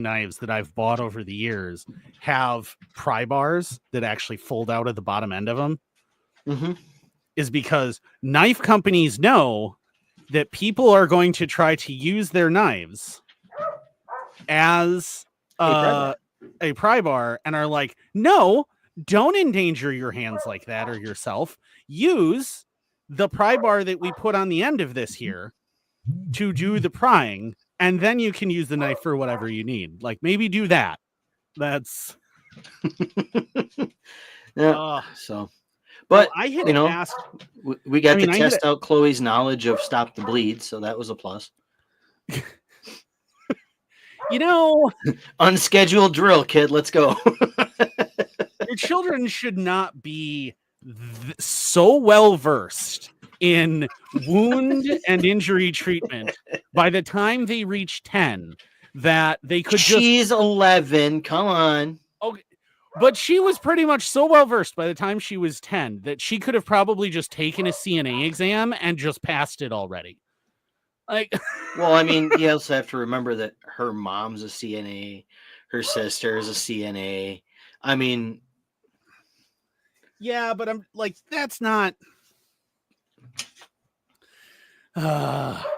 knives that I've bought over the years have pry bars that actually fold out at the bottom end of them is because knife companies know that people are going to try to use their knives as a pry bar and are like, no, don't endanger your hands like that or yourself. Use the pry bar that we put on the end of this here to do the prying, and then you can use the knife for whatever you need. Like, maybe do that. That's yeah. So, but well, I had asked. We got to test out Chloe's knowledge of Stop the Bleed, so that was a plus. Unscheduled drill, kid. Let's go. Your children should not be so well versed in wound and injury treatment by the time they reach 10 that they could She's 11. Come on. Okay. But she was pretty much so well versed by the time she was 10 that she could have probably just taken a CNA exam and just passed it already. Like, well, I mean, you also have to remember that her mom's a CNA, her sister is a CNA. I mean, yeah, but I'm like, that's not.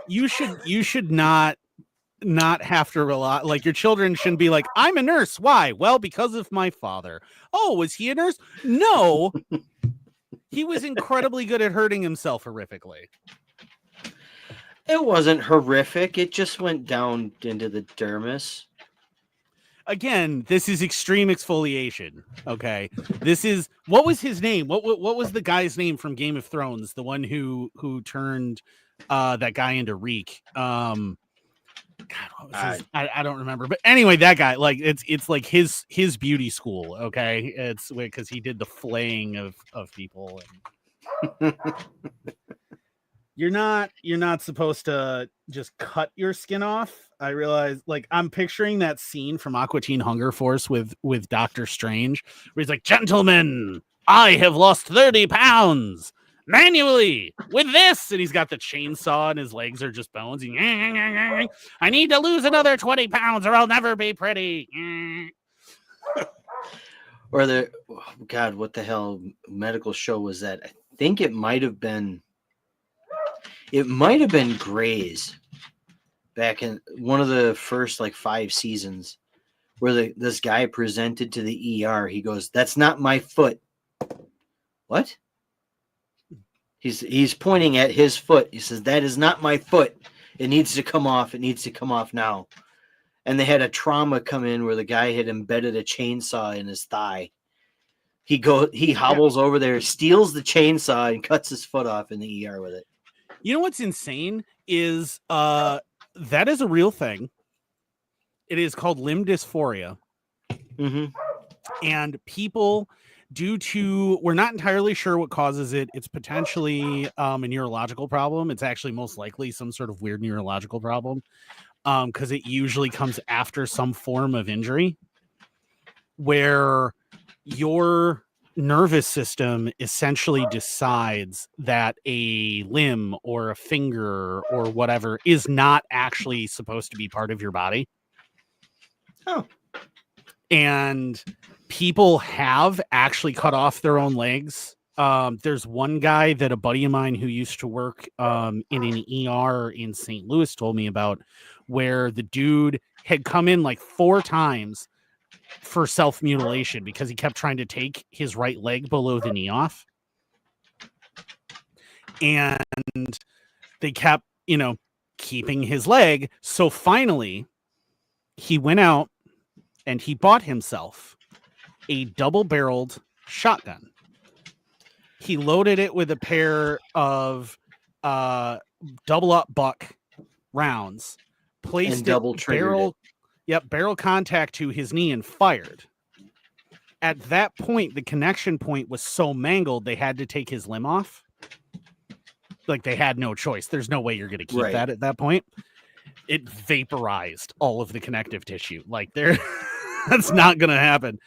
You should not have to rely. Like, your children shouldn't be like, I'm a nurse. Why? Well, because of my father. Oh, was he a nurse? No, he was incredibly good at hurting himself horrifically. It wasn't horrific. It just went down into the dermis. Again, this is extreme exfoliation. Okay, this is, what was his name? What was the guy's name from Game of Thrones? The one who turned that guy into Reek. God, what was his, I don't remember. But anyway, that guy, like, it's like his beauty school. Okay, it's because he did the flaying of people. And you're not supposed to just cut your skin off. I realize, like, I'm picturing that scene from Aqua Teen Hunger Force with Doctor Strange, where he's like, gentlemen, I have lost 30 pounds manually with this. And he's got the chainsaw and his legs are just bones. I need to lose another 20 pounds or I'll never be pretty. Or God, what the hell medical show was that? I think it might have been Grey's back in one of the first like 5 seasons, where this guy presented to the ER. He goes, "That's not my foot." What? He's pointing at his foot. He says, "That is not my foot. It needs to come off. It needs to come off now." And they had a trauma come in where the guy had embedded a chainsaw in his thigh. He hobbles over there, steals the chainsaw, and cuts his foot off in the ER with it. You know what's insane is that is a real thing. It is called limb dysphoria. Mm-hmm. And people, we're not entirely sure what causes it. It's potentially a neurological problem. It's actually most likely some sort of weird neurological problem, because it usually comes after some form of injury where your nervous system essentially decides that a limb or a finger or whatever is not actually supposed to be part of your body. Oh. And people have actually cut off their own legs. There's one guy that a buddy of mine who used to work in an ER in St. Louis told me about, where the dude had come in like 4 times for self-mutilation because he kept trying to take his right leg below the knee off. And they kept, keeping his leg. So finally, he went out and he bought himself a double-barreled shotgun. He loaded it with a pair of double-up buck rounds, placed and double triggered barrel contact to his knee, and fired. At that point, the connection point was so mangled, they had to take his limb off. Like, they had no choice. There's no way you're going to keep that at that point. It vaporized all of the connective tissue. Like, that's not going to happen.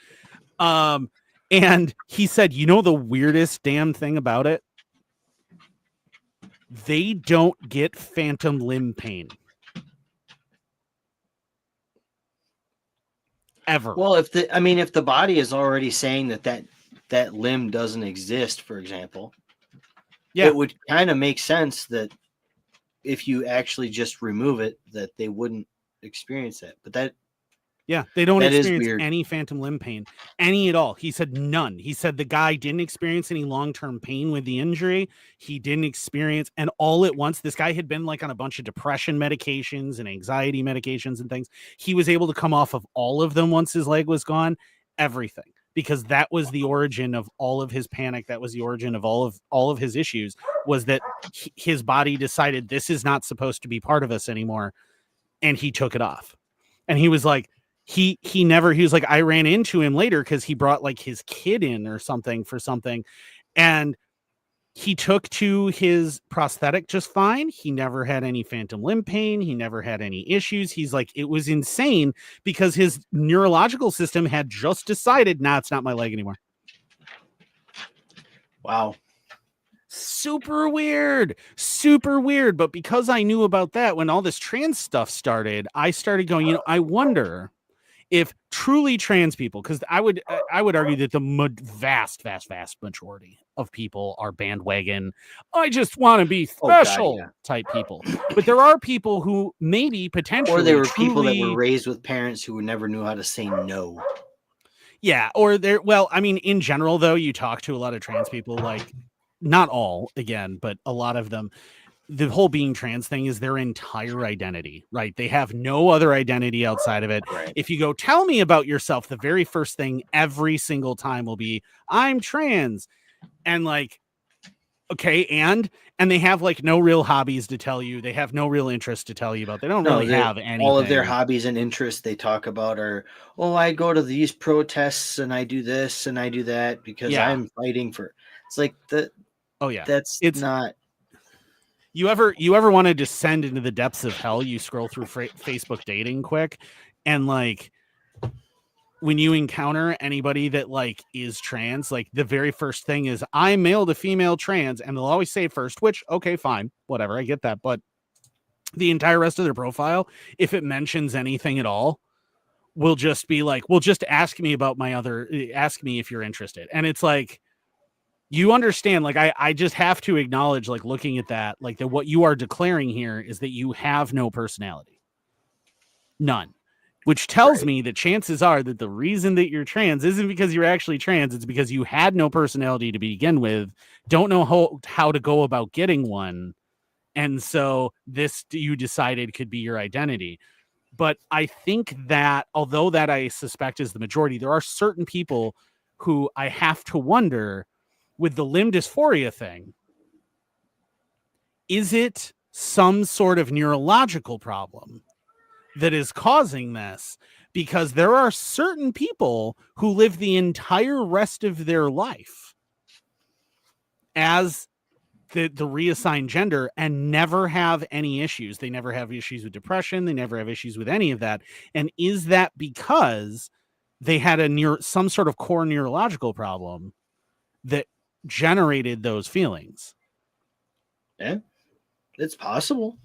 And he said, the weirdest damn thing about it? They don't get phantom limb pain. ever. Well, if the body is already saying that limb doesn't exist, for example, Yeah. it would kind of make sense that if you actually just remove it, that they wouldn't experience that. But they don't that is experience weird. any phantom limb pain, any at all. He said none. He said the guy didn't experience any long-term pain with the injury. He didn't experience, and all at once, this guy had been like on a bunch of depression medications and anxiety medications and things. He was able to come off of all of them once his leg was gone, everything, because that was the origin of all of his panic. That was the origin of all of his issues, was that his body decided this is not supposed to be part of us anymore, and he took it off. And he was like, he was like, I ran into him later because he brought like his kid in or something for something, and he took to his prosthetic just fine. He never had any phantom limb pain. He never had any issues. He's like, it was insane because his neurological system had just decided, nah, it's not my leg anymore. Wow. Super weird. But because I knew about that, when all this trans stuff started, I started going, I wonder if truly trans people, because I would argue that the vast majority of people are bandwagon, I just want to be special type people. But there are people who maybe potentially, or they were people that were raised with parents who never knew how to say no. Yeah, or they're, well, I mean, in general, though, you talk to a lot of trans people, like, not all, again, but a lot of them, the whole being trans thing is their entire identity, right? They have no other identity outside of it. Right. If you go, tell me about yourself, the very first thing every single time will be, I'm trans. And like, okay, and they have like no real hobbies to tell you. They have no real interest to tell you about. They don't really have anything. All of their hobbies and interests they talk about are, I go to these protests and I do this and I do that because I'm fighting for. It's like that. Oh yeah, it's not. You ever want to descend into the depths of hell? You scroll through Facebook dating quick, and like when you encounter anybody that like is trans, like the very first thing is I'm male to female trans, and they'll always say first, which okay, fine, whatever, I get that, but the entire rest of their profile, if it mentions anything at all, will just be like, well, just ask me about ask me if you're interested. And it's like, you understand, like, I just have to acknowledge, like, looking at that, like, that what you are declaring here is that you have no personality. None. Which tells me that chances are that the reason that you're trans isn't because you're actually trans. It's because you had no personality to begin with, don't know how to go about getting one. And so this, you decided, could be your identity. But I think that, although that I suspect is the majority, there are certain people who I have to wonder, with the limb dysphoria thing, is it some sort of neurological problem that is causing this? Because there are certain people who live the entire rest of their life as the reassigned gender and never have any issues. They never have issues with depression. They never have issues with any of that. And is that because they had some sort of core neurological problem that generated those feelings? Yeah, it's possible.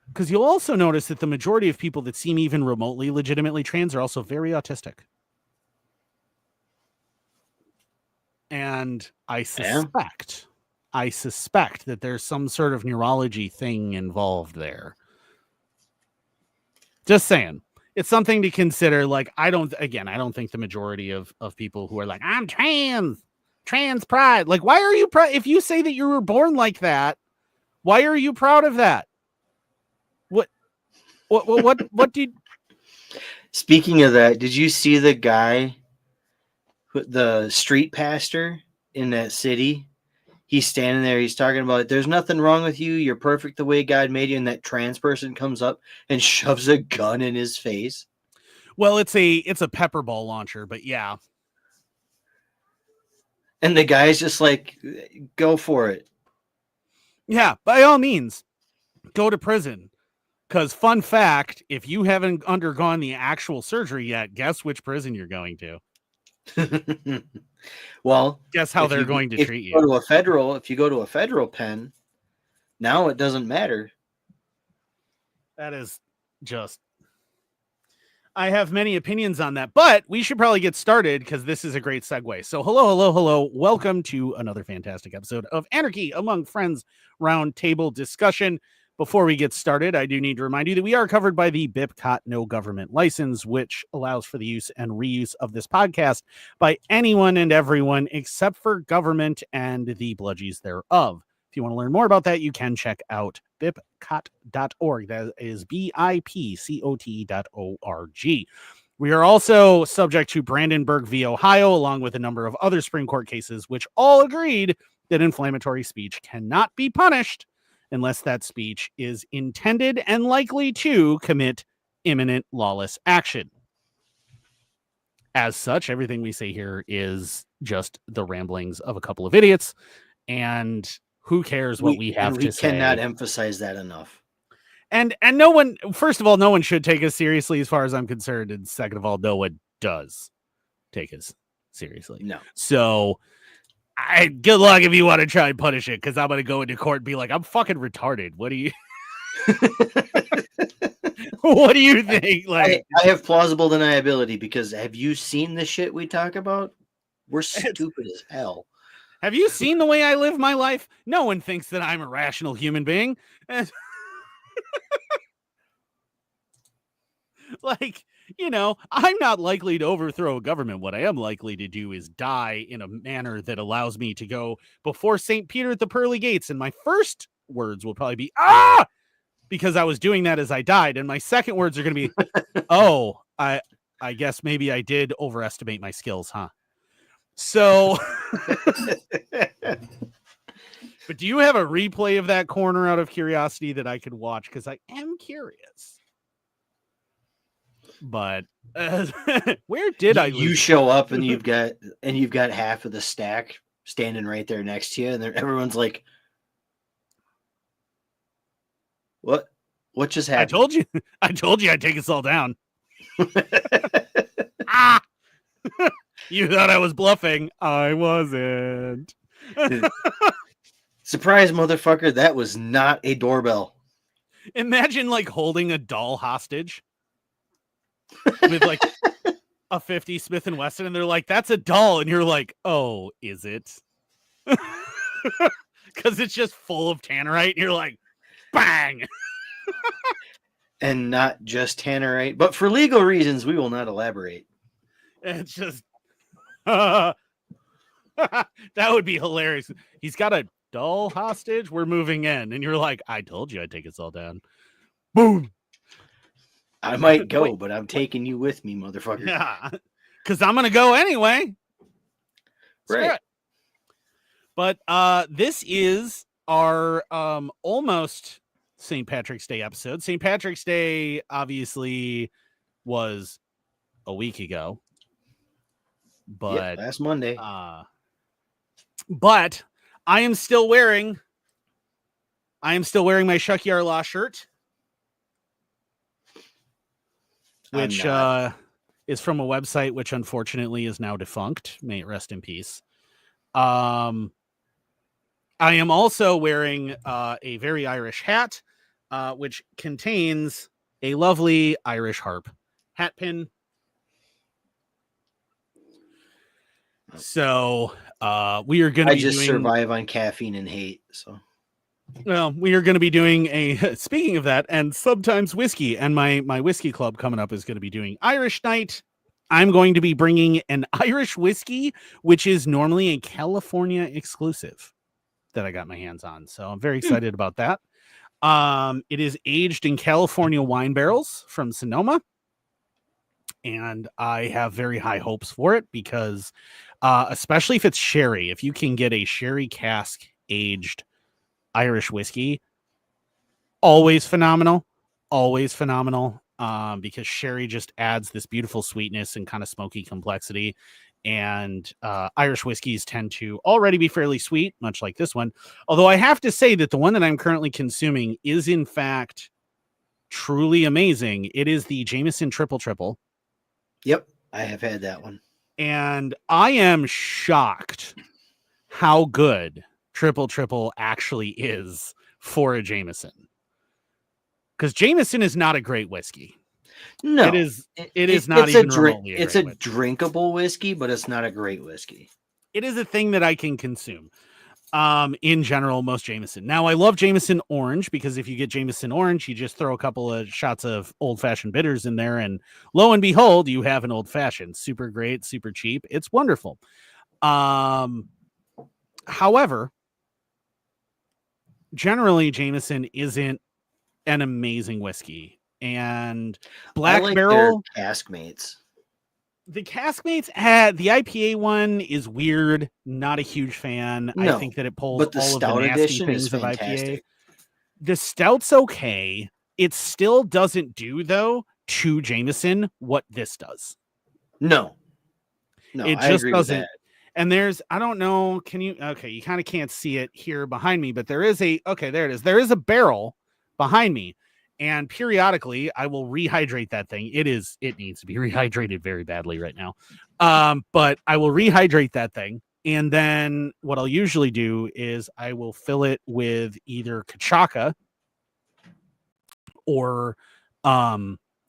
Because you'll also notice that the majority of people that seem even remotely legitimately trans are also very autistic. And I suspect that there's some sort of neurology thing involved there. Just saying. It's something to consider. Like, I don't think the majority of people who are like, I'm trans pride. Like, why are you proud? If you say that you were born like that, why are you proud of that? What did? Speaking of that, did you see the guy, the street pastor in that city? He's standing there. He's talking about, there's nothing wrong with you. You're perfect the way God made you. And that trans person comes up and shoves a gun in his face. Well, it's a pepper ball launcher, but yeah. And the guy's just like, go for it. Yeah, by all means, go to prison. Because fun fact, if you haven't undergone the actual surgery yet, guess which prison you're going to. Well, guess how they're going to treat you. If you go to a federal pen, now it doesn't matter. That is just, I have many opinions on that, but we should probably get started because this is a great segue. So hello. Welcome to another fantastic episode of Anarchy Among Friends Roundtable Discussion. Before we get started, I do need to remind you that we are covered by the BIPCOT No Government License, which allows for the use and reuse of this podcast by anyone and everyone except for government and the bludgies thereof. If you want to learn more about that, you can check out bipcot.org. That is BIPCOT.org. We are also subject to Brandenburg v. Ohio, along with a number of other Supreme Court cases, which all agreed that inflammatory speech cannot be punished unless that speech is intended and likely to commit imminent lawless action. As such, everything we say here is just the ramblings of a couple of idiots, and who cares what we have to say? We cannot emphasize that enough. And no one, first of all, no one should take us seriously as far as I'm concerned. And second of all, no one does take us seriously. No. So good luck if you want to try and punish it, because I'm going to go into court and be like, I'm fucking retarded. What do you... What do you think? Like, I have plausible deniability because have you seen the shit we talk about? We're stupid as hell. Have you seen the way I live my life? No one thinks that I'm a rational human being. Like, you know, I'm not likely to overthrow a government. What I am likely to do is die in a manner that allows me to go before St. Peter at the pearly gates. And my first words will probably be, ah, because I was doing that as I died. And my second words are going to be, oh, I guess maybe I did overestimate my skills, huh? So, but do you have a replay of that corner out of curiosity that I could watch? Because I am curious. But where did I? You show up and you've got half of the stack standing right there next to you, and everyone's like, "What? What just happened?" I told you I'd take us all down. Ah. You thought I was bluffing. I wasn't. Surprise, motherfucker. That was not a doorbell. Imagine like holding a doll hostage with like a 50 Smith & Wesson, and they're like, that's a doll. And you're like, oh, is it? Because it's just full of tannerite. And you're like, bang. And not just tannerite, but for legal reasons, we will not elaborate. It's just... that would be hilarious. He's got a doll hostage. We're moving in, and you're like, I told you I'd take us all down. Boom. I might go, but I'm taking you with me, motherfucker. Yeah, because I'm gonna go anyway. Right. But this is our almost St. Patrick's Day episode. St. Patrick's Day obviously was a week ago. But last Monday. But I am still wearing my Shuck Yar Law shirt, which is from a website which unfortunately is now defunct. May it rest in peace. I am also wearing a very Irish hat, which contains a lovely Irish harp hat pin. So we are going to survive on caffeine and hate. So, well, we are going to be doing speaking of that, and sometimes whiskey, and my whiskey club coming up is going to be doing Irish night. I'm going to be bringing an Irish whiskey, which is normally a California exclusive that I got my hands on. So I'm very excited about that. It is aged in California wine barrels from Sonoma. And I have very high hopes for it because especially if it's sherry, if you can get a sherry cask aged Irish whiskey, always phenomenal, because sherry just adds this beautiful sweetness and kind of smoky complexity. And Irish whiskeys tend to already be fairly sweet, much like this one. Although I have to say that the one that I'm currently consuming is in fact truly amazing. It is the Jameson Triple Triple. Yep, I have had that one. And I am shocked how good Triple Triple actually is for a Jameson. Because Jameson is not a great whiskey. No, It is. It is not it's even a drink. remotely a It's great a whiskey. drinkable whiskey, but it's not a great whiskey. It is a thing that I can consume. In general, most Jameson. Now, I love Jameson Orange because if you get Jameson Orange, you just throw a couple of shots of old-fashioned bitters in there, and lo and behold, you have an old-fashioned. Super great, super cheap. It's wonderful. However, generally, Jameson isn't an amazing whiskey. And I Black like their Barrel, cask mates. the Caskmates had the IPA one is weird. Not a huge fan. I No, think that it pulls but the all of the stout nasty edition is things of IPA. fantastic. The stout's okay. It still doesn't do though to Jameson what this does. No, It I just agree with doesn't. that. And there's, I don't know, can you, okay, you kind of can't see it here behind me, but there is okay, there it is. There is a barrel behind me. And periodically I will rehydrate that thing. It needs to be rehydrated very badly right now. But I will rehydrate that thing. And then what I'll usually do is I will fill it with either cachaca or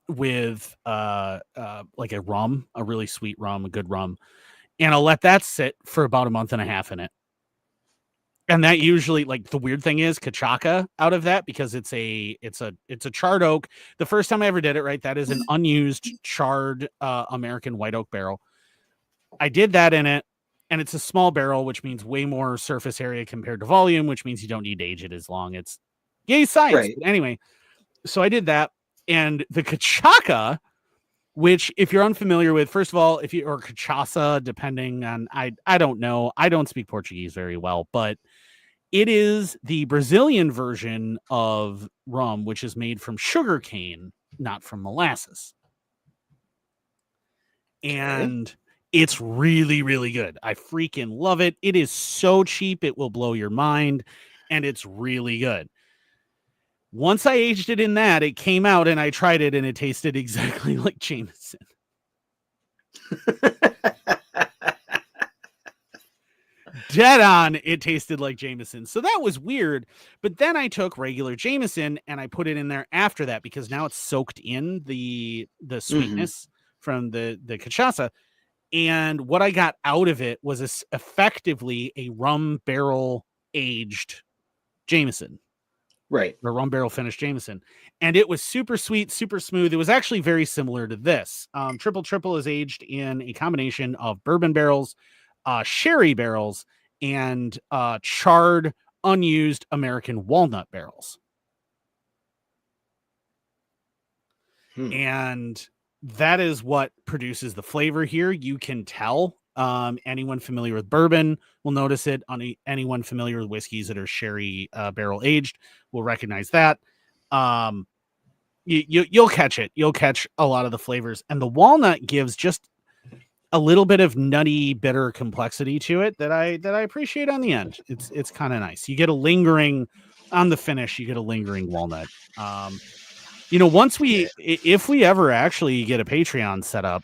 with like a rum, a really sweet rum, a good rum. And I'll let that sit for about a month and a half in it. And that usually, like, the weird thing is cachaca out of that, because it's a charred oak. The first time I ever did it, right, that is an unused charred American white oak barrel. I did that in it, and it's a small barrel, which means way more surface area compared to volume, which means you don't need to age it as long. It's yay science. Right. But anyway, so I did that, and the cachaca, which, if you're unfamiliar with, first of all, if you, or cachaça, depending on, I don't know, I don't speak Portuguese very well, but it is the Brazilian version of rum, which is made from sugar cane, not from molasses. And it's really, really good. I freaking love it. It is so cheap, it will blow your mind, and it's really good. Once I aged it in that, it came out and I tried it, and it tasted exactly like Jameson. Dead on, it tasted like Jameson. So that was weird. But then I took regular Jameson and I put it in there after that, because now it's soaked in the sweetness from the cachaça. And what I got out of it was effectively a rum barrel aged Jameson. Right. Or rum barrel finished Jameson. And it was super sweet, super smooth. It was actually very similar to this. Triple is aged in a combination of bourbon barrels, sherry barrels, and charred, unused American walnut barrels. And that is what produces the flavor here. You can tell. Anyone familiar with bourbon will notice it. Anyone familiar with whiskeys that are sherry barrel aged will recognize that. You'll catch it. You'll catch a lot of the flavors, and the walnut gives just a little bit of nutty, bitter complexity to it that I appreciate on the end. It's kind of nice. You get a lingering on the finish. You get a lingering walnut. Once if we ever actually get a Patreon set up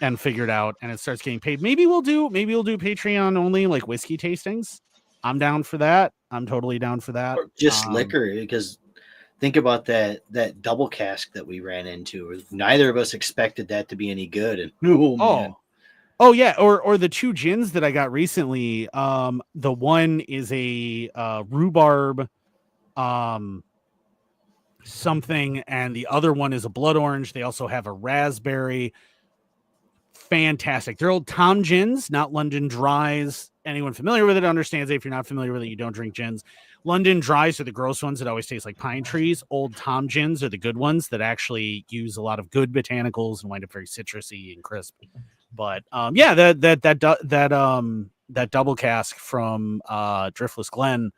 and figured out, and it starts getting paid, maybe we'll do Patreon only, like whiskey tastings. I'm down for that. I'm totally down for that. Or just liquor, because think about that double cask that we ran into. Neither of us expected that to be any good. And oh yeah, or the two gins that I got recently. The one is a rhubarb something, and the other one is a blood orange. They also have a raspberry. Fantastic. They're old Tom gins, not London Dries. Anyone familiar with it understands it. If you're not familiar with it, you don't drink gins. London Dries are the gross ones that always taste like pine trees. Old Tom gins are the good ones that actually use a lot of good botanicals and wind up very citrusy and crisp. But yeah, that double cask from Driftless Glen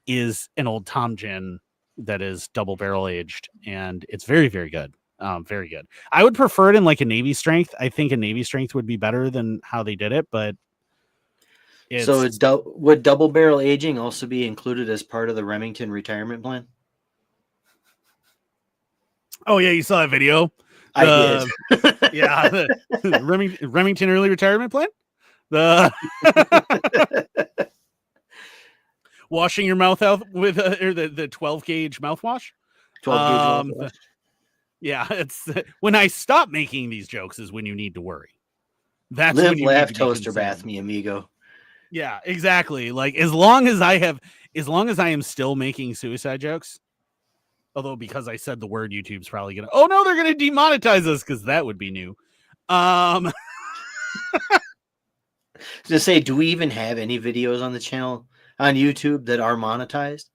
is an old Tom gin that is double barrel aged, and it's very, very good. Very good. I would prefer it in like a Navy strength. I think a Navy strength would be better than how they did it, but so would double barrel aging also be included as part of the Remington retirement plan? Oh yeah, you saw that video. I did. Yeah, the Remington early retirement plan. The washing your mouth out with or the 12 gauge mouthwash. 12 gauge mouthwash. Yeah, it's when I stop making these jokes is when you need to worry. That's Live, when you laugh, need to be toaster concerned. bath me, amigo. Yeah, exactly. Like as long as I am still making suicide jokes, although because I said the word, YouTube's probably gonna, oh no, they're gonna demonetize us because that would be new. To say, do we even have any videos on the channel on YouTube that are monetized?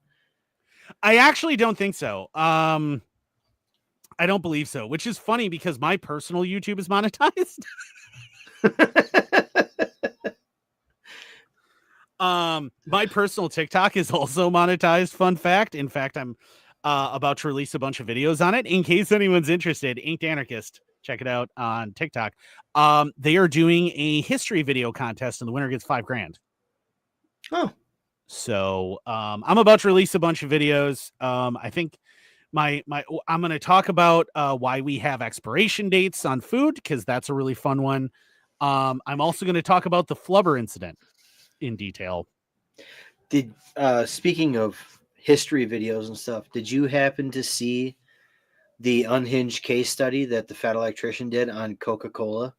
I actually don't think so. I don't believe so, which is funny because my personal YouTube is monetized. My personal TikTok is also monetized. Fun fact. In fact, I'm about to release a bunch of videos on it. In case anyone's interested, Inked Anarchist, check it out on TikTok. They are doing a history video contest, and the winner gets $5,000. Oh, so I'm about to release a bunch of videos. I think I'm going to talk about why we have expiration dates on food because that's a really fun one. I'm also going to talk about the Flubber incident in detail. did speaking of history videos and stuff, did you happen to see the unhinged case study that the fat electrician did on Coca-Cola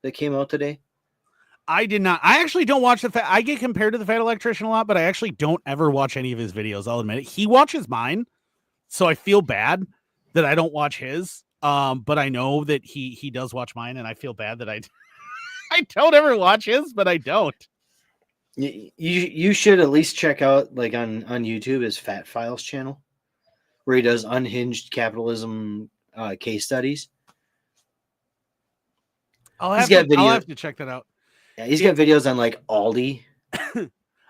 that came out today? I did not. I actually don't watch I get compared to the Fat Electrician a lot, but I actually don't ever watch any of his videos. I'll admit it. He watches mine, so I feel bad that I don't watch his. But I know that he does watch mine, and I feel bad that I I don't ever watch his, but I don't. You should at least check out like on YouTube his Fat Files channel, where he does unhinged capitalism case studies. I'll have to check that out. Yeah, he's got videos on like Aldi.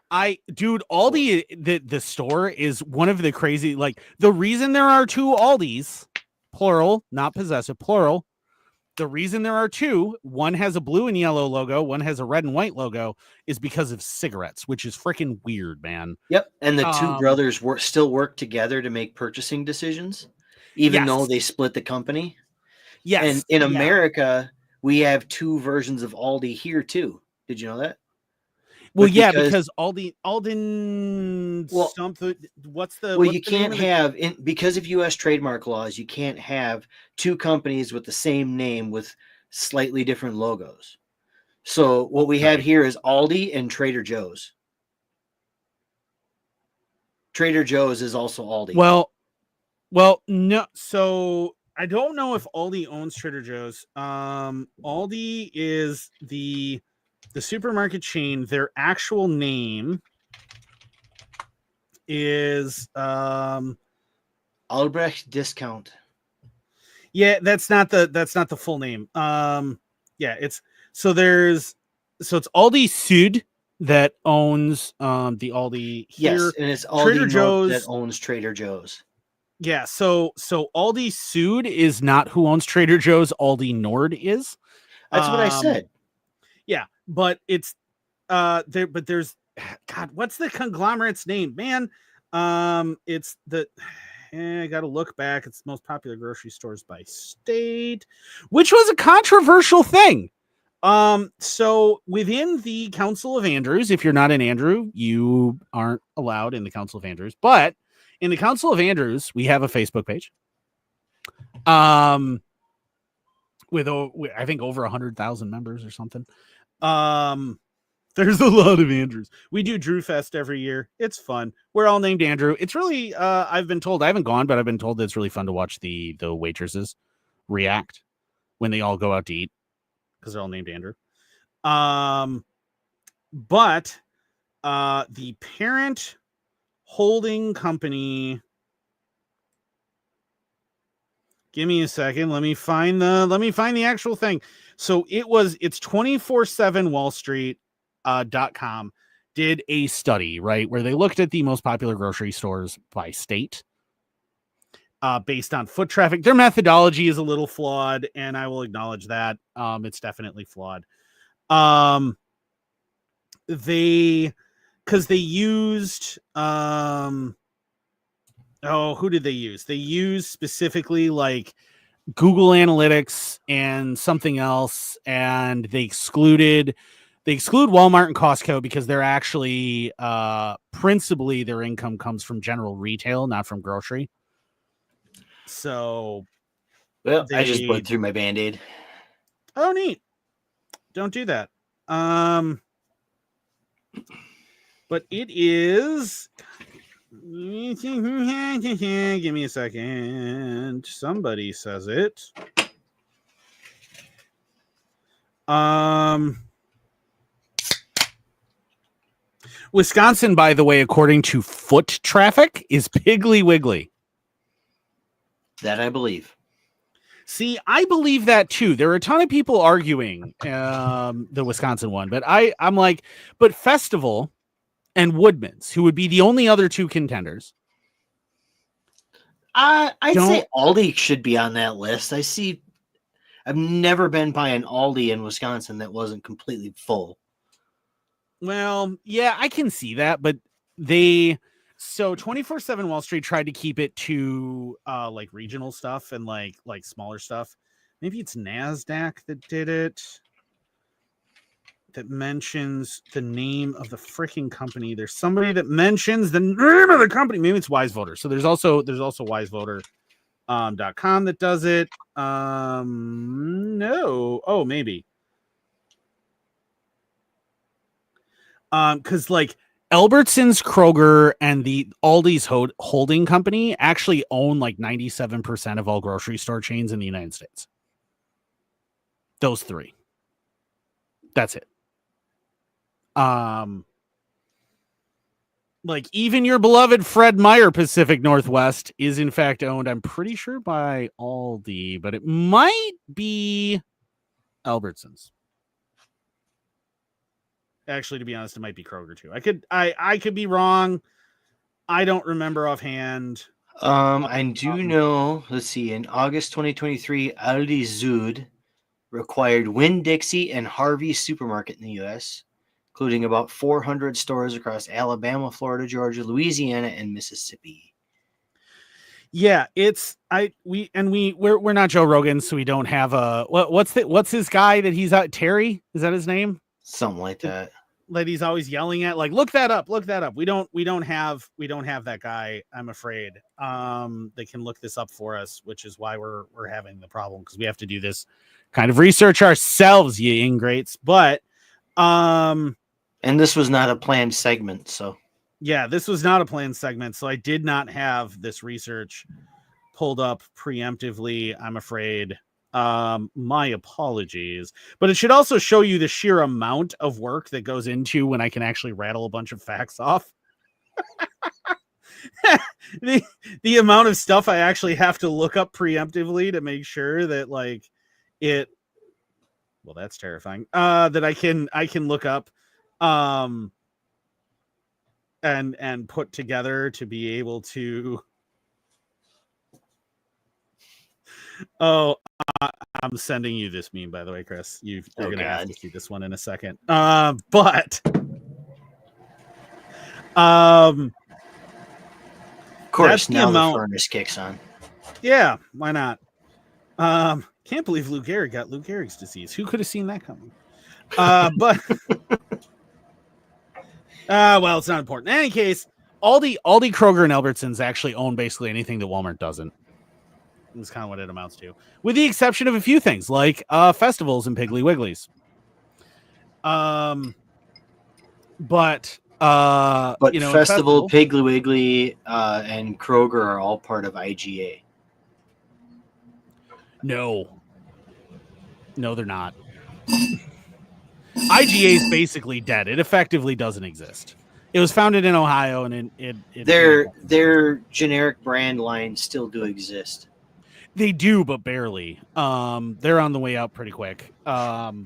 Aldi, the store is one of the crazy, like the reason there are two Aldis, plural, not possessive, plural. The reason there are two, one has a blue and yellow logo, one has a red and white logo, is because of cigarettes, which is freaking weird, man. Yep. And the two brothers still work together to make purchasing decisions, even though they split the company. Yes. And in America, we have two versions of Aldi here too. Did you know that? Well, because Alden something. You can't have because of U.S. trademark laws. You can't have two companies with the same name with slightly different logos. So what we have here is Aldi and Trader Joe's. Trader Joe's is also Aldi. Well, no. So I don't know if Aldi owns Trader Joe's. Aldi is the supermarket chain. Their actual name is Albrecht Discount. Yeah, that's not the full name. It's Aldi Sud that owns the Aldi here. Yes, and it's Aldi Trader Joe's that owns Trader Joe's. Yeah, so Aldi Sud is not who owns Trader Joe's. Aldi Nord is. That's what I said. Yeah, but it's there. But there's God. What's the conglomerate's name, man? It's the. I got to look back. It's the most popular grocery stores by state, which was a controversial thing. So within the Council of Andrews, if you're not an Andrew, you aren't allowed in the Council of Andrews. But in the Council of Andrews, we have a Facebook page. With I think over 100,000 members or something. There's a lot of Andrews. We do Drew Fest every year. It's fun. We're all named Andrew. It's really I've been told, I haven't gone, but I've been told that it's really fun to watch the waitresses react when they all go out to eat because they're all named Andrew. But the parent holding company, give me a second. Let me find the actual thing. So it's 24/7 Wall Street .com did a study, right, where they looked at the most popular grocery stores by state based on foot traffic. Their methodology is a little flawed, and I will acknowledge that. It's definitely flawed. Because they used who did they use? They used specifically like Google Analytics and something else, and they exclude Walmart and Costco because they're actually principally their income comes from general retail, not from grocery. So Well, I just bled through my Band-Aid. Oh, neat. Don't do that. But it is. Give me a second. Somebody says it. Wisconsin, by the way, according to foot traffic, is Piggly Wiggly. That I believe. See, I believe that too. There are a ton of people arguing the Wisconsin one, but I'm like, but Festival and Woodman's, who would be the only other two contenders. I'd say Aldi should be on that list. I've never been by an Aldi in Wisconsin that wasn't completely full. Well, yeah, I can see that, but so 24/7 Wall Street tried to keep it to like regional stuff and like smaller stuff. Maybe it's NASDAQ that did it. That mentions the name of the freaking company. There's somebody that mentions the name of the company. Maybe it's Wise Voter. So there's also wisevoter.com that does it. No. Oh, maybe. Because like Albertsons, Kroger, and the Aldi's holding company actually own like 97% of all grocery store chains in the United States. Those three. That's it. Like even your beloved Fred Meyer Pacific Northwest is in fact owned, I'm pretty sure, by Aldi, but it might be Albertsons. Actually, to be honest, it might be Kroger too. I could be wrong. I don't remember offhand. I do know, let's see, in August 2023, Aldi Süd required Winn-Dixie and Harvey's Supermarket in the U.S., including about 400 stores across Alabama, Florida, Georgia, Louisiana, and Mississippi. Yeah, we're not Joe Rogan, so we don't have a what's his guy that he's out, Terry? Is that his name? Something like that. That he's always yelling at, like, look that up. We don't have that guy, I'm afraid. They can look this up for us, which is why we're having the problem, because we have to do this kind of research ourselves, you ingrates. But and this was not a planned segment, so yeah, this was not a planned segment, so I did not have this research pulled up preemptively, I'm afraid. My apologies, but it should also show you the sheer amount of work that goes into when I can actually rattle a bunch of facts off. the amount of stuff I actually have to look up preemptively to make sure that like it. Well, that's terrifying. That I can look up, and put together to be able to. Oh, I'm sending you this meme, by the way, Chris. You're gonna have to see this one in a second. But of course, now the furnace kicks on. Yeah, why not? Can't believe Lou Gehrig got Lou Gehrig's disease. Who could have seen that coming? But well, it's not important. In any case, Aldi, Kroger, and Albertsons actually own basically anything that Walmart doesn't. That's kind of what it amounts to, with the exception of a few things like festivals and Piggly Wigglies. But Festival, Piggly Wiggly, and Kroger are all part of IGA. No, they're not. IGA is basically dead. It effectively doesn't exist. It was founded in Ohio, and their generic brand lines still do exist. They do, but barely. They're on the way out pretty quick. Kroger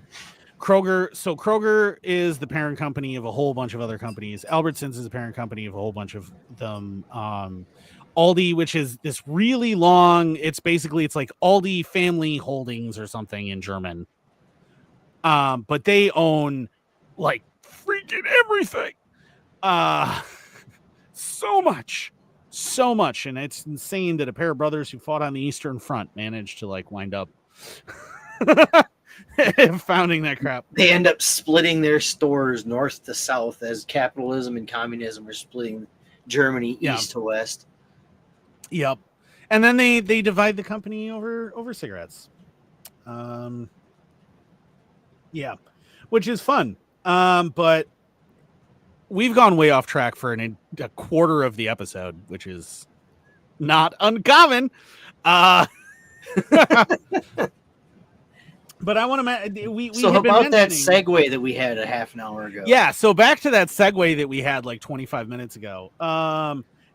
is the parent company of a whole bunch of other companies. Albertsons is the parent company of a whole bunch of them. Aldi, which is this really long, it's like Aldi Family Holdings or something in German. But they own like freaking everything. So much, and it's insane that a pair of brothers who fought on the Eastern Front managed to like wind up founding that crap. They end up splitting their stores north to south as capitalism and communism are splitting Germany east to west. Yep. And then they divide the company over cigarettes. Yeah, which is fun. But we've gone way off track for a quarter of the episode, which is not uncommon. But I want to. We so had been about that mentioning- segue that we had a half an hour ago. Yeah, so back to that segue that we had like 25 minutes ago.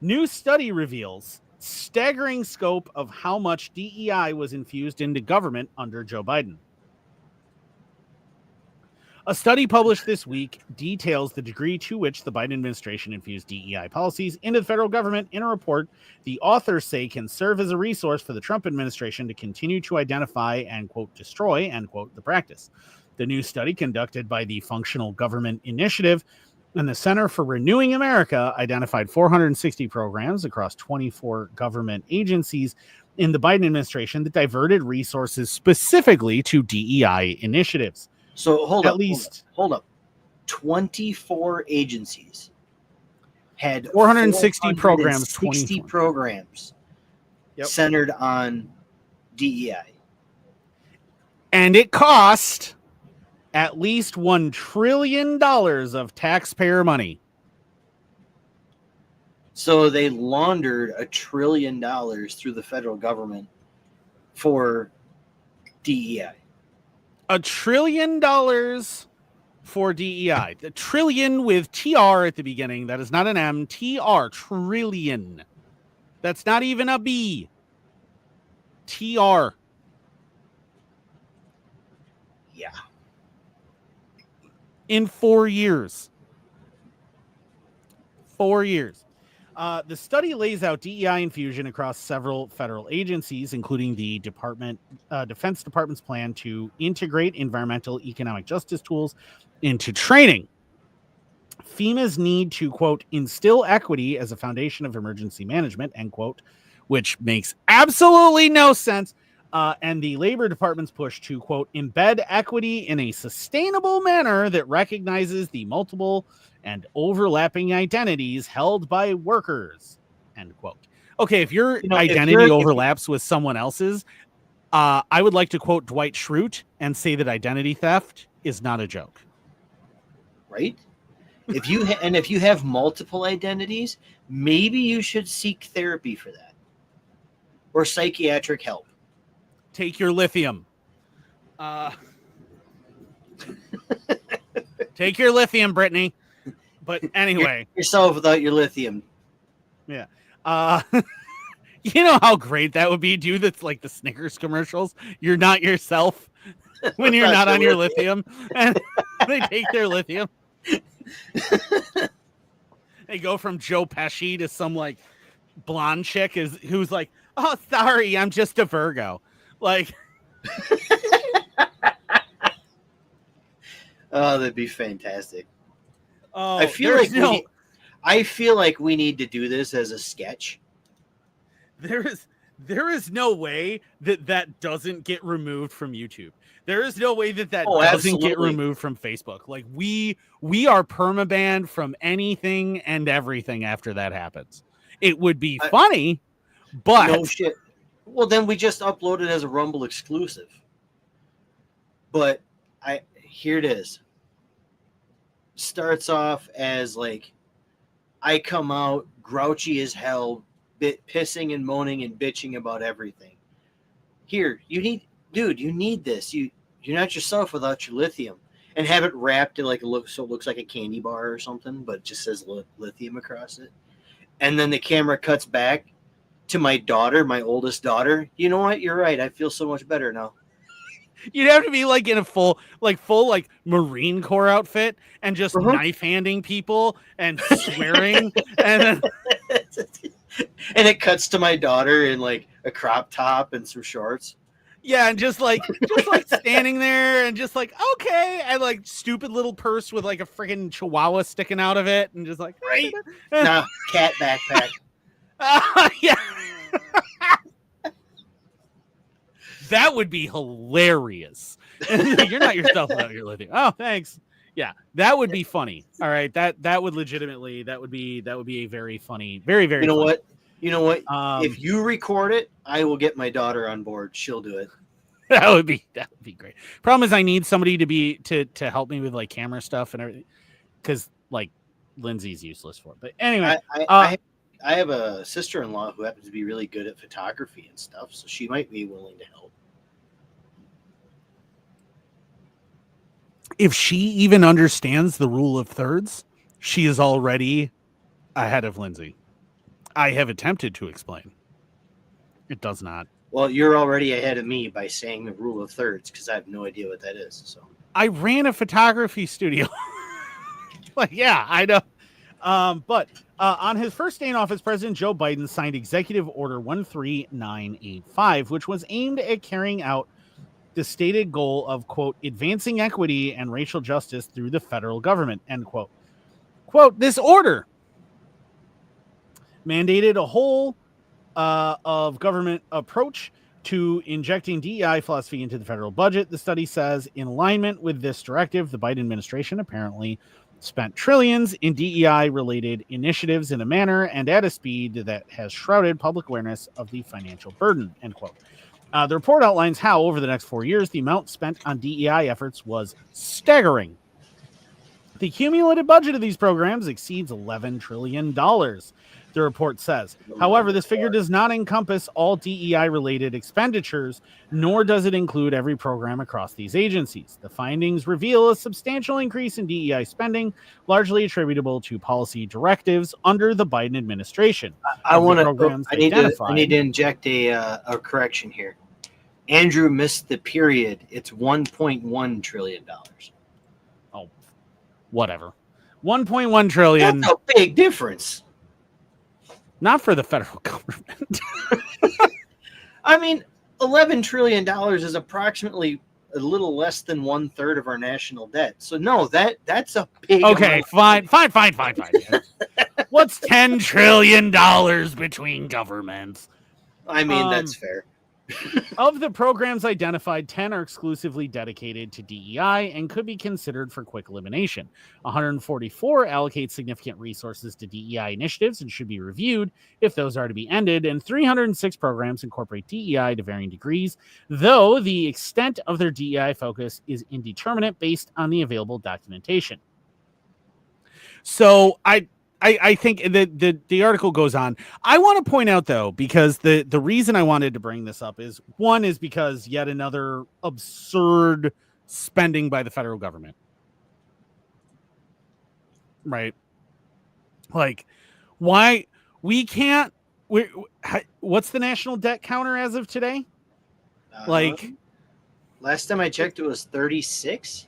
New study reveals staggering scope of how much DEI was infused into government under Joe Biden. A study published this week details the degree to which the Biden administration infused DEI policies into the federal government. In a report the authors say can serve as a resource for the Trump administration to continue to identify and, quote, destroy, end quote, the practice. The new study, conducted by the Functional Government Initiative and the Center for Renewing America, identified 460 programs across 24 government agencies in the Biden administration that diverted resources specifically to DEI initiatives. So hold up. 24 agencies had 460 programs, 60 24. programs centered on DEI. And it cost at least $1 trillion of taxpayer money. So they laundered $1 trillion through the federal government for DEI. $1 trillion for DEI. The trillion with TR at the beginning. That is not an M. TR. Trillion. That's not even a B. TR. Yeah. In 4 years. 4 years. The study lays out DEI infusion across several federal agencies, including the Defense Department's plan to integrate environmental economic justice tools into training. FEMA's need to, quote, instill equity as a foundation of emergency management, end quote, which makes absolutely no sense. And the Labor Department's push to, quote, embed equity in a sustainable manner that recognizes the multiple and overlapping identities held by workers, end quote. Okay, if your identity overlaps with someone else's, I would like to quote Dwight Schrute and say that identity theft is not a joke. Right? If you have multiple identities, maybe you should seek therapy for that. Or psychiatric help. Take your lithium. Take your lithium, Brittany. But anyway. Yourself without your lithium. Yeah. You know how great that would be, dude? That's like the Snickers commercials. You're not yourself when you're not on your lithium. And they take their lithium. They go from Joe Pesci to some like blonde chick who's like, oh, sorry, I'm just a Virgo. Like, oh, that'd be fantastic. Oh, I feel like we need to do this as a sketch. There is no way that doesn't get removed from YouTube. There is no way that doesn't get removed from Facebook. Like we are permabanned from anything and everything after that happens. It would be funny, but no shit. Well, then we just upload it as a Rumble exclusive. But here it is. Starts off as like, I come out grouchy as hell, pissing and moaning and bitching about everything. Here, you need this. You're not yourself without your lithium. And have it wrapped in like so it looks like a candy bar or something, but it just says lithium across it. And then the camera cuts back to my daughter, my oldest daughter. You know what? You're right. I feel so much better now. You'd have to be like in a full Marine Corps outfit and just knife handing people and swearing. And it cuts to my daughter in like a crop top and some shorts. Yeah, and just like standing there and just like, okay, and like stupid little purse with like a freaking chihuahua sticking out of it and just like, right. Nah, cat backpack. Yeah. That would be hilarious. You're not yourself without your lithium. Oh, thanks. Yeah, that would be funny. All right, that would legitimately that would be a very funny, very very. You know funny. what? You know what? If you record it, I will get my daughter on board. She'll do it. that would be great. Problem is, I need somebody to help me with like camera stuff and everything, because like Lindsay's useless for it. But anyway, I have a sister-in-law who happens to be really good at photography and stuff, so she might be willing to help. if she even understands the rule of thirds, she is already ahead of Lindsay. I have attempted to explain. It does not. Well, you're already ahead of me by saying the rule of thirds, because I have no idea what that is. So I ran a photography studio. Like, yeah, I know. But on his first day in office, President Joe Biden signed Executive Order 13985, which was aimed at carrying out the stated goal of, quote, advancing equity and racial justice through the federal government, end quote. Quote, this order mandated a whole of government approach to injecting DEI philosophy into the federal budget. The study says, in alignment with this directive, the Biden administration apparently spent trillions in DEI-related initiatives in a manner and at a speed that has shrouded public awareness of the financial burden, end quote. The report outlines how, over the next 4 years, the amount spent on DEI efforts was staggering. The cumulative budget of these programs exceeds $11 trillion, the report says. However, this figure does not encompass all DEI-related expenditures, nor does it include every program across these agencies. The findings reveal a substantial increase in DEI spending, largely attributable to policy directives under the Biden administration. I need to inject a correction here. Andrew missed the period. It's $1.1 trillion. Oh, whatever. 1.1 trillion. That's a big difference. Not for the federal government. I mean, $11 trillion is approximately a little less than 1/3 of our national debt. So no, that's a big. Okay, fine. What's $10 trillion between governments? I mean, that's fair. Of the programs identified, 10 are exclusively dedicated to DEI and could be considered for quick elimination. 144 allocate significant resources to DEI initiatives and should be reviewed if those are to be ended, and 306 programs incorporate DEI to varying degrees, though the extent of their DEI focus is indeterminate based on the available documentation. So I think that the article goes on. I want to point out, though, because the reason I wanted to bring this up is, one, is because yet another absurd spending by the federal government. Right? Like, why we can't... what's the national debt counter as of today? Last time I checked, it was 36.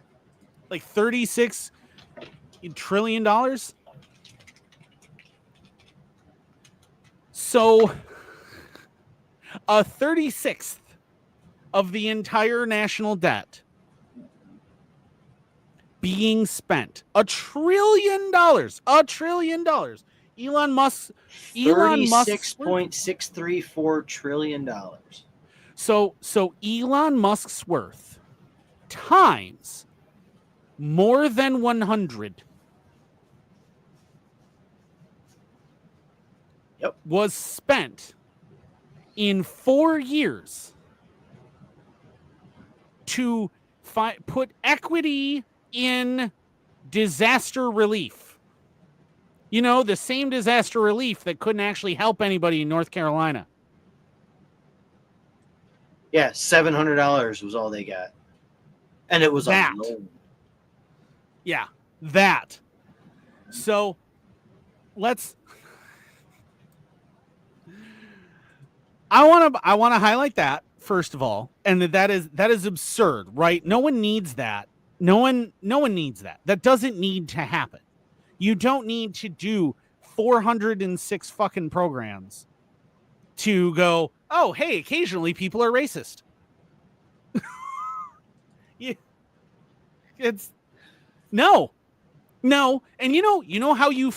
Like $36 trillion? So, a 36th of the entire national debt being spent. $1 trillion. $1 trillion. Elon Musk. $36.634 trillion. So Elon Musk's worth times more than 100. Yep. Was spent in 4 years to put equity in disaster relief. You know, the same disaster relief that couldn't actually help anybody in North Carolina. Yeah, $700 was all they got. And it was that. Alone. Yeah, that. So let's... I want to highlight that, first of all, and that is absurd, right? No one needs that. No one needs that. That doesn't need to happen. You don't need to do 406 fucking programs to go, oh, hey, occasionally people are racist. It's no. And you know how you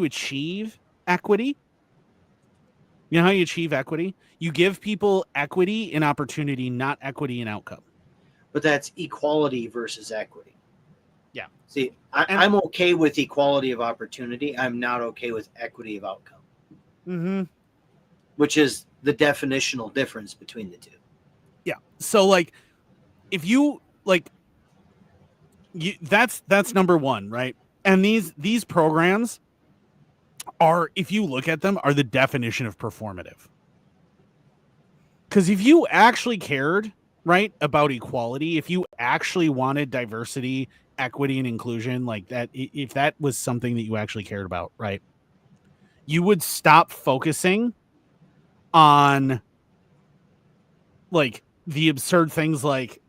achieve equity? You know how you achieve equity? You give people equity in opportunity, not equity in outcome. But that's equality versus equity. Yeah. See, I'm okay with equality of opportunity. I'm not okay with equity of outcome. Mm-hmm. which is the definitional difference between the two. Yeah. So like, if you like, that's number one, right? And these programs are, if you look at them, are the definition of performative. Because if you actually cared, right, about equality, if you actually wanted diversity, equity, and inclusion, like that, if that was something that you actually cared about, right, you would stop focusing on like the absurd things like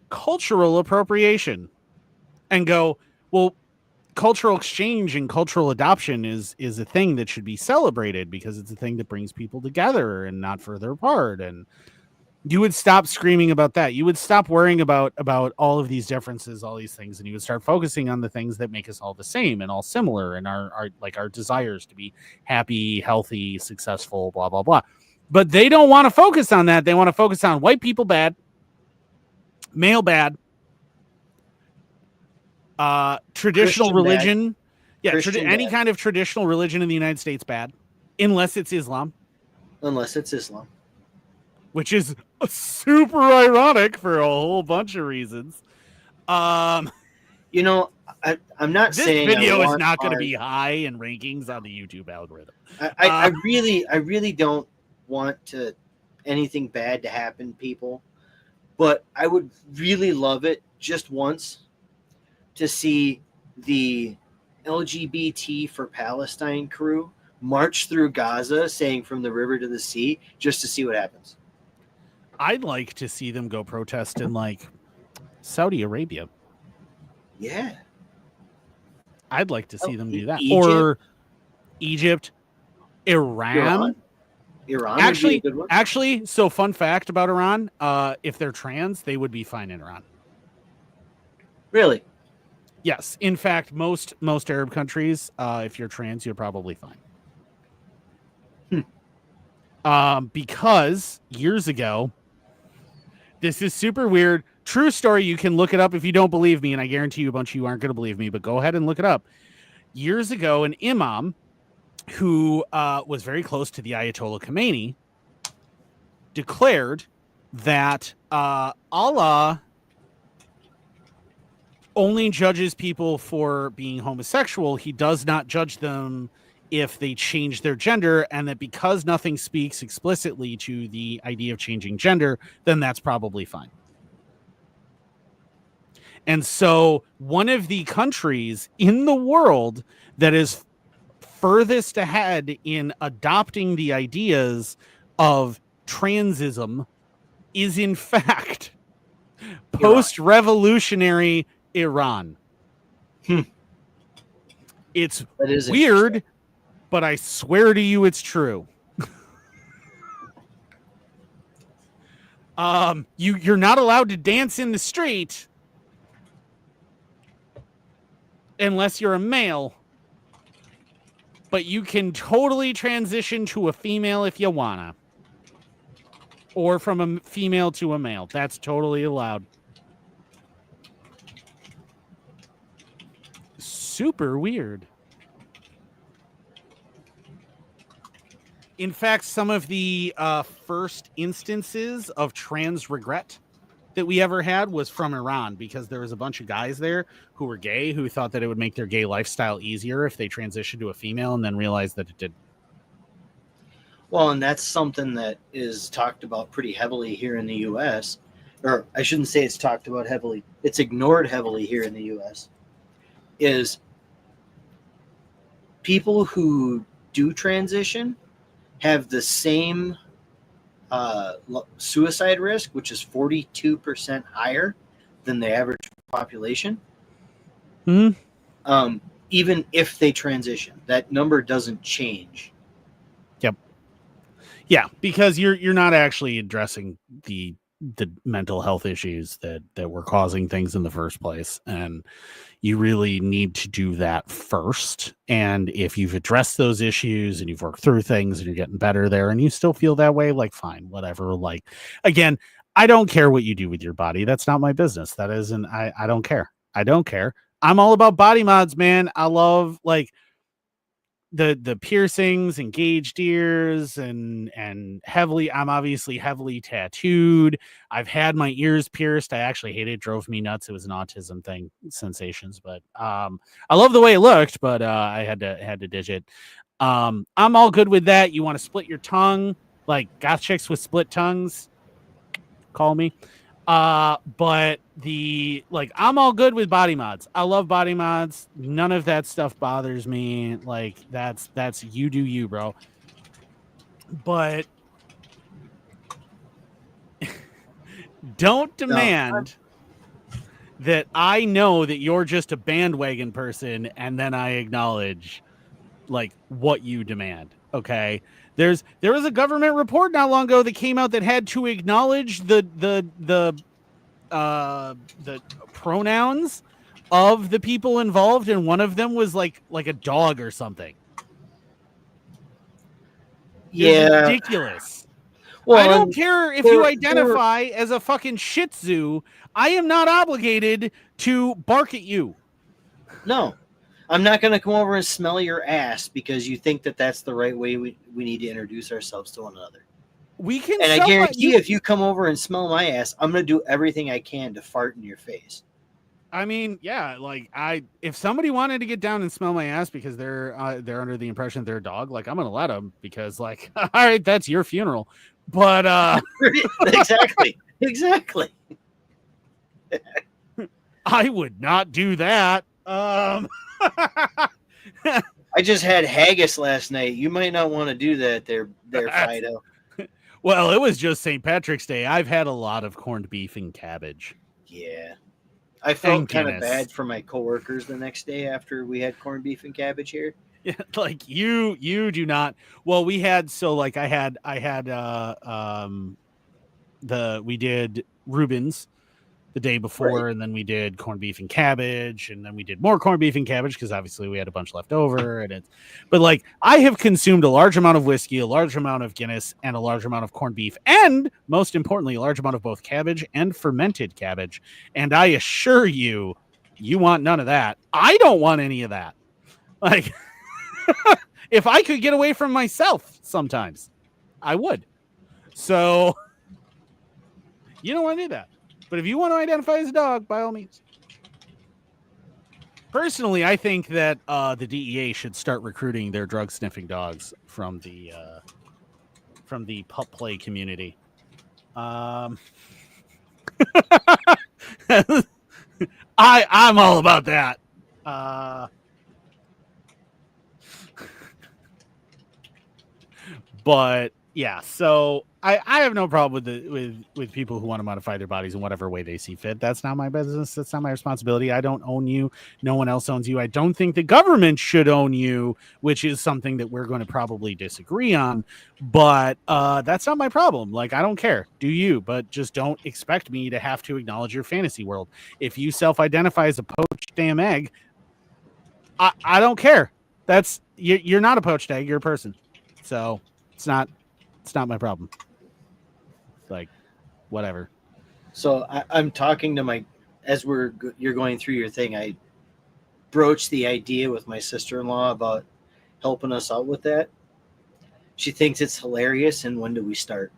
cultural appropriation and go, well, cultural exchange and cultural adoption is a thing that should be celebrated because it's a thing that brings people together and not further apart. And you would stop screaming about that. You would stop worrying about all of these differences, all these things, and you would start focusing on the things that make us all the same and all similar, and our like our desires to be happy, healthy, successful, blah blah blah. But they don't want to focus on that. They want to focus on white people bad, male bad, traditional Christian religion. bad. Yeah, Christian any bad. kind of traditional religion in the United States bad, unless it's Islam. Unless it's Islam. Which is super ironic for a whole bunch of reons. You know, I'm not This saying video is not going to be high in rankings on the YouTube algorithm. I really don't want to anything bad to happen, people, but I would really love it just once to see the LGBT for Palestine crew march through Gaza saying from the river to the sea, just to see what happens. I'd like to see them go protest in like Saudi Arabia. Yeah. I'd like to see them do that. Egypt? Or Egypt, Iran. Iran Actually, would be a good one. actually, so fun fact about Iran, if they're trans, they would be fine in Iran. Really? Yes. In fact, most Arab countries, if you're trans, you're probably fine. Because years ago, this is super weird. True story. You can look it up if you don't believe me, and I guarantee you a bunch of you aren't going to believe me, but go ahead and look it up. Years ago, an imam who was very close to the Ayatollah Khomeini declared that Allah only judges people for being homosexual. He does not judge them if they change their gender, and that because nothing speaks explicitly to the idea of changing gender, then that's probably fine. And so one of the countries in the world that is furthest ahead in adopting the ideas of transism is in fact post-revolutionary Iran. It's weird, but I swear to you it's true. You're not allowed to dance in the street unless you're a male, but you can totally transition to a female if you wanna, or from a female to a male. That's totally allowed. Super weird. In fact, some of the first instances of trans regret that we ever had was from Iran, because there was a bunch of guys there who were gay who thought that it would make their gay lifestyle easier if they transitioned to a female, and then realized that it did. Well, and that's something that is talked about pretty heavily here in the U.S. Or I shouldn't say it's talked about heavily. It's ignored heavily here in the U.S. Is people who do transition have the same suicide risk, which is 42% higher than the average population. Mm-hmm. Even if they transition, that number doesn't change. Yep. Yeah, because you're not actually addressing the mental health issues that were causing things in the first place, and you really need to do that first. And if you've addressed those issues and you've worked through things and you're getting better there, and you still feel that way, like fine, whatever. Like, again, I don't care what you do with your body. That's not my business. That isn't. I don't care. I don't care. I'm all about body mods, man. I love, like, the piercings and gauged ears and I'm obviously heavily tattooed. I've had my ears pierced. I actually hate it. It drove me nuts. It was an autism thing, sensations, but I love the way it looked, but I had to ditch it. I'm all good with that. You want to split your tongue, like goth chicks with split tongues, call me. But I'm all good with body mods. I love body mods. None of that stuff bothers me. Like that's you do you, bro. But don't demand that I know that you're just a bandwagon person and then I acknowledge like what you demand. Okay. There was a government report not long ago that came out that had to acknowledge the pronouns of the people involved, and one of them was like a dog or something. Yeah, it's ridiculous. Well, I don't care if you identify as a fucking Shih Tzu. I am not obligated to bark at you. No, I'm not going to come over and smell your ass because you think that that's the right way we need to introduce ourselves to one another. We can, and I guarantee if you come over and smell my ass, I'm going to do everything I can to fart in your face. I mean, yeah, like if somebody wanted to get down and smell my ass because they're under the impression they're a dog, like I'm going to let them because like, all right, that's your funeral. But exactly. I would not do that. I just had haggis last night. You might not want to do that there, Fido. Well, it was just St. Patrick's Day. I've had a lot of corned beef and cabbage. Yeah. I felt kind of bad for my coworkers the next day after we had corned beef and cabbage here. Yeah, like you do not. Well, we had we did Reuben's the day before, right. And then we did corned beef and cabbage, and then we did more corned beef and cabbage because obviously we had a bunch left over. But like I have consumed a large amount of whiskey, a large amount of Guinness, and a large amount of corned beef, and most importantly, a large amount of both cabbage and fermented cabbage. And I assure you, you want none of that. I don't want any of that. Like, if I could get away from myself sometimes, I would. So you don't want to do that. But if you want to identify as a dog, by all means. Personally, I think that the DEA should start recruiting their drug sniffing dogs from the pup play community. I'm all about that. But yeah, so I have no problem with people who want to modify their bodies in whatever way they see fit. That's not my business. That's not my responsibility. I don't own you. No one else owns you. I don't think the government should own you, which is something that we're going to probably disagree on. But that's not my problem. Like, I don't care. Do you? But just don't expect me to have to acknowledge your fantasy world. If you self-identify as a poached damn egg, I don't care. You're not a poached egg. You're a person. So it's not my problem. Like, whatever. So I'm talking to you're going through your thing. I broached the idea with my sister-in-law about helping us out with that. She thinks it's hilarious. And when do we start?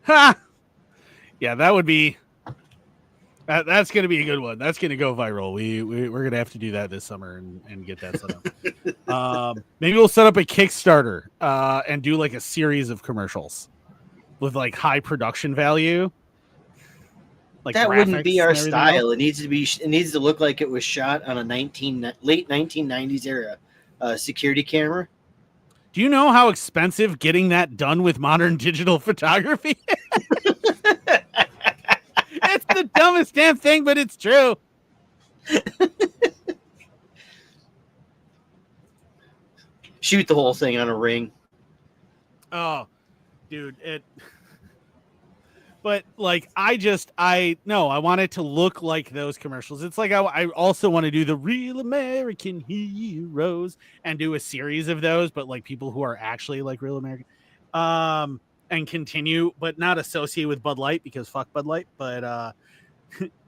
Ha! Yeah, that would be. That's going to be a good one. That's going to go viral. We're going to have to do that this summer and get that set up. Maybe we'll set up a Kickstarter and do like a series of commercials with like high production value. Like that wouldn't be our style. It needs to look like it was shot on a late 1990s era security camera. Do you know how expensive getting that done with modern digital photography is? It's the dumbest damn thing, but it's true. Shoot the whole thing on a ring. Oh, dude, but like, I want it to look like those commercials. It's like, I also want to do the Real American Heroes and do a series of those, but like people who are actually like real American, and continue, but not associate with Bud Light because fuck Bud Light. But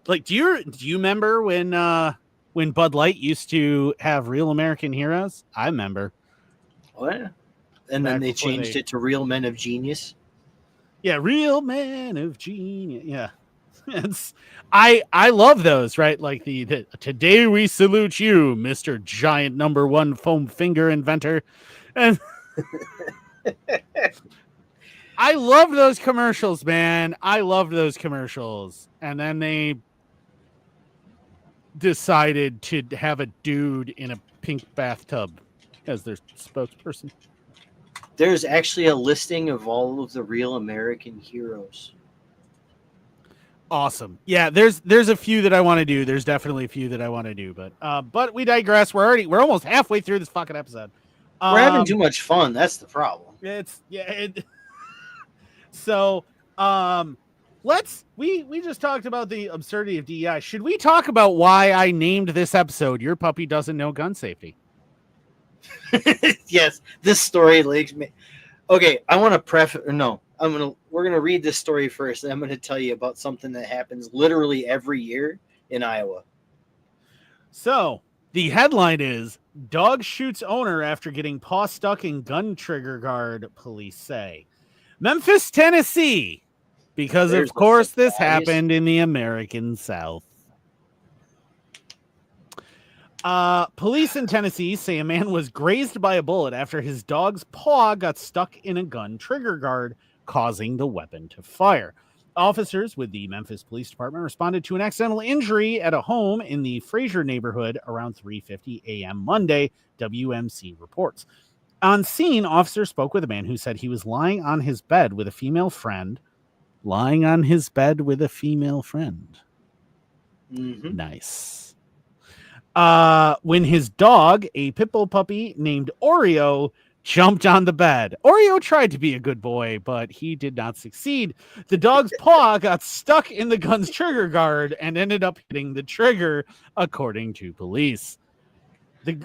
like, do you remember when Bud Light used to have Real American Heroes? I remember. What? And then Back they before changed it to Real Men of Genius. Yeah, Real Man of Genius. Yeah. It's I love those, right? Like the today we salute you, Mr. Giant #1 foam finger inventor. And I love those commercials, man. I love those commercials. And then they decided to have a dude in a pink bathtub as their spokesperson. There's actually a listing of all of the real American heroes. Awesome. Yeah, there's a few that I want to do. There's definitely a few that I want to do, but we digress. We're almost halfway through this fucking episode. We're having too much fun. That's the problem. So we just talked about the absurdity of DEI. Should we talk about why I named this episode Your Puppy Doesn't Know Gun Safety? Yes, this story leads me. Okay, I want to preface. No, we're gonna read this story first, and I'm gonna tell you about something that happens literally every year in Iowa. So the headline is Dog Shoots Owner After Getting Paw Stuck in Gun Trigger Guard, police say. Memphis, Tennessee, because There's of course the this surprise. happened in the American South. Police in Tennessee say a man was grazed by a bullet after his dog's paw got stuck in a gun trigger guard, causing the weapon to fire. Officers with the Memphis Police Department responded to an accidental injury at a home in the Fraser neighborhood around 3:50 a.m. Monday, WMC reports. On scene, officers spoke with a man who said he was lying on his bed with a female friend. Mm-hmm. Nice. When his dog, a pit bull puppy named Oreo, jumped on the bed. Oreo tried to be a good boy, but he did not succeed. The dog's paw got stuck in the gun's trigger guard and ended up hitting the trigger, according to police.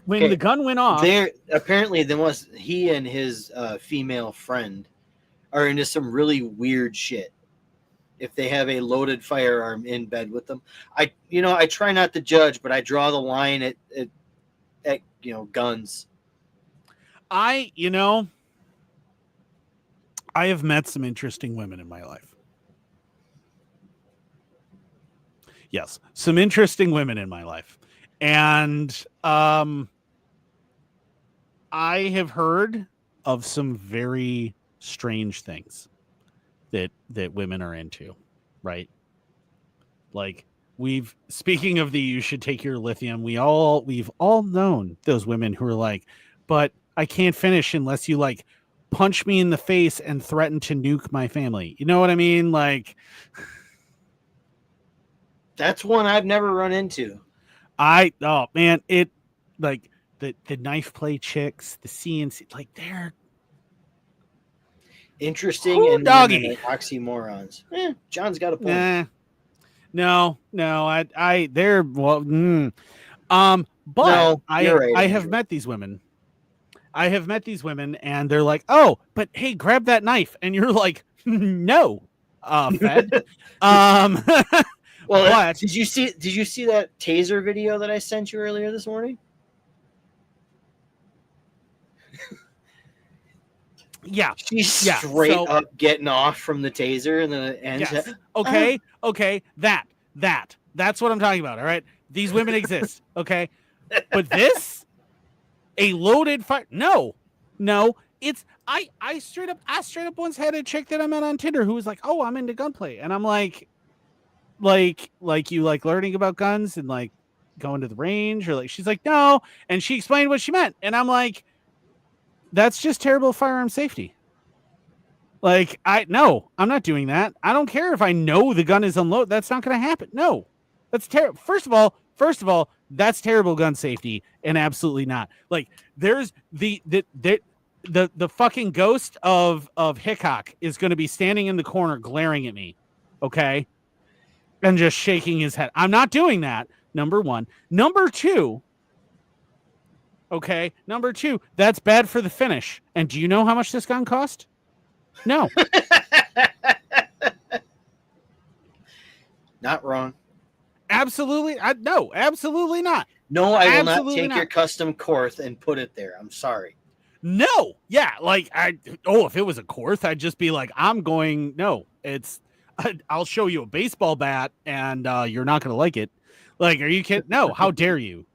When the gun went off, apparently he and his female friend are into some really weird shit. If they have a loaded firearm in bed with them, I try not to judge, but I draw the line at guns. I have met some interesting women in my life. Yes, some interesting women in my life. And I have heard of some very strange things that women are into, right? Like speaking of you should take your lithium. We've all known those women who are like, but I can't finish unless you like punch me in the face and threaten to nuke my family. You know what I mean? Like, that's one I've never run into. Oh man, it like the knife play chicks, the CNC, like they're interesting and doggy oxymorons. John's got a point. No, they're but no, I have met these women. And they're like, oh, but hey, grab that knife, and you're like, no, Fed. Well, but, did you see that taser video that I sent you earlier this morning? Yeah, she's straight up getting off from the taser, and then it ends. Yes. Okay, that's what I'm talking about. All right, these women exist. Okay, but this, a loaded fire? No, it's I straight up once had a chick that I met on Tinder who was like, oh, I'm into gunplay, and I'm like you like learning about guns and like going to the range, or like she's like no, and she explained what she meant, and I'm like, that's just terrible firearm safety. Like I'm not doing that. I don't care if I know the gun is unloaded. That's not going to happen. No, that's terrible. First of all, that's terrible gun safety, and absolutely not. Like there's the fucking ghost of Hickok is going to be standing in the corner glaring at me, okay, and just shaking his head. I'm not doing that. Number one. Number two. Okay, number two, that's bad for the finish. And do you know how much this gun cost? No. Not wrong. Absolutely. No, absolutely not. No, I will not take your custom Korth and put it there. I'm sorry. No, yeah, like if it was a Korth, I'd just be like, I'll show you a baseball bat, and you're not gonna like it. Like, are you kidding? No, how dare you?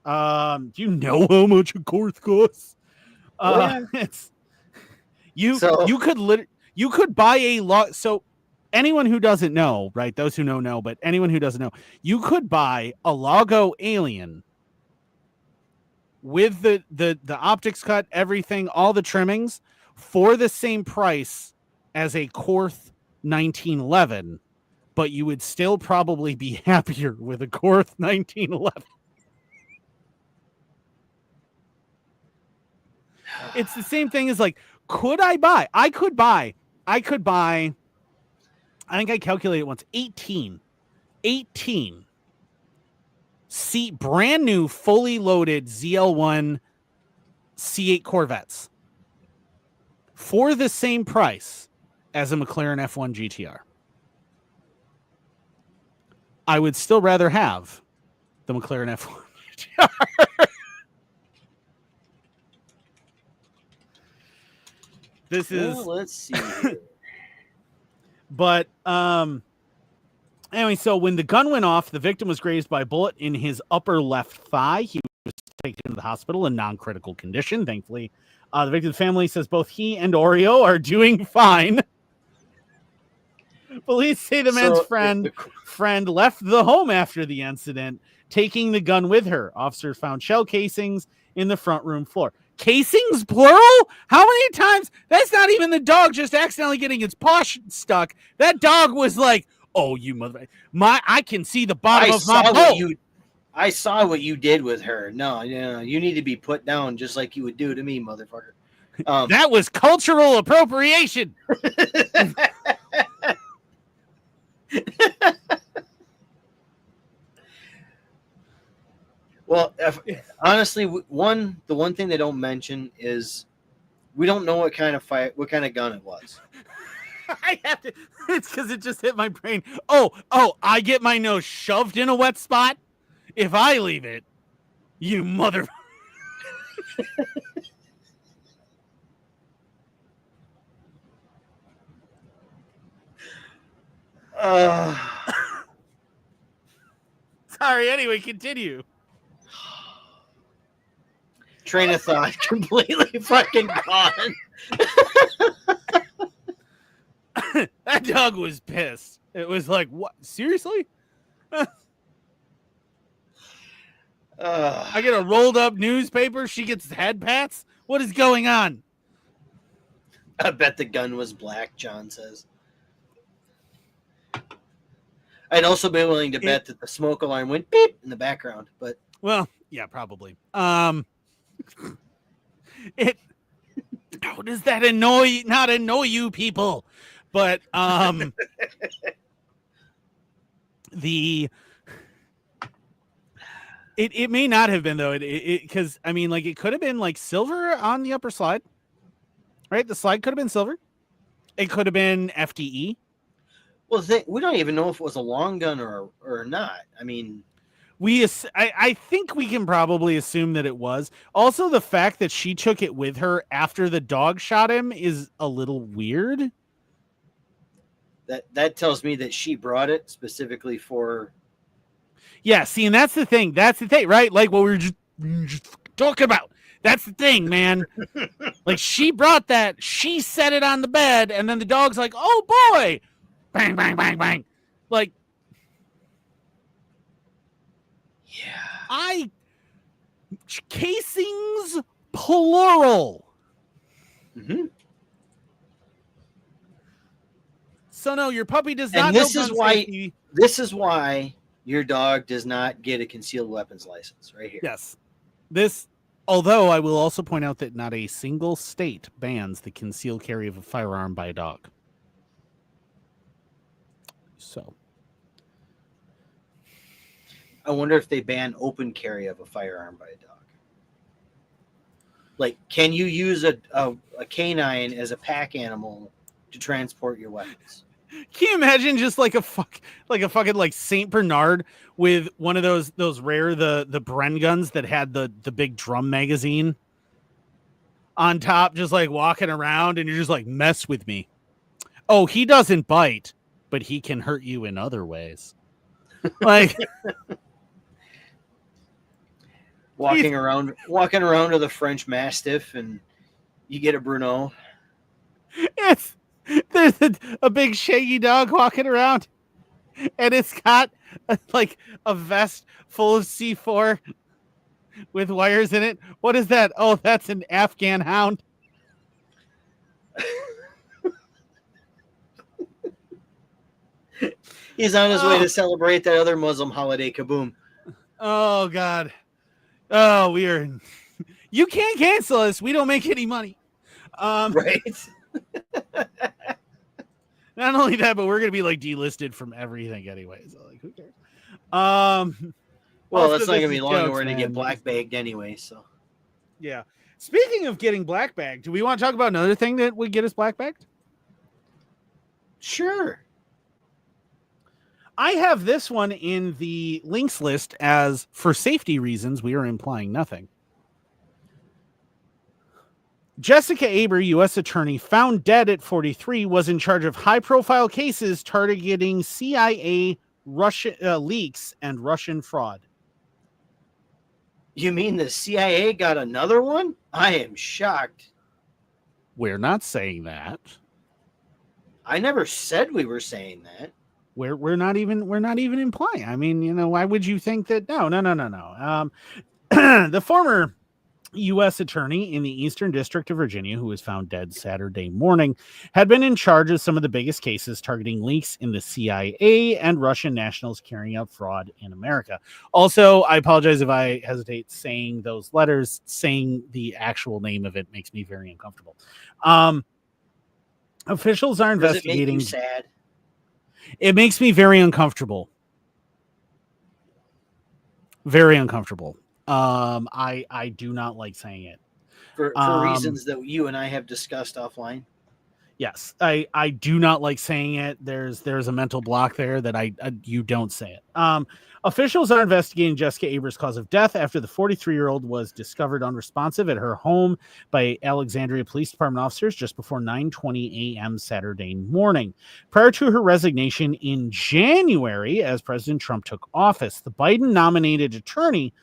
Do you know how much a Korth costs? Oh yeah. It's you. So You could buy a lot. So anyone who doesn't know, right? Those who know, but anyone who doesn't know, you could buy a Lago Alien with the optics cut, everything, all the trimmings for the same price as a Korth 1911, but you would still probably be happier with a Korth 1911. It's the same thing as like, could I buy? I could buy. I think I calculated once 18 brand new, fully loaded ZL1 C8 Corvettes for the same price as a McLaren F1 GTR. I would still rather have the McLaren F1 GTR. This is. well, let's see. But anyway, so when the gun went off, the victim was grazed by a bullet in his upper left thigh. He was taken to the hospital in non-critical condition, thankfully. The victim's family says both he and Oreo are doing fine. Police say the man's friend left the home after the incident, taking the gun with her. Officers found shell casings in the front room floor. Casings, plural? How many times? That's not even the dog just accidentally getting its paw stuck. That dog was like, "Oh, you mother! I can see the bottom of my boat." I saw what you did with her. No, you need to be put down just like you would do to me, motherfucker. That was cultural appropriation. Well, honestly, the one thing they don't mention is we don't know what kind of gun it was. I have to. It's because it just hit my brain. Oh! I get my nose shoved in a wet spot if I leave it. You mother. Sorry. Anyway, continue. Train of thought completely fucking gone. That dog was pissed. It was like, what? Seriously? I get a rolled up newspaper. She gets head pats. What is going on? I bet the gun was black, John says. I'd also be willing to bet that the smoke alarm went beep in the background, but well, yeah, probably. How does that not annoy you people? But it may not have been though. It because I mean, like, it could have been like silver on the upper slide, right? The slide could have been silver. It could have been FDE. Well, we don't even know if it was a long gun or not. I mean, I think we can probably assume that it was. Also, the fact that she took it with her after the dog shot him is a little weird. That tells me that she brought it specifically for. Yeah, see, and that's the thing. That's the thing, right? Like what we were just talking about. That's the thing, man. Like, she brought that. She set it on the bed, and then the dog's like, "Oh boy, bang, bang, bang, bang." Like, yeah, casings plural. Mm-hmm. So no, your puppy does not. And this is why your dog does not get a concealed weapons license right here. Yes. Although I will also point out that not a single state bans the concealed carry of a firearm by a dog. So I wonder if they ban open carry of a firearm by a dog. Like, can you use a canine as a pack animal to transport your weapons? Can you imagine just like a fucking like Saint Bernard with one of those rare the Bren guns that had the big drum magazine? on top, just like walking around, and you're just like, mess with me. Oh, he doesn't bite, but he can hurt you in other ways. Like walking around with a French Mastiff, and you get a Bruno. Yes, there's a big shaggy dog walking around, and it's got like a vest full of C4 with wires in it. What is that? Oh, that's an Afghan hound. He's on his way to celebrate that other Muslim holiday, Kaboom. Oh, God. Oh, we are... You can't cancel us. We don't make any money. Right. Not only that, but we're going to be like delisted from everything anyway. So, like, who cares? Well, it's not going to be long. We're going to get black bagged anyway. So, yeah. Speaking of getting black bagged, do we want to talk about another thing that would get us black bagged? Sure. I have this one in the links list as for safety reasons, we are implying nothing. Jessica Aber, U.S. attorney, found dead at 43, was in charge of high-profile cases targeting CIA Russian leaks and Russian fraud. You mean the CIA got another one? I am shocked. We're not saying that. I never said we were saying that. We're not even implying. I mean, why would you think that? No. The former U.S. attorney in the Eastern District of Virginia, who was found dead Saturday morning, had been in charge of some of the biggest cases targeting leaks in the CIA and Russian nationals carrying out fraud in America. Also, I apologize if I hesitate saying those letters. Saying the actual name of it makes me very uncomfortable. Officials are investigating. Does it make you sad? It makes me very uncomfortable. Very uncomfortable. I do not like saying it. For reasons that you and I have discussed offline. Yes, I do not like saying it. There's a mental block there that you don't say it. Officials are investigating Jessica Aber's cause of death after the 43-year-old was discovered unresponsive at her home by Alexandria Police Department officers just before 9:20 a.m. Saturday morning. Prior to her resignation in January, as President Trump took office, the Biden-nominated attorney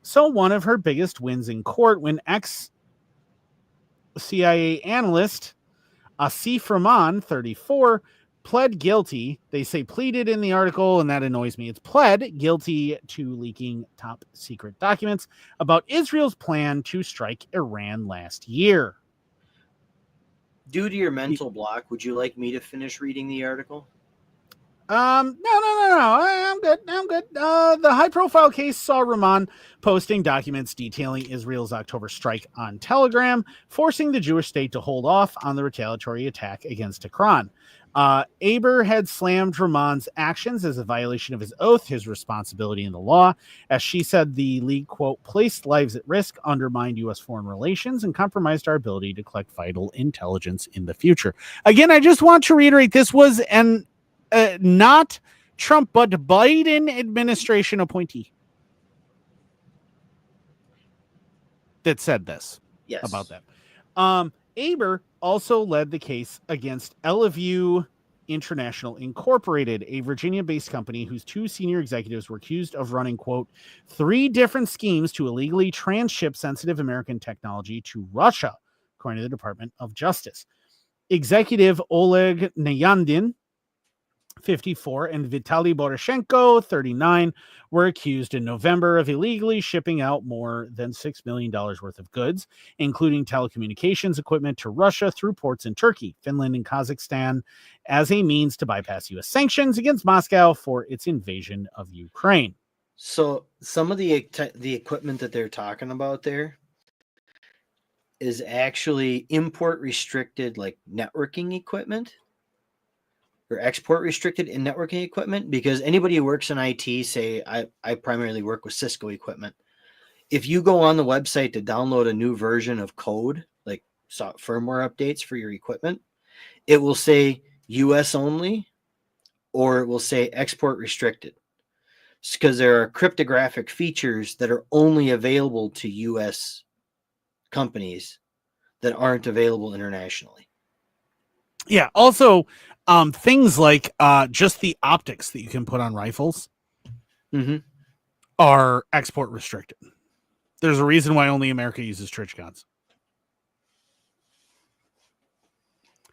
saw one of her biggest wins in court when ex-CIA analyst Asif Rahman, 34, pled guilty. They say pleaded in the article, and that annoys me. It's pled guilty to leaking top secret documents about Israel's plan to strike Iran last year. Due to your mental block, would you like me to finish reading the article? No. I'm good. The high-profile case saw Rahman posting documents detailing Israel's October strike on Telegram, forcing the Jewish state to hold off on the retaliatory attack against Tehran. Aber had slammed Rahman's actions as a violation of his oath, his responsibility in the law. As she said, the league, quote, placed lives at risk, undermined U.S. foreign relations, and compromised our ability to collect vital intelligence in the future. Again, I just want to reiterate, this was not Trump, but Biden administration appointee that said this. Yes. About that. Aber also led the case against Eleview International Incorporated, a Virginia-based company whose two senior executives were accused of running, quote, 3 different schemes to illegally transship sensitive American technology to Russia, according to the Department of Justice. Executive Oleg Nayandin, 54, and Vitaly Boroshenko, 39, were accused in November of illegally shipping out more than $6 million worth of goods, including telecommunications equipment, to Russia through ports in Turkey, Finland, and Kazakhstan as a means to bypass U.S. sanctions against Moscow for its invasion of Ukraine. So some of the equipment that they're talking about there is actually import restricted, like networking equipment. Or export restricted in networking equipment, because anybody who works in IT, say I primarily work with Cisco equipment. If you go on the website to download a new version of code, like firmware updates for your equipment, it will say US only, or it will say export restricted. It's because there are cryptographic features that are only available to US companies that aren't available internationally. Yeah. Also, things like just the optics that you can put on rifles are export restricted. There's a reason why only America uses Trichcons.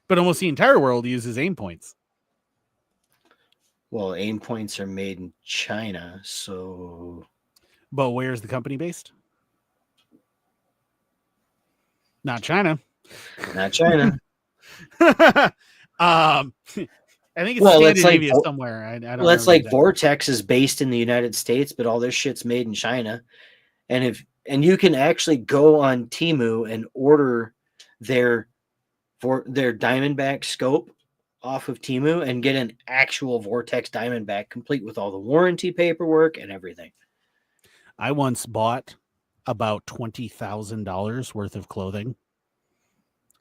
But almost the entire world uses aim points. Well, aim points are made in China, so. But where's the company based? Not China. Not China. I think it's Scandinavia somewhere. I don't know. That's like exactly. Vortex is based in the United States, but all their shit's made in China. And you can actually go on Temu and order their Diamondback scope off of Temu and get an actual Vortex Diamondback complete with all the warranty paperwork and everything. I once bought about $20,000 worth of clothing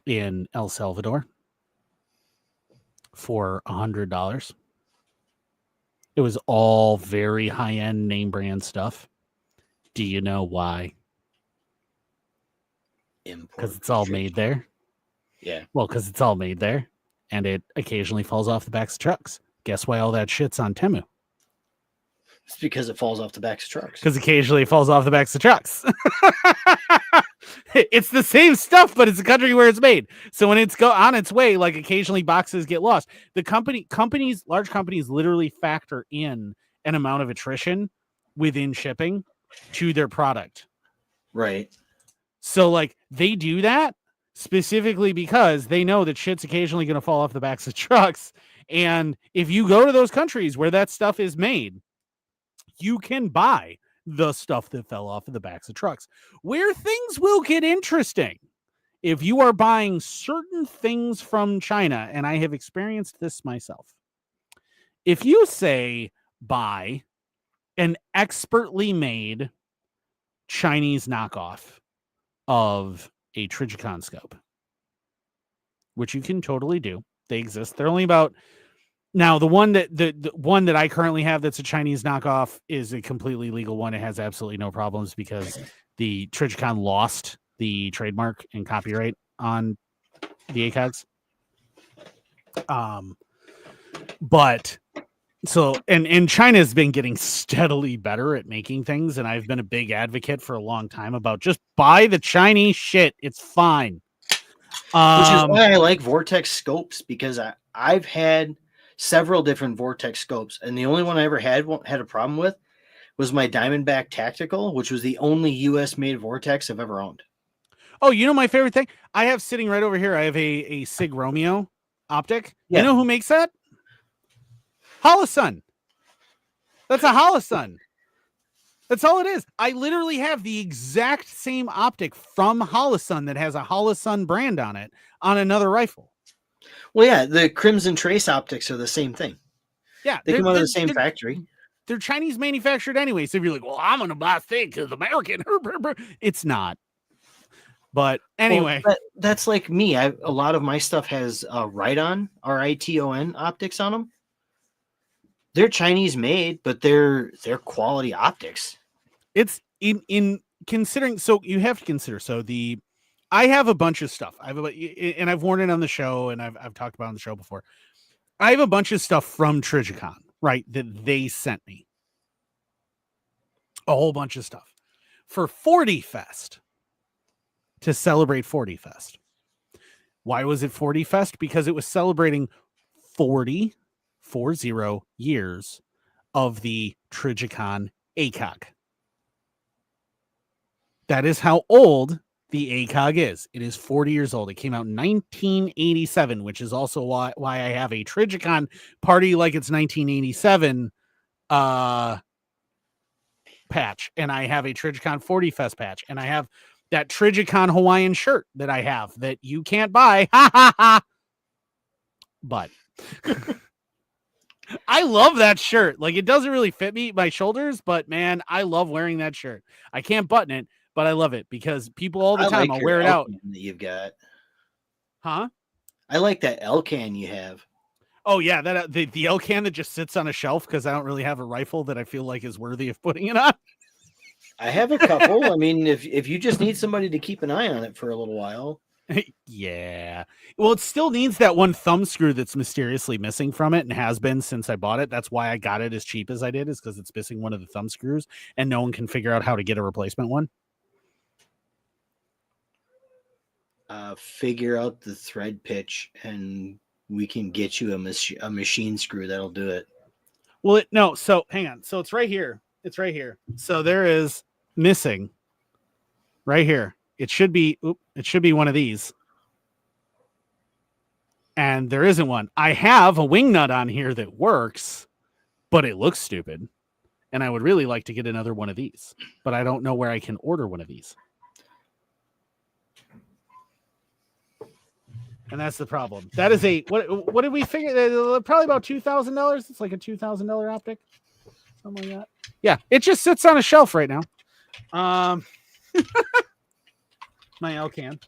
in El Salvador for $100. It was all very high-end name brand stuff. Do you know why? Because it's all made there. Yeah. Well, because it's all made there, and it occasionally falls off the backs of trucks. Guess why all that shit's on Temu? It's because it falls off the backs of trucks. Because occasionally it falls off the backs of trucks. It's the same stuff, but it's a country where it's made. So when it's on its way, like occasionally boxes get lost. The large companies literally factor in an amount of attrition within shipping to their product. Right. So like they do that specifically because they know that shit's occasionally going to fall off the backs of trucks. And if you go to those countries where that stuff is made, you can buy the stuff that fell off of the backs of trucks. Where things will get interesting, if you are buying certain things from China, and I have experienced this myself. If you say buy an expertly made Chinese knockoff of a Trichicon scope, which you can totally do. They exist. They're only about... Now, the one that I currently have that's a Chinese knockoff is a completely legal one. It has absolutely no problems because the Trichicon lost the trademark and copyright on the ACOGs. But so and China has been getting steadily better at making things, and I've been a big advocate for a long time about just buy the Chinese shit. It's fine. Which is why I like Vortex scopes, because I've had several different Vortex scopes, and the only one I ever had a problem with was my Diamondback Tactical, which was the only U.S. made Vortex I've ever owned. Oh, you know my favorite thing? I have sitting right over here, I have a Sig Romeo optic. Yeah. You know who makes that? Holosun. That's a Holosun. That's all it is. I literally have the exact same optic from Holosun that has a Holosun brand on it on another rifle. Well, yeah, the Crimson Trace optics are the same thing. Yeah, they come out of the same factory. They're Chinese manufactured anyway. So if you're like, well, I'm going to buy thing because American, it's not. But anyway, that's like me. A lot of my stuff has Riton, Riton optics on them. They're Chinese made, but they're quality optics. It's in considering. So you have to consider. So I have a bunch of stuff. And I've worn it on the show, and I've talked about it on the show before. I have a bunch of stuff from Trichicon, right, that they sent me. A whole bunch of stuff for 40 Fest, to celebrate 40 Fest. Why was it 40 Fest? Because it was celebrating 40 years of the Trichicon ACOG. That is how old the ACOG is. It is 40 years old. It came out in 1987, which is also why I have a Trichicon Party Like It's 1987 patch, and I have a Trichicon 40 Fest patch, and I have that Trichicon Hawaiian shirt that I have that you can't buy. Ha ha ha. But I love that shirt. Like, it doesn't really fit my shoulders, but man, I love wearing that shirt. I can't button it, but I love it because people all the time, I'll wear it out. That you've got. Huh? I like that L-can you have. Oh yeah, that the L-can that just sits on a shelf because I don't really have a rifle that I feel like is worthy of putting it on. I have a couple. I mean, if you just need somebody to keep an eye on it for a little while. Yeah. Well, it still needs that one thumb screw that's mysteriously missing from it and has been since I bought it. That's why I got it as cheap as I did, is because it's missing one of the thumb screws and no one can figure out how to get a replacement one. Figure out the thread pitch and we can get you a machine screw that'll do it. Well, no. So hang on. So it's right here. It's right here. So there is missing right here. It should be one of these. And there isn't one. I have a wing nut on here that works, but it looks stupid. And I would really like to get another one of these, but I don't know where I can order one of these. And that's the problem. That is what did we figure? Probably about $2,000. It's like a $2,000 optic. Something like that. Yeah. It just sits on a shelf right now. My Elcan.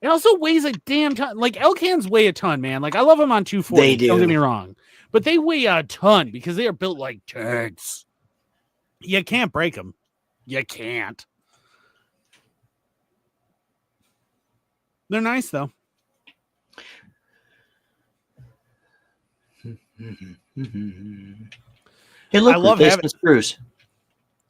It also weighs a damn ton. Like Elcans weigh a ton, man. Like I love them on 240. They do. Don't get me wrong, but they weigh a ton because they are built like tanks. You can't break them. You can't. They're nice though. Hey, look, I love having having screws.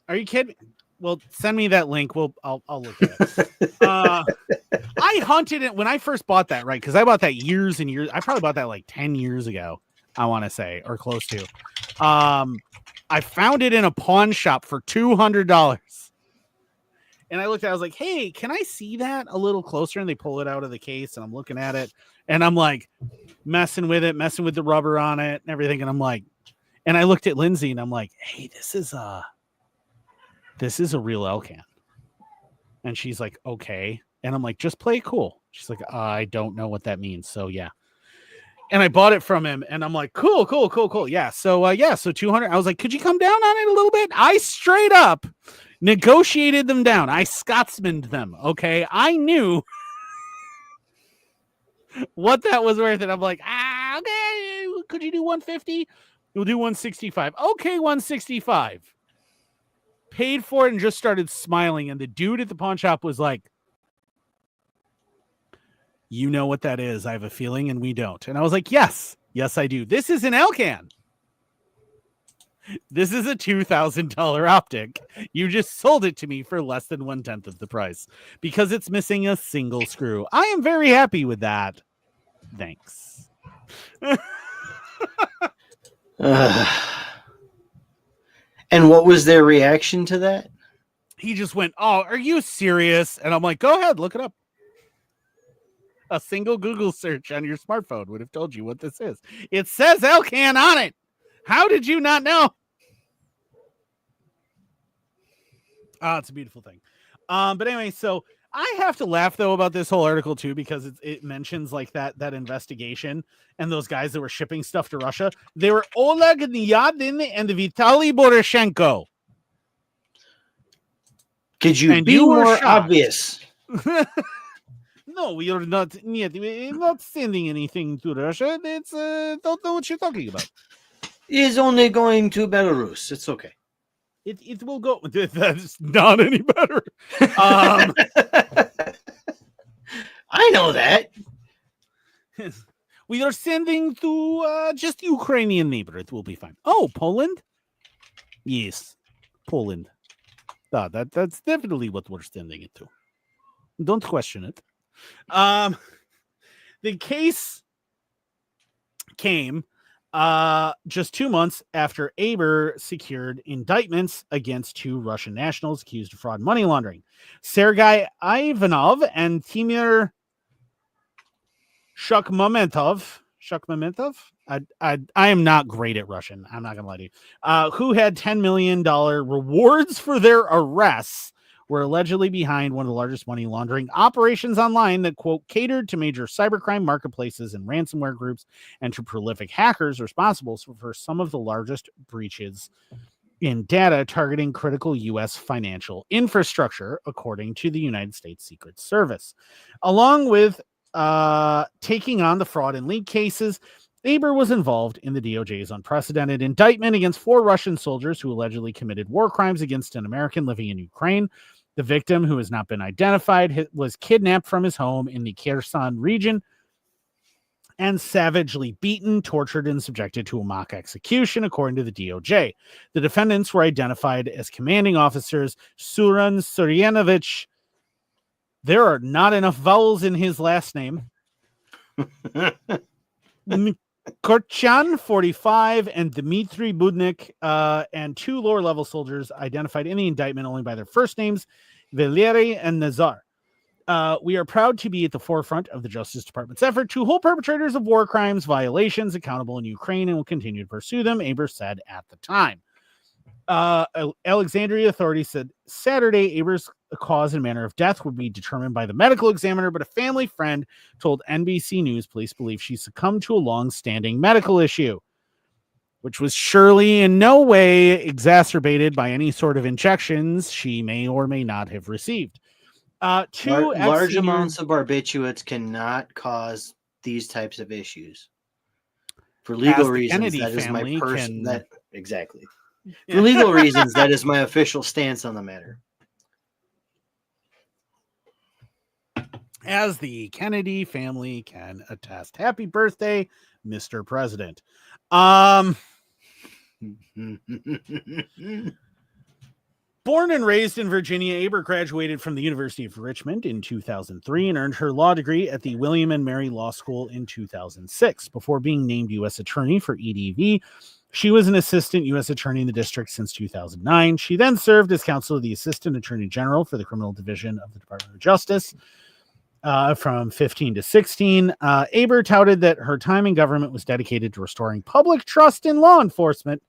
Are you kidding? Well, send me that link. I'll look at it. I hunted it when I first bought that, right? Because I bought that years and years. I probably bought that like 10 years ago, I want to say, or close to. I found it in a pawn shop for $200. And I looked at it, I was like, hey, can I see that a little closer? And they pull it out of the case and I'm looking at it and I'm like messing with the rubber on it and everything. And I'm like, and I looked at Lindsay and I'm like, hey, this is a real Elcan. And she's like, okay. And I'm like, just play it cool. She's like, I don't know what that means. So yeah. And I bought it from him and I'm like, cool. Yeah. So 200. I was like, could you come down on it a little bit? I straight up negotiated them down. I Scotsmaned them. Okay. I knew what that was worth. And I'm like, okay. Could you do 150? We'll do 165. Okay. 165. Paid for it and just started smiling. And the dude at the pawn shop was like, you know what that is. I have a feeling and we don't. And I was like, yes, I do. This is an Elcan. This is a $2,000 optic. You just sold it to me for less than 1/10 of the price because it's missing a single screw. I am very happy with that. Thanks. And what was their reaction to that? He just went, oh, are you serious? And I'm like, go ahead, look it up. A single Google search on your smartphone would have told you what this is. It says Elcan on it. How did you not know? It's a beautiful thing. But anyway, so I have to laugh though about this whole article too, because it mentions like that investigation and those guys that were shipping stuff to Russia. They were Oleg Nyadin and Vitaly Boroshenko. Could you be more obvious? No, we are not yet. We're not sending anything to Russia. It's don't know what you're talking about. It's only going to Belarus. It's okay. It will go. That's not any better. I know that. We are sending to just Ukrainian neighbor. It will be fine. Oh, Poland? Yes, Poland. That's definitely what we're sending it to. Don't question it. The case came just 2 months after Aber secured indictments against 2 Russian nationals accused of fraud and money laundering. Sergei Ivanov and Timur Shukmamentov. I am not great at Russian. I'm not going to lie to you. Who had $10 million rewards for their arrests, were allegedly behind one of the largest money laundering operations online that, quote, catered to major cybercrime marketplaces and ransomware groups and to prolific hackers responsible for some of the largest breaches in data targeting critical U.S. financial infrastructure, according to the United States Secret Service. Along with taking on the fraud and leak cases, Aber was involved in the DOJ's unprecedented indictment against 4 Russian soldiers who allegedly committed war crimes against an American living in Ukraine. The victim, who has not been identified, was kidnapped from his home in the Kherson region and savagely beaten, tortured, and subjected to a mock execution, according to the DOJ. The defendants were identified as commanding officers Suran Suryanovich. There are not enough vowels in his last name. Korchan, 45, and Dmitry Budnik, and 2 lower-level soldiers identified in the indictment only by their first names, Valery and Nazar. We are proud to be at the forefront of the Justice Department's effort to hold perpetrators of war crimes violations accountable in Ukraine and will continue to pursue them, Aber said at the time. Alexandria authorities said Saturday Aber's cause and manner of death would be determined by the medical examiner, but a family friend told NBC News police believe she succumbed to a long-standing medical issue, which was surely in no way exacerbated by any sort of injections she may or may not have received. Large amounts of barbiturates cannot cause these types of issues. For legal reasons, that is my exactly. For legal reasons, that is my official stance on the matter. As the Kennedy family can attest. Happy birthday, Mr. President. Born and raised in Virginia, Aber graduated from the University of Richmond in 2003 and earned her law degree at the William and Mary Law School in 2006. Before being named U.S. Attorney for EDV, she was an assistant U.S. Attorney in the district since 2009. She then served as counsel to the Assistant Attorney General for the Criminal Division of the Department of Justice from 15 to 16. Aber touted that her time in government was dedicated to restoring public trust in law enforcement,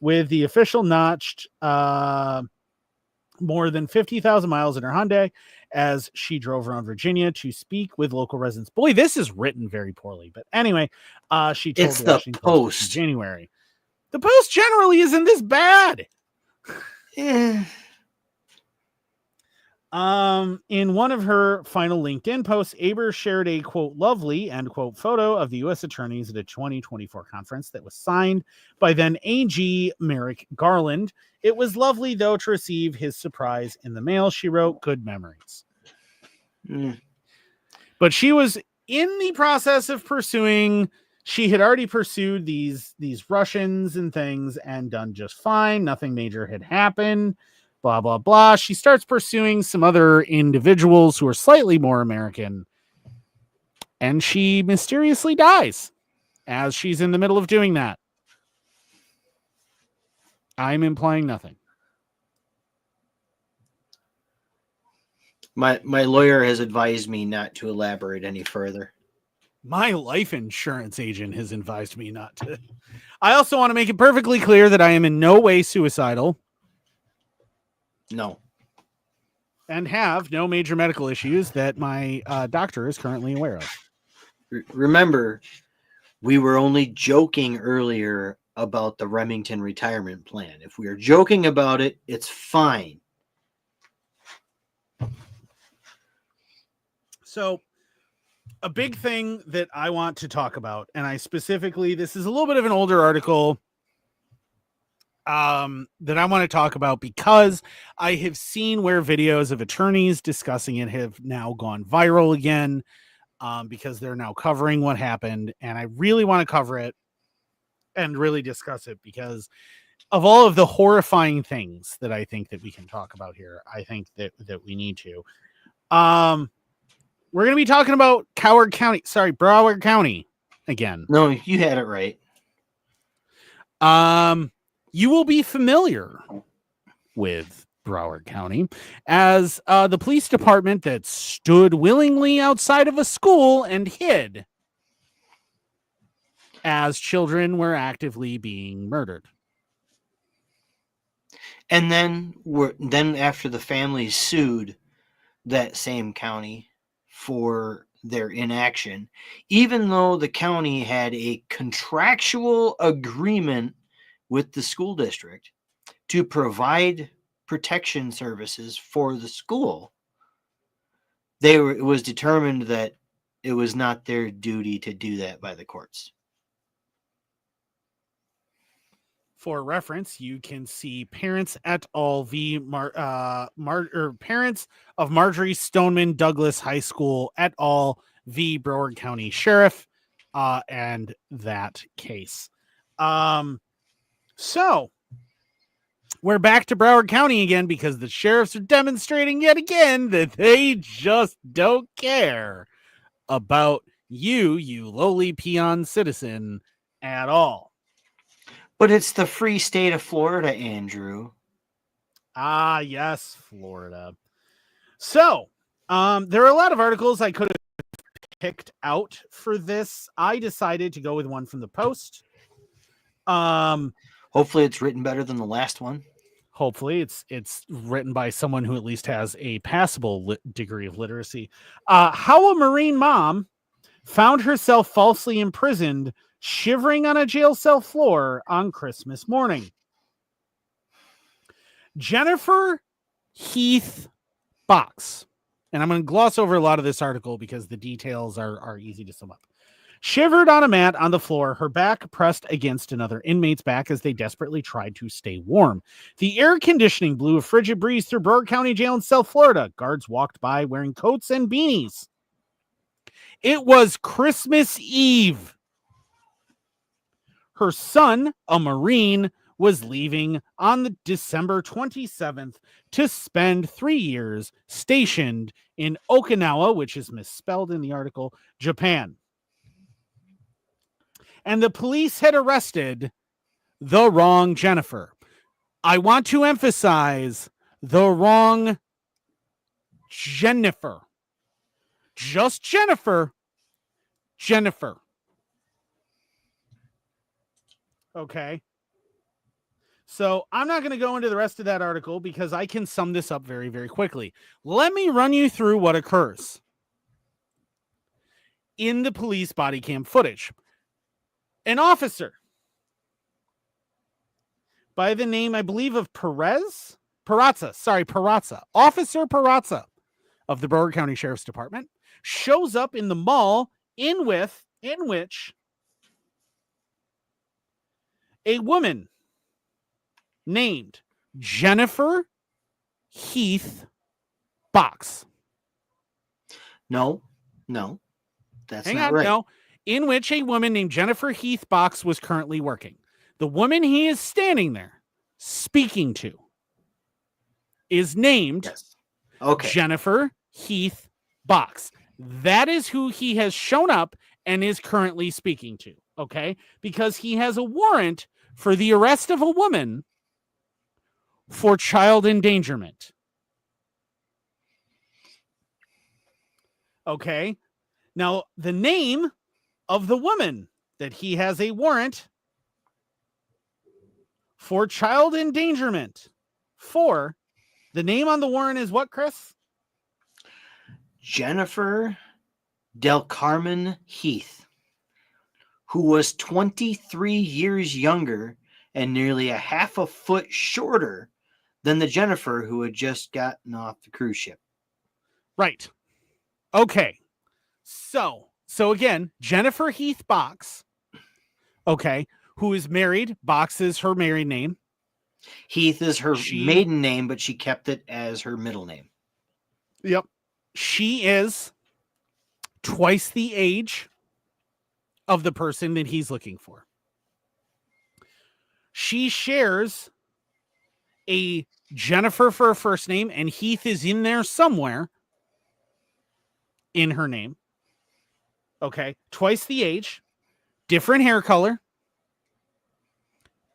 with the official notched more than 50,000 miles in her Hyundai as she drove around Virginia to speak with local residents. Boy, this is written very poorly. But anyway, she told it's the Washington Post in January. The Post generally isn't this bad. Yeah. In one of her final LinkedIn posts, Aber shared a quote lovely end quote photo of the U.S. attorneys at a 2024 conference that was signed by then AG Merrick Garland. It was lovely, though, to receive his surprise in the mail. She wrote, good memories. But she was in the process of pursuing. She had already pursued these Russians and things and done just fine. Nothing major had happened. Blah, blah, blah. She starts pursuing some other individuals who are slightly more American. And she mysteriously dies as she's in the middle of doing that. I'm implying nothing. My lawyer has advised me not to elaborate any further. My life insurance agent has advised me not to. I also want to make it perfectly clear that I am in no way suicidal. No. And have no major medical issues that my doctor is currently aware of. Remember, we were only joking earlier about the Remington retirement plan. If we are joking about it, it's fine. So, a big thing that I want to talk about, and I specifically, this is a little bit of an older article that I want to talk about because I have seen where videos of attorneys discussing it have now gone viral again, because they're now covering what happened. And I really want to cover it and really discuss it because of all of the horrifying things that I think that we can talk about here. I think that we need to. We're going to be talking about Broward County again. No, you had it right. You will be familiar with Broward County as the police department that stood willingly outside of a school and hid as children were actively being murdered. And then after the families sued that same county for their inaction, even though the county had a contractual agreement with the school district to provide protection services for the school, it was determined that it was not their duty to do that by the courts. For reference, you can see Parents et al. Parents of Marjorie Stoneman Douglas High School et al. V. Broward County Sheriff, and that case. So we're back to Broward County again because the sheriffs are demonstrating yet again that they just don't care about you lowly peon citizen, at all. But it's the free state of Florida, Andrew. Ah, yes, Florida. So, there are a lot of articles I could have picked out for this. I decided to go with one from the Post. Hopefully it's written better than the last one. Hopefully it's written by someone who at least has a passable degree of literacy. How a Marine mom found herself falsely imprisoned, shivering on a jail cell floor on Christmas morning. Jennifer Heath Box, and I'm going to gloss over a lot of this article because the details are easy to sum up. Shivered on a mat on the floor, her back pressed against another inmate's back as they desperately tried to stay warm. The air conditioning blew a frigid breeze through Broward County Jail in South Florida. Guards walked by wearing coats and beanies. It was Christmas Eve. Her son, a Marine, was leaving on the December 27th to spend 3 years stationed in Okinawa, which is misspelled in the article, Japan. And the police had arrested the wrong Jennifer. I want to emphasize the wrong Jennifer. Just Jennifer. Jennifer. Okay. So I'm not going to go into the rest of that article because I can sum this up very, very quickly. Let me run you through what occurs in the police body cam footage. An officer by the name, I believe, of Perazza. Officer Perazza of the Broward County Sheriff's Department shows up in the mall in which a woman named Jennifer Heath Box. No, that's not right. No, in which a woman named Jennifer Heath Box was currently working. The woman he is standing there speaking to is named Jennifer Heath Box. That is who he has shown up and is currently speaking to, okay? Because he has a warrant for the arrest of a woman for child endangerment. Okay? Now, the name of the woman that he has a warrant for child endangerment for, the name on the warrant is what, Chris? Jennifer Del Carmen Heath, who was 23 years younger and nearly a half a foot shorter than the Jennifer who had just gotten off the cruise ship. Right. Okay. So again, Jennifer Heath Box, okay, who is married. Box is her married name. Heath is her maiden name, but she kept it as her middle name. Yep. She is twice the age of the person that he's looking for. She shares a Jennifer for a first name, and Heath is in there somewhere in her name. Okay. Twice the age, different hair color,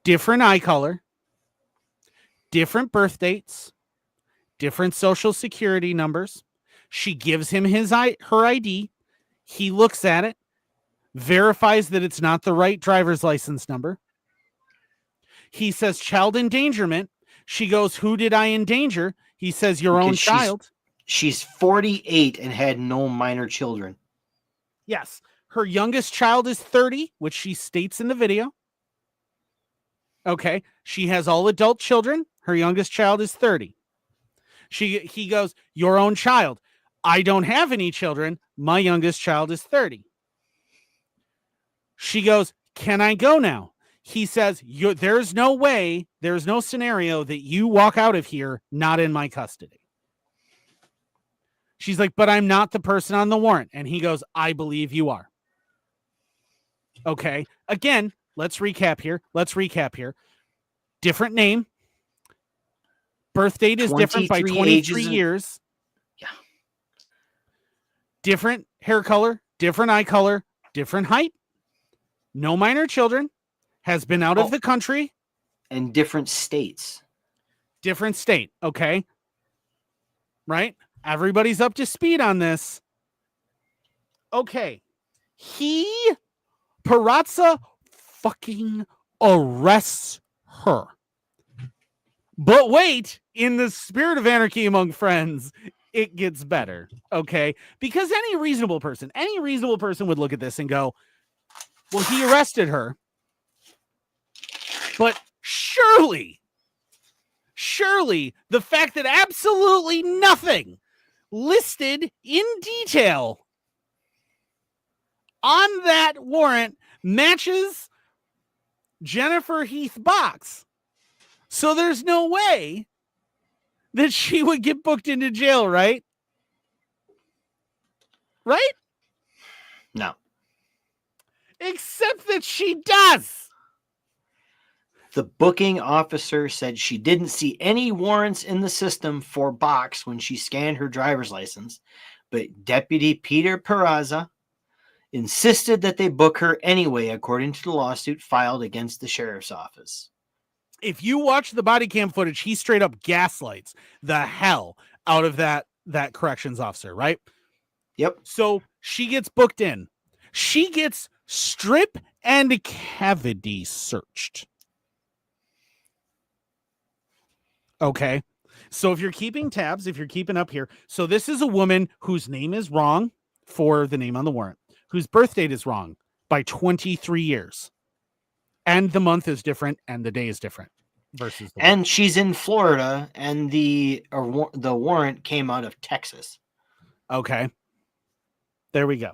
different eye color, different birth dates, different social security numbers. She gives him her ID. He looks at it, verifies that it's not the right driver's license number. He says child endangerment. She goes, who did I endanger? He says your own child. She's 48 and had no minor children. Yes. Her youngest child is 30, which she states in the video. Okay. She has all adult children. Her youngest child is 30. He goes, your own child. I don't have any children. My youngest child is 30. She goes, can I go now? He says, there's no way, there's no scenario that you walk out of here not in my custody. She's like, but I'm not the person on the warrant. And he goes, I believe you are. Okay. Again, let's recap here. Different name. Birth date is different by 23 years. Yeah. Different hair color, different eye color, different height. No minor children. Has been out of the country. And different states. Different state. Okay. Right? Everybody's up to speed on this. Okay. Peraza fucking arrests her. But wait, in the spirit of anarchy among friends, it gets better. Okay. Because any reasonable person would look at this and go, well, he arrested her. But surely the fact that absolutely nothing listed in detail on that warrant matches Jennifer Heath box. So there's no way that she would get booked into jail, right? Right? No. Except that she does. The booking officer said she didn't see any warrants in the system for Box when she scanned her driver's license, but Deputy Peter Peraza insisted that they book her anyway, according to the lawsuit filed against the sheriff's office. If you watch the body cam footage, he straight up gaslights the hell out of that corrections officer, right? Yep. So she gets booked in. She gets strip and cavity searched. Okay. So if you're keeping tabs, if you're keeping up here, so this is a woman whose name is wrong for the name on the warrant, whose birth date is wrong by 23 years. And the month is different and the day is different versus the and she's in Florida and the warrant came out of Texas. Okay. There we go.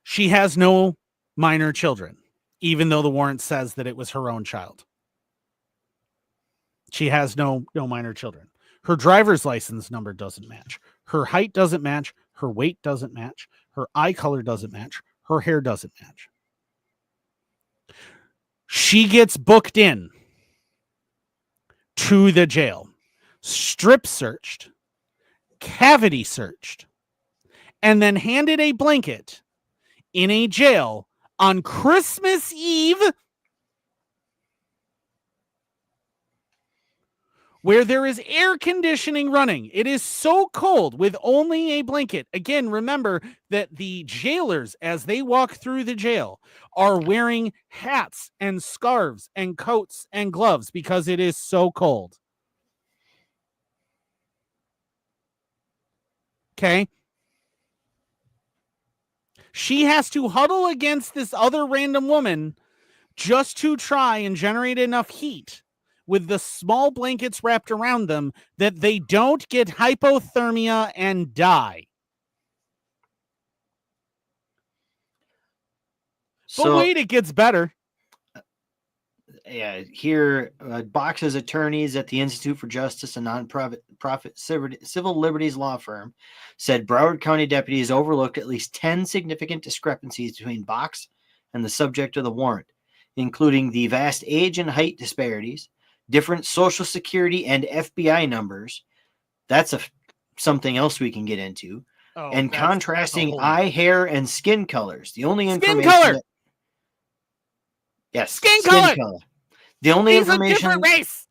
She has no minor children, even though the warrant says that it was her own child. She has no minor children. Her driver's license number doesn't match. Her height doesn't match. Her weight doesn't match. Her eye color doesn't match. Her hair doesn't match. She gets booked in to the jail, strip searched, cavity searched, and then handed a blanket in a jail on Christmas Eve, where there is air conditioning running. It is so cold with only a blanket. Again, remember that the jailers, as they walk through the jail, are wearing hats and scarves and coats and gloves because it is so cold. Okay. She has to huddle against this other random woman just to try and generate enough heat with the small blankets wrapped around them that they don't get hypothermia and die. But wait, it gets better. Yeah, here, Box's attorneys at the Institute for Justice, a nonprofit civil liberties law firm, said Broward County deputies overlooked at least 10 significant discrepancies between Box and the subject of the warrant, including the vast age and height disparities, different Social Security and FBI numbers. That's something else we can get into. And contrasting eye, hair, and skin colors. The only information. Skin color! Yes. Skin color! The only He's information. A different race.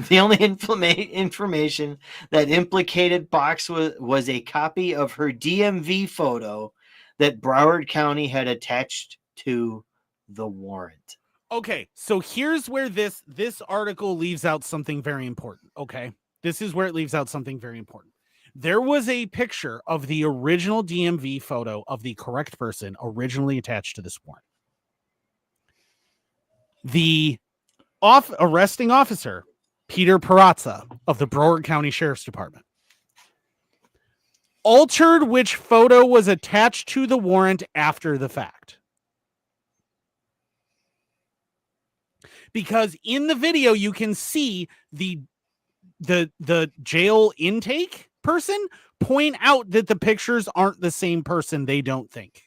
The only information that implicated Box was a copy of her DMV photo that Broward County had attached to the warrant. Okay, so here's where this article leaves out something very important, okay? This is where it leaves out something very important. There was a picture of the original DMV photo of the correct person originally attached to this warrant. The arresting officer, Peter Peraza of the Broward County Sheriffs Department, altered which photo was attached to the warrant after the fact. because in the video you can see the jail intake person point out that the pictures aren't the same person, they don't think.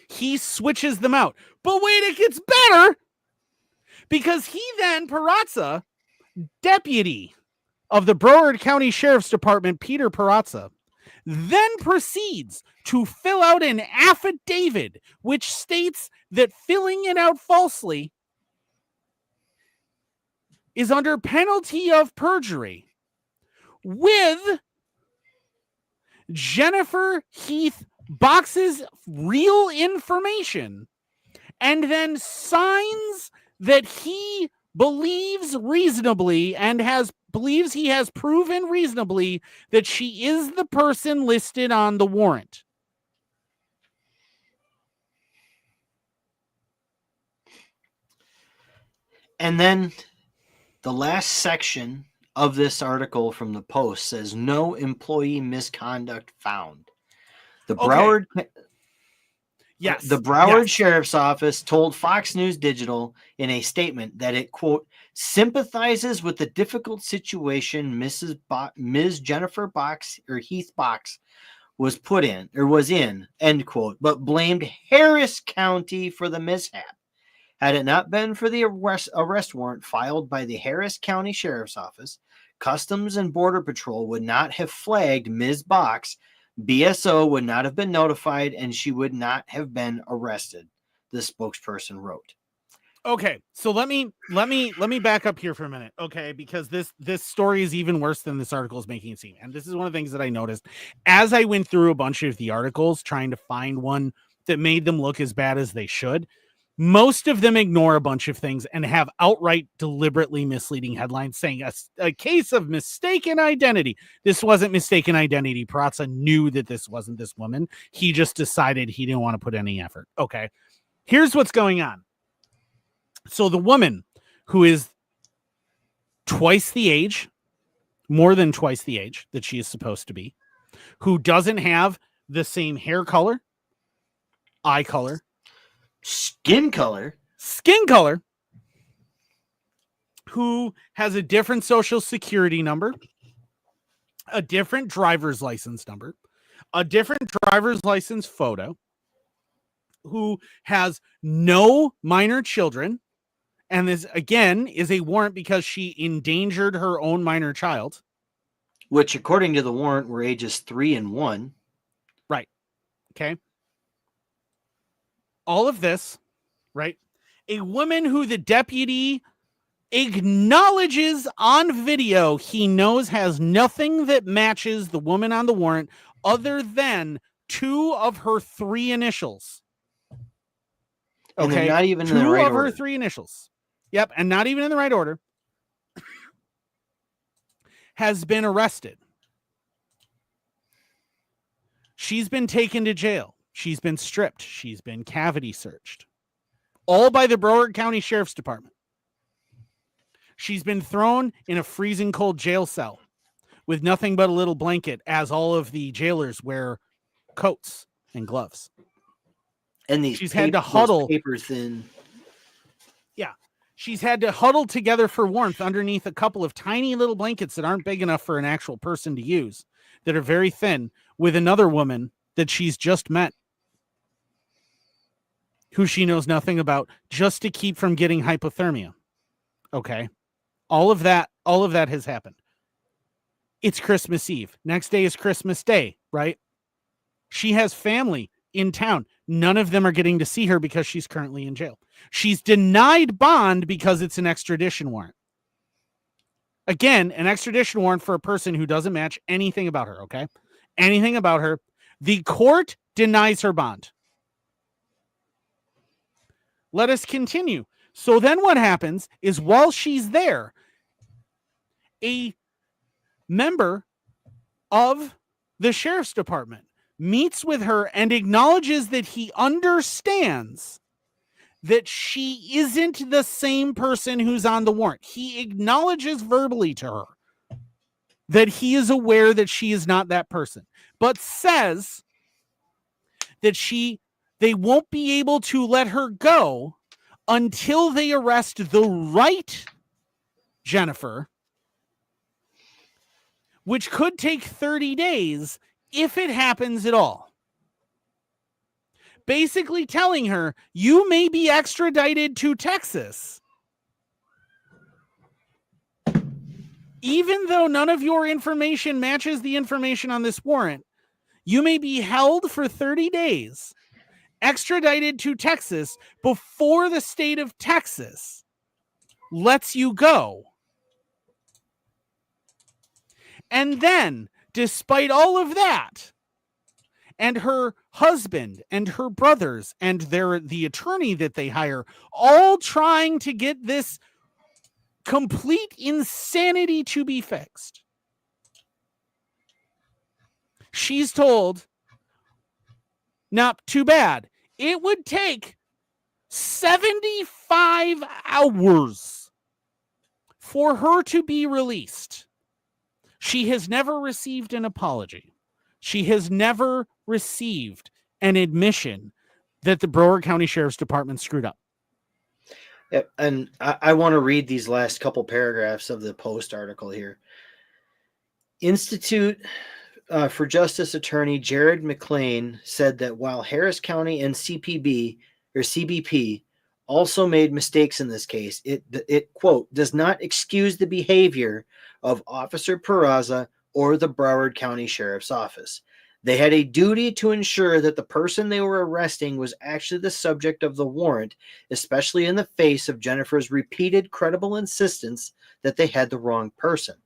He switches them out. But wait, it gets better, because he then, Perazza, deputy of the Broward County Sheriff's Department, Peter Perazza, then proceeds to fill out an affidavit which states that filling it out falsely is under penalty of perjury with Jennifer Heath Box's real information, and then signs that he believes reasonably and believes he has proven reasonably that she is the person listed on the warrant. And then the last section of this article from the Post says no employee misconduct found. The Broward Sheriff's Office told Fox News Digital in a statement that it, quote, sympathizes with the difficult situation Ms. Jennifer Box or Heath Box was in, end quote, but blamed Harris County for the mishap. Had it not been for the arrest warrant filed by the Harris County Sheriff's Office, Customs and Border Patrol would not have flagged Ms. Box. BSO would not have been notified, and she would not have been arrested, the spokesperson wrote. Okay, so let me back up here for a minute, okay? Because this story is even worse than this article is making it seem. And this is one of the things that I noticed as I went through a bunch of the articles trying to find one that made them look as bad as they should. Most of them ignore a bunch of things and have outright deliberately misleading headlines saying a case of mistaken identity. This wasn't mistaken identity. Perazza knew that this wasn't this woman. He just decided he didn't want to put any effort. Okay, here's what's going on. So the woman who is twice the age, more than twice the age that she is supposed to be, who doesn't have the same hair color, eye color, skin color, who has a different social security number, a different driver's license number, a different driver's license photo, who has no minor children, and this again is a warrant because she endangered her own minor child, which according to the warrant were ages 3 and 1. Right. Okay. All of this, right? A woman who the deputy acknowledges on video he knows has nothing that matches the woman on the warrant other than 2 of her 3 initials. Okay. And they're not even in the right order. 2 of her 3 initials. Yep. And not even in the right order. Has been arrested. She's been taken to jail. She's been stripped. She's been cavity searched. All by the Broward County Sheriff's Department. She's been thrown in a freezing cold jail cell with nothing but a little blanket, as all of the jailers wear coats and gloves. And she's had to huddle paper thin. Yeah. She's had to huddle together for warmth underneath a couple of tiny little blankets that aren't big enough for an actual person to use, that are very thin, with another woman that she's just met, who she knows nothing about, just to keep from getting hypothermia. Okay. All of that has happened. It's Christmas Eve. Next day is Christmas Day, right? She has family in town. None of them are getting to see her because she's currently in jail. She's denied bond because it's an extradition warrant. Again, an extradition warrant for a person who doesn't match anything about her, okay? Anything about her. The court denies her bond. Let us continue. So then what happens is, while she's there, a member of the sheriff's department meets with her and acknowledges that he understands that she isn't the same person who's on the warrant. He acknowledges verbally to her that he is aware that she is not that person, but says that she they won't be able to let her go until they arrest the right Jennifer, which could take 30 days if it happens at all. Basically telling her, you may be extradited to Texas, even though none of your information matches the information on this warrant. You may be held for 30 days, extradited to Texas before the state of Texas lets you go. And then, despite all of that, and her husband and her brothers and the attorney that they hire, all trying to get this complete insanity to be fixed, she's told, not too bad. It would take 75 hours for her to be released. She has never received an apology. She has never received an admission that the Broward County Sheriff's Department screwed up. Yep, and I want to read these last couple paragraphs of the Post article here. Institute for Justice Attorney Jared McLean said that while Harris County and CBP also made mistakes in this case, it quote, does not excuse the behavior of Officer Peraza or the Broward County Sheriff's Office. They had a duty to ensure that the person they were arresting was actually the subject of the warrant, especially in the face of Jennifer's repeated credible insistence that they had the wrong person.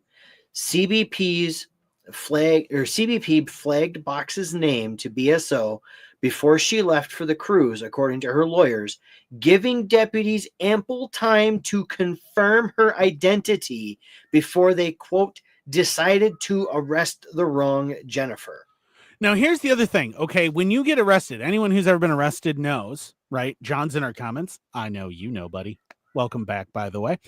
CBP flagged Box's name to BSO before she left for the cruise, according to her lawyers, giving deputies ample time to confirm her identity before they, quote, decided to arrest the wrong Jennifer. Now, here's the other thing. Okay, when you get arrested, anyone who's ever been arrested knows, right? John's in our comments. I know you know, buddy. Welcome back, by the way.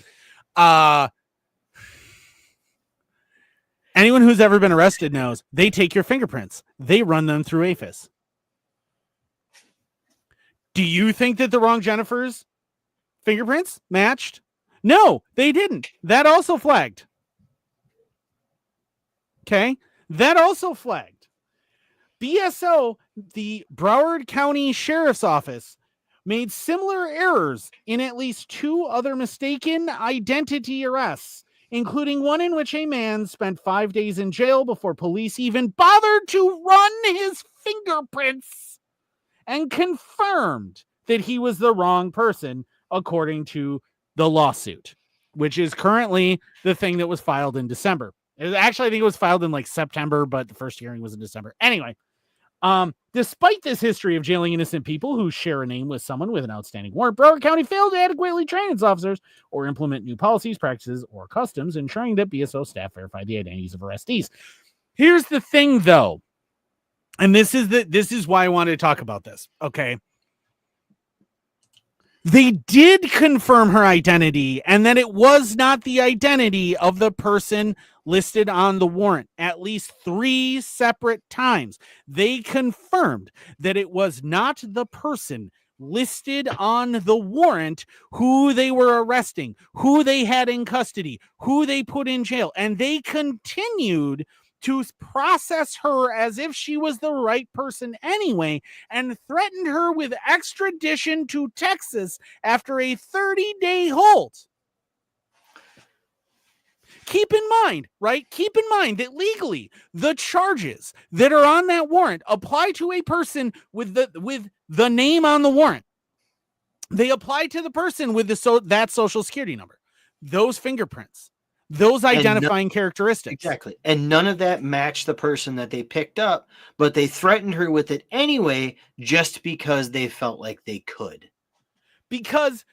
Anyone who's ever been arrested knows they take your fingerprints. They run them through APHIS. Do you think that the wrong Jennifer's fingerprints matched? No, they didn't. That also flagged. Okay, that also flagged. BSO, the Broward County Sheriff's Office, made similar errors in at least 2 other mistaken identity arrests, including one in which a man spent 5 days in jail before police even bothered to run his fingerprints and confirmed that he was the wrong person, according to the lawsuit, which is currently the thing that was filed in December. Actually, I think it was filed in like September, but the first hearing was in December. Anyway, despite this history of jailing innocent people who share a name with someone with an outstanding warrant, Broward County failed to adequately train its officers or implement new policies, practices, or customs, ensuring that BSO staff verify the identities of arrestees. Here's the thing, though, and this is why I wanted to talk about this. Okay. They did confirm her identity and that it was not the identity of the person listed on the warrant at least 3 separate times. They confirmed that it was not the person listed on the warrant who they were arresting, who they had in custody, who they put in jail. And they continued to process her as if she was the right person anyway, and threatened her with extradition to Texas after a 30-day hold. Keep in mind, right? Keep in mind that legally, the charges that are on that warrant apply to a person with the name on the warrant. They apply to the person with that social security number, those fingerprints, those identifying characteristics. Exactly. And none of that matched the person that they picked up, but they threatened her with it anyway, just because they felt like they could. Because,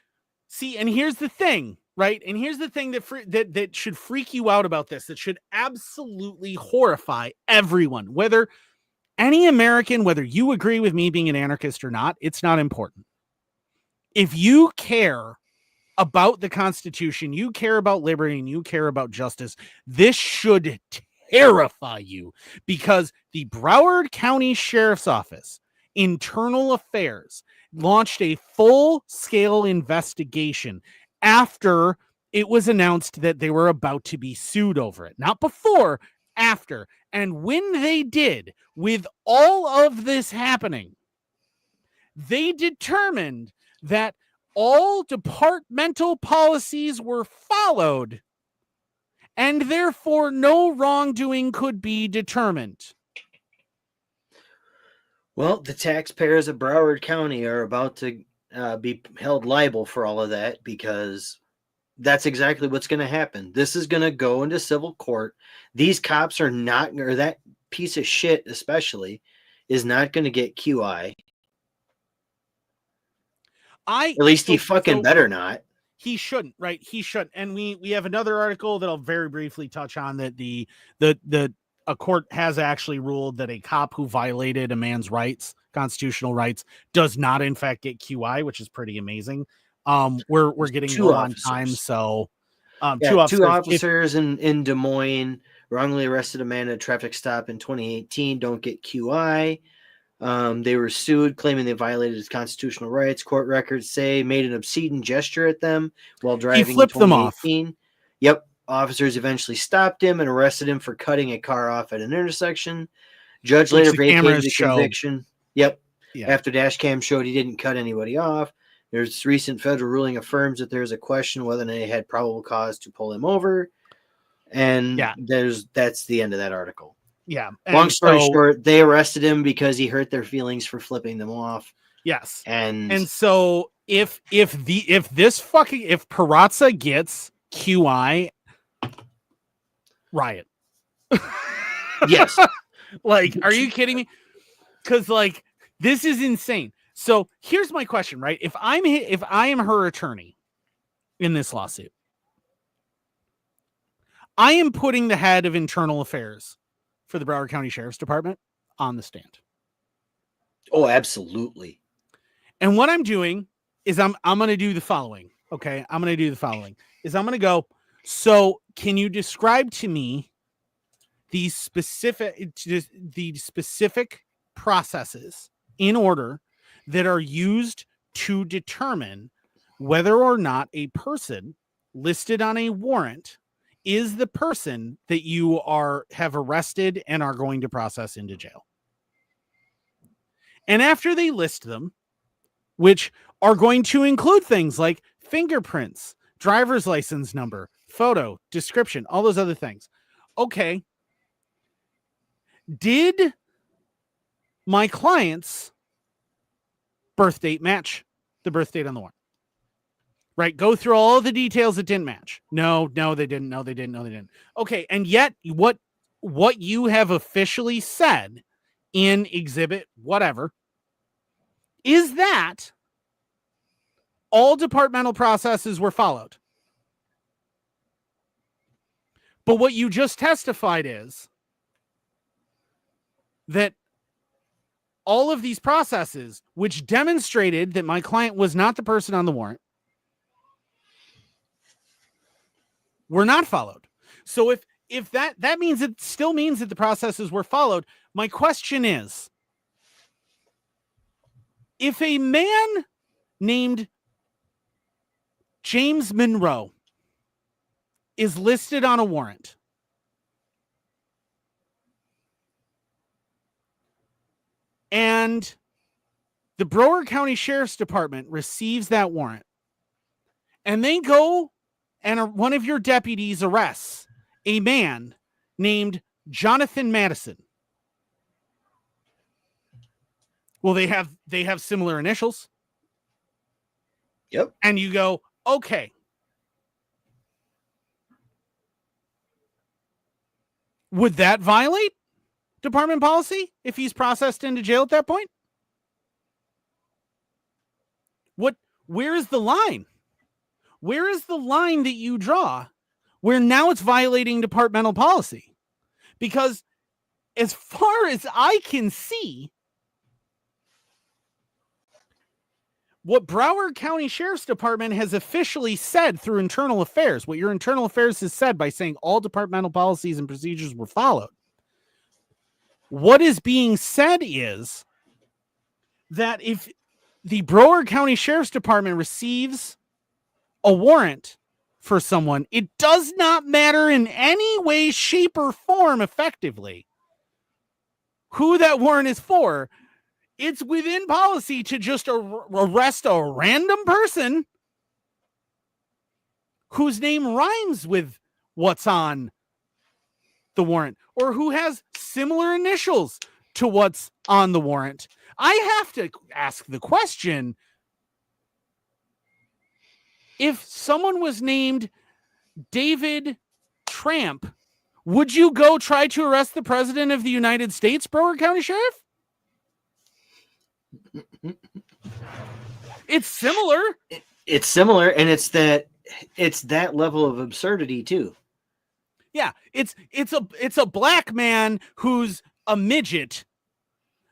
see, and here's the thing, right? And here's the thing that should freak you out about this, that should absolutely horrify everyone, whether any American, whether you agree with me being an anarchist or not, it's not important. If you care about the Constitution, you care about liberty, and you care about justice, this should terrify you, because the Broward County Sheriff's Office Internal Affairs launched a full-scale investigation after it was announced that they were about to be sued over it. Not before, after. And when they did, with all of this happening, they determined that all departmental policies were followed, and therefore no wrongdoing could be determined. Well, the taxpayers of Broward County are about to be held liable for all of that, because that's exactly what's going to happen. This is going to go into civil court. These cops are not, or that piece of shit especially, is not going to get QI. At least he fucking better not. He shouldn't, right? He shouldn't. And we have another article that I'll very briefly touch on, that a court has actually ruled that a cop who violated a man's rights, constitutional rights, does not in fact get QI, which is pretty amazing. We're getting low on time, so two officers in Des Moines wrongly arrested a man at a traffic stop in 2018. Don't get QI. They were sued, claiming they violated his constitutional rights. Court records say made an obscene gesture at them while driving. He flipped them off. Yep. Officers eventually stopped him and arrested him for cutting a car off at an intersection. Judge later vacated the conviction. Yep. Yeah. After dash cam showed he didn't cut anybody off. There's recent federal ruling affirms that there's a question whether they had probable cause to pull him over. And that's the end of that article. Yeah. Long story short, they arrested him because he hurt their feelings for flipping them off. Yes. And so if Peraza gets QI, riot. Yes. Like, are you kidding me? Because like, this is insane. So here's my question, right? If I am her attorney in this lawsuit, I am putting the head of internal affairs for the Broward County Sheriff's Department on the stand. Oh, absolutely. And what I'm doing is I'm going to do the following. Okay. I'm going to do the following is I'm going to go. So can you describe to me the specific processes in order that are used to determine whether or not a person listed on a warrant is the person that you have arrested and are going to process into jail? And after they list them, which are going to include things like fingerprints, driver's license number, photo, description, all those other things. Okay. Did my client's birth date match the birth date on the warrant? Right? Go through all the details that didn't match. No, they didn't. No, they didn't. No, they didn't. Okay. And yet what you have officially said in exhibit whatever is that all departmental processes were followed. But what you just testified is that all of these processes, which demonstrated that my client was not the person on the warrant, were not followed. So if that means, it still means that the processes were followed. My question is, if a man named James Monroe is listed on a warrant, and the Broward County Sheriff's Department receives that warrant, and they go and one of your deputies arrests a man named Jonathan Madison. Well, they have similar initials. Yep. And you go, okay. Would that violate department policy if he's processed into jail at that point? Where is the line? Where is the line that you draw where now it's violating departmental policy? Because as far as I can see, what Broward County Sheriff's Department has officially said through internal affairs, what your internal affairs has said by saying all departmental policies and procedures were followed. What is being said is that if the Broward County Sheriff's Department receives a warrant for someone, it does not matter in any way, shape, or form effectively who that warrant is for. It's within policy to just arrest a random person whose name rhymes with what's on the warrant or who has similar initials to what's on the warrant. I have to ask the question, if someone was named David Tramp, would you go try to arrest the president of the United States, Broward County Sheriff? It's similar. It's similar, and it's that level of absurdity too. Yeah, it's a black man who's a midget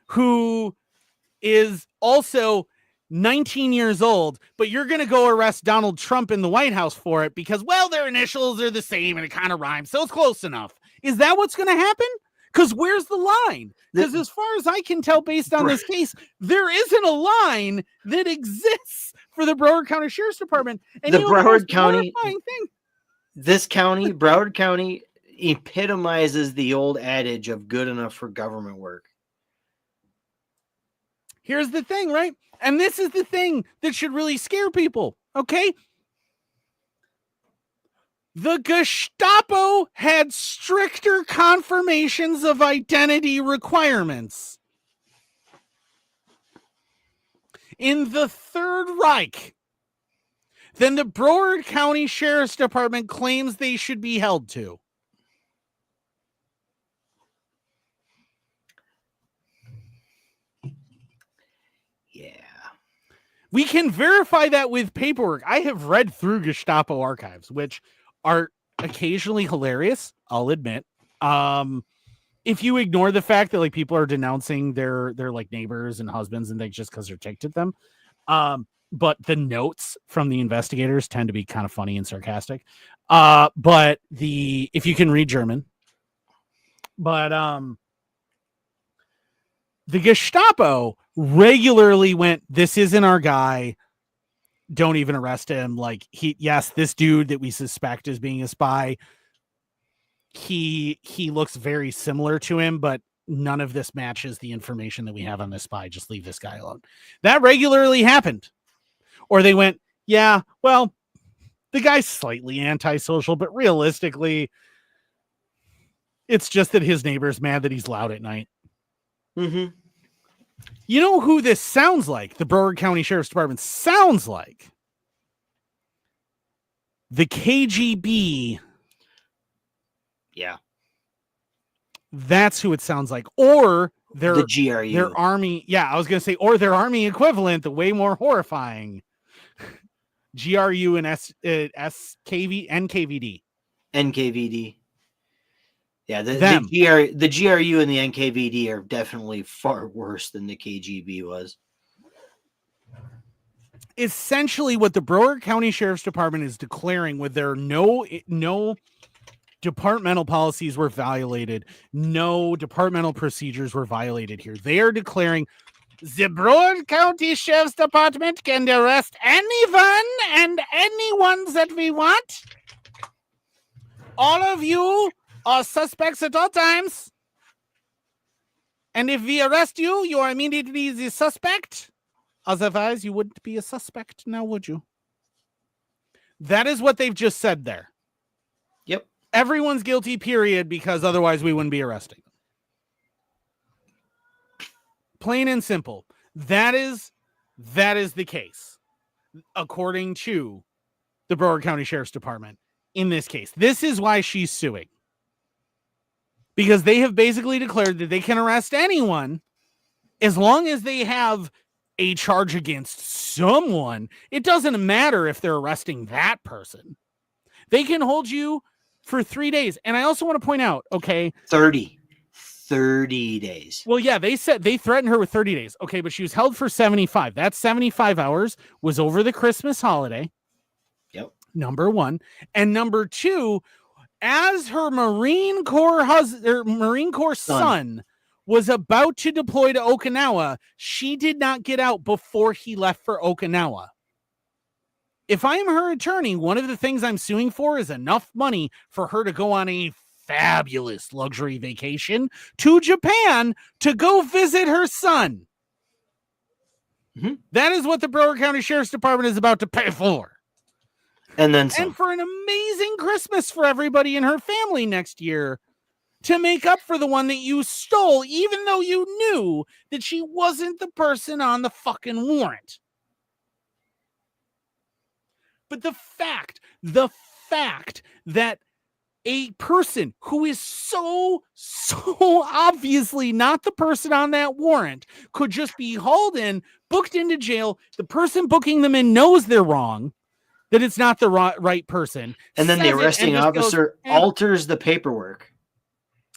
who is also 19 years old, but you're going to go arrest Donald Trump in the White House for it because, well, their initials are the same and it kind of rhymes, so it's close enough. Is that what's going to happen? Because where's the line? Because as far as I can tell, based on this case, there isn't a line that exists for the Broward County Sheriff's Department. And the Broward County thing, this county, Broward County, epitomizes the old adage of good enough for government work. Here's the thing, right? And this is the thing that should really scare people, okay? The Gestapo had stricter confirmations of identity requirements. In the Third Reich than the Broward County Sheriff's Department claims they should be held to. Yeah. We can verify that with paperwork. I have read through Gestapo archives, which are occasionally hilarious, I'll admit. If you ignore the fact that like people are denouncing their like neighbors and husbands and things just because they're ticked at them. But the notes from the investigators tend to be kind of funny and sarcastic. But if you can read German, but the Gestapo regularly went, this isn't our guy. Don't even arrest him. Like this dude that we suspect as being a spy. He looks very similar to him, but none of this matches the information that we have on this spy. Just leave this guy alone. That regularly happened. Or they went, yeah, well, the guy's slightly antisocial, but realistically, it's just that his neighbor's mad that he's loud at night. Mm-hmm. You know who this sounds like? The Broward County Sheriff's Department sounds like the KGB. Yeah. That's who it sounds like. Or the GRU. Their army. Yeah, I was going to say, or their army equivalent, the way more horrifying. GRU and NKVD. NKVD. Yeah, the GRU and the NKVD are definitely far worse than the KGB was. Essentially, what the Broward County Sheriff's Department is declaring with their no departmental policies were violated, no departmental procedures were violated here. They are declaring the Broward County Sheriff's Department can arrest anyone and anyone that we want. All of you are suspects at all times. And if we arrest you, you are immediately the suspect. Otherwise, you wouldn't be a suspect now, would you? That is what they've just said there. Yep. Everyone's guilty, period, because otherwise we wouldn't be arresting them. Plain and simple. That is the case, according to the Broward County Sheriff's Department in this case. This is why she's suing. Because they have basically declared that they can arrest anyone as long as they have a charge against someone. It doesn't matter if they're arresting that person. They can hold you for 3 days. And I also want to point out, okay. 30 days. Well, yeah, they said they threatened her with 30 days. Okay, but she was held for 75. That 75 hours was over the Christmas holiday. Yep. Number one. And number two, as her Marine Corps son was about to deploy to Okinawa. She did not get out before he left for Okinawa. If I'm her attorney, one of the things I'm suing for is enough money for her to go on a fabulous luxury vacation to Japan to go visit her son. Mm-hmm. That is what the Broward County Sheriff's Department is about to pay for. And then some. And for an amazing Christmas for everybody in her family next year to make up for the one that you stole, even though you knew that she wasn't the person on the fucking warrant. But the fact that a person who is so obviously not the person on that warrant could just be hauled in, booked into jail. The person booking them in knows they're wrong, that it's not the right person. And then the arresting officer alters the paperwork.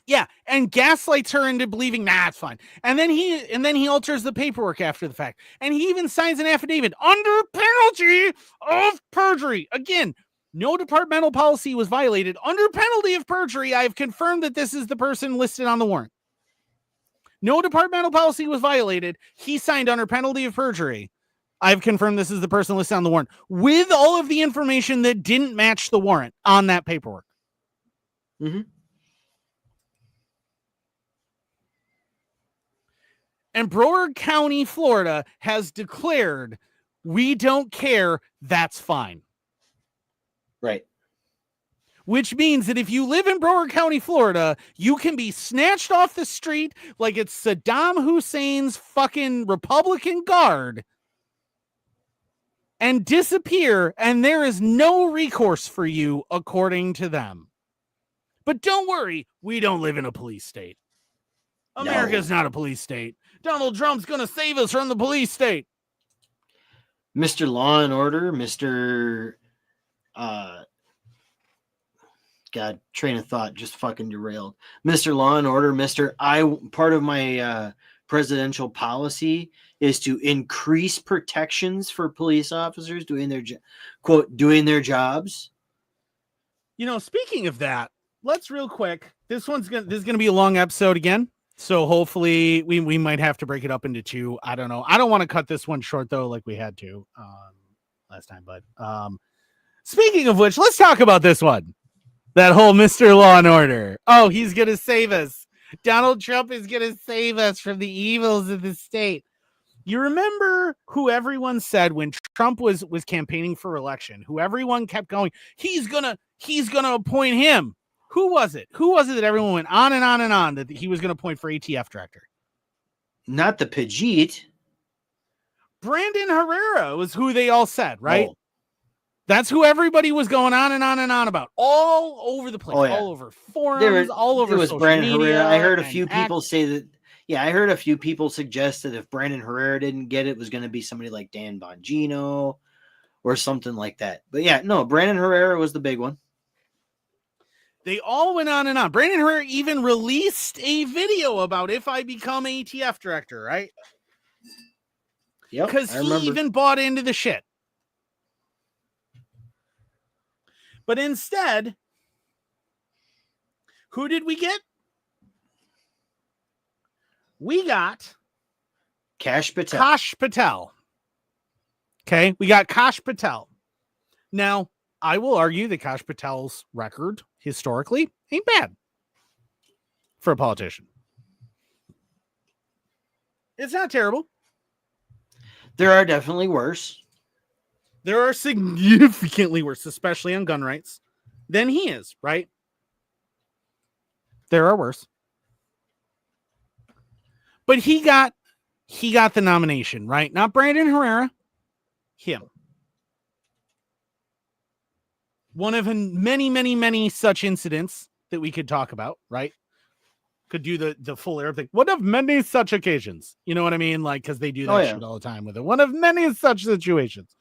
Yeah, and gaslights her into believing, nah, it's fine. And then he alters the paperwork after the fact. And he even signs an affidavit under penalty of perjury. Again, no departmental policy was violated. Under penalty of perjury, I have confirmed that this is the person listed on the warrant. No departmental policy was violated. He signed under penalty of perjury. I've confirmed this is the person listed on the warrant with all of the information that didn't match the warrant on that paperwork. Mm-hmm. And Broward County, Florida has declared, we don't care, that's fine. Right. Which means that if you live in Broward County, Florida, you can be snatched off the street like it's Saddam Hussein's fucking Republican Guard and disappear, and there is no recourse for you, according to them. But don't worry, we don't live in a police state. America's not a police state. Donald Trump's going to save us from the police state. Mr. Law and Order, Mr. God, train of thought just fucking derailed. Mr. Law and Order, part of my presidential policy is to increase protections for police officers doing their doing their jobs. You know, speaking of that, let's real quick. This is going to be a long episode again. So hopefully we might have to break it up into two. I don't know. I don't want to cut this one short though, like we had to last time. But speaking of which, let's talk about this one. That whole Mr. Law and Order. Oh, he's going to save us. Donald Trump is going to save us from the evils of the state. You remember who everyone said when Trump was campaigning for election, who everyone kept going, he's gonna appoint him. Who was it? Who was it that everyone went on and on and on that he was going to appoint for ATF director? Not the Pajit. Brandon Herrera was who they all said, right? Oh. That's who everybody was going on and on and on about, all over the place, all over forums, all over social Brandon media. Herrera. I heard a few people say that. Yeah, I heard a few people suggest that if Brandon Herrera didn't get it was going to be somebody like Dan Bongino or something like that. But yeah, no, Brandon Herrera was the big one. They all went on and on. Brandon Herrera even released a video about if I become ATF director, right? Yep. Because he even bought into the shit. But instead, who did we get? We got Kash Patel. Kash Patel. Okay, we got Kash Patel. Now, I will argue that Kash Patel's record historically ain't bad for a politician. It's not terrible. There are definitely worse. There are significantly worse, especially on gun rights, than he is, right? There are worse. But he got the nomination, right? Not Brandon Herrera, him. One of many, many, many such incidents that we could talk about, right? Could do the full Arab thing. One of many such occasions. You know what I mean? Like, because they do that shit all the time with it. One of many such situations.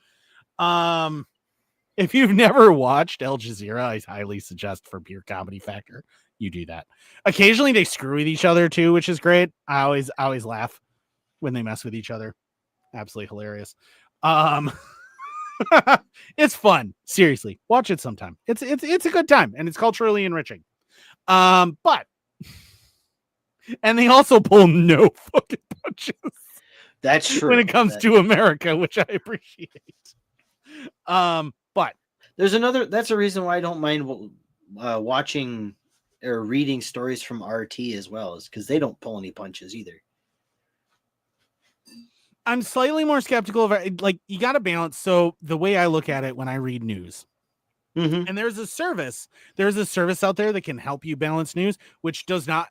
If you've never watched Al Jazeera, I highly suggest for pure comedy factor, you do that. Occasionally they screw with each other too, which is great. I always laugh when they mess with each other. Absolutely hilarious. It's fun. Seriously, watch it sometime. It's a good time and it's culturally enriching. But And they also pull no fucking punches That's true. when it comes to America, which I appreciate. But that's a reason why I don't mind watching or reading stories from RT as well, is because they don't pull any punches either. I'm slightly more skeptical of it. Like, you got to balance. So the way I look at it when I read news, and there's a service out there that can help you balance news, which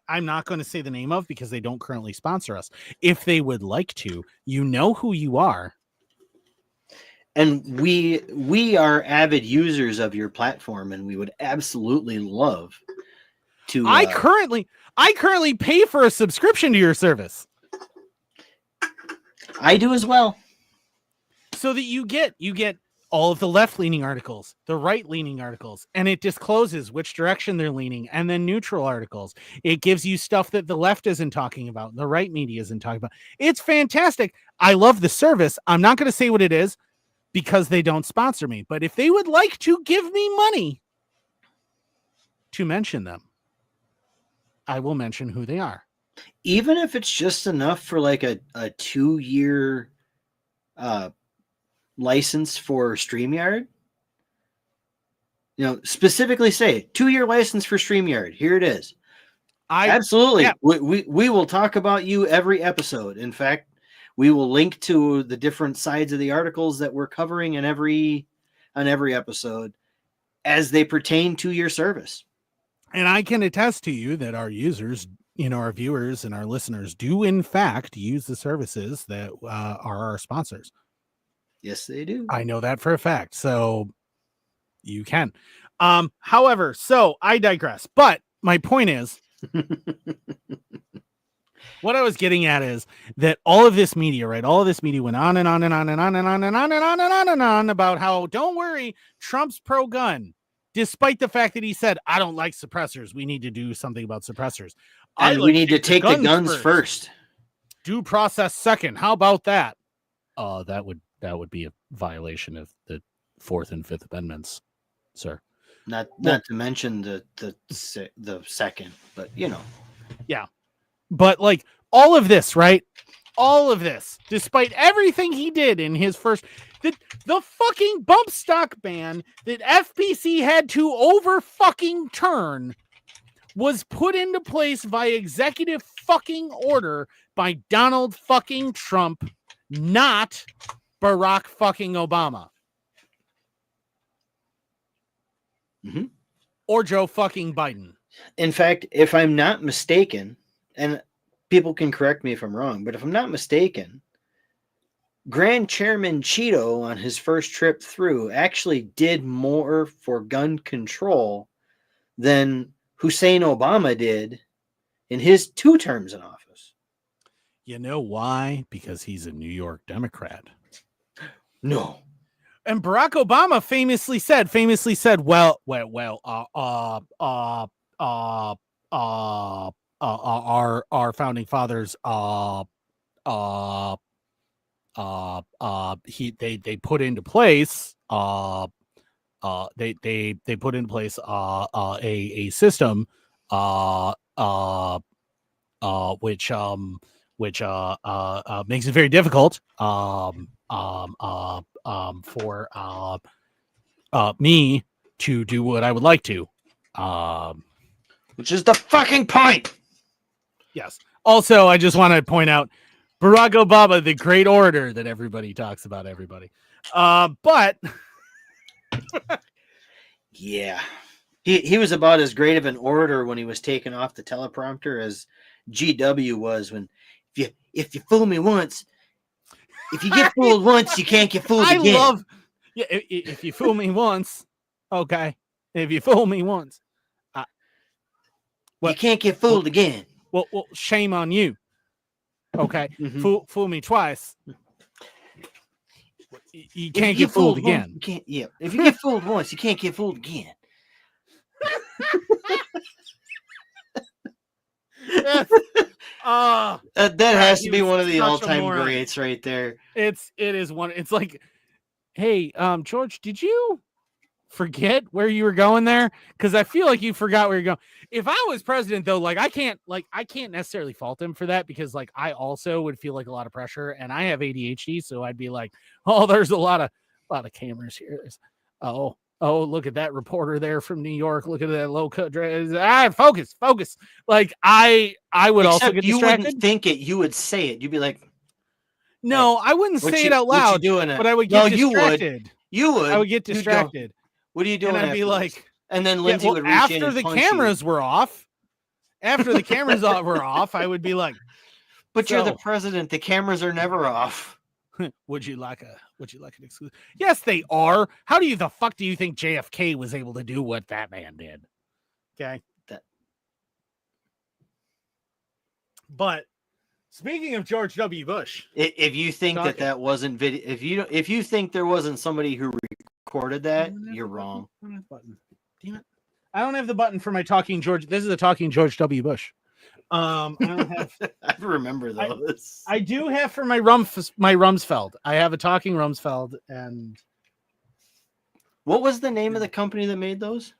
I'm not going to say the name of because they don't currently sponsor us. If they would like to, you know who you are. And we are avid users of your platform, and we would absolutely love to. I currently pay for a subscription to your service. I do as well. So that you get all of the left-leaning articles, the right-leaning articles, and it discloses which direction they're leaning, and then neutral articles. It gives you stuff that the left isn't talking about, the right media isn't talking about. It's fantastic. I love the service. I'm not going to say what it is because they don't sponsor me, but if they would like to give me money to mention them, I will mention who they are. Even if it's just enough for like a 2-year license for StreamYard, specifically say 2-year license for StreamYard. Here it is. Absolutely. Yeah. We will talk about you every episode. In fact, we will link to the different sides of the articles that we're covering on every episode as they pertain to your service. And I can attest to you that our users, our viewers and our listeners do in fact use the services that are our sponsors. Yes, they do. I know that for a fact. So you can. However, so I digress. But my point is, what I was getting at is that all of this media, right? All of this media went on and on and on and on and on and on and on and on and on about how, don't worry, Trump's pro-gun, despite the fact that he said, I don't like suppressors. We need to do something about suppressors. And we need to take the guns first. Due process second. How about that? That would be a violation of the 4th and 5th Amendments, sir. Not to mention the second, but Yeah. But like all of this, right? All of this, despite everything he did in his first, the fucking bump stock ban that FPC had to over fucking turn was put into place by executive fucking order by Donald fucking Trump, not Barack fucking Obama. Mm-hmm. Or Joe fucking Biden. In fact, if I'm not mistaken, and people can correct me if I'm wrong, but if I'm not mistaken, Grand Chairman Cheeto on his first trip through actually did more for gun control than Hussein Obama did in his 2 terms in office. You know why? Because he's a New York Democrat. No. And Barack Obama famously said, our founding fathers, they put into place, they put into place, a system, which makes it very difficult, for me to do what I would like to, which is the fucking point. Yes. Also, I just want to point out Barack Obama, the great orator that everybody talks about, but yeah, he was about as great of an orator when he was taken off the teleprompter as GW was when, if you fool me once, if you get fooled once, you can't get fooled again. If you fool me once, okay. If you fool me once, you can't get fooled again. Well, shame on you. Okay, mm-hmm. Fool me twice. You can't get fooled again. You can't. Yeah, if you get fooled once, you can't get fooled again. That has to be one of the all-time greats right there. It is one. It's like, hey, George, did you forget where you were going there? Because I feel like you forgot where you're going. If I was president, though, like I can't necessarily fault him for that, because like I also would feel like a lot of pressure, and I have ADHD, so I'd be like, oh, there's a lot of cameras here. Oh, look at that reporter there from New York. Look at that low cut dress. Focus. Like I would Except also get you distracted. wouldn't think it. You would say it. You'd be like, no, I wouldn't say it out loud, but I would get distracted. You would. I would get distracted. What are you doing? And I'd be like, and then Lindsay would reach after in and the punch cameras you. were off. After the cameras were off, I would be like, but you're the president. The cameras are never off. Would you like an exclusive? Yes, they are. How the fuck do you think JFK was able to do what that man did? Okay. But speaking of George W. Bush, if you think that wasn't video, if you think there wasn't somebody who recorded that, you're wrong. Damn it! I don't have the button for my talking George. This is a talking George W. Bush. I don't have. I remember those. I do have for my Rumsfeld. I have a talking Rumsfeld. And what was the name of the company that made those?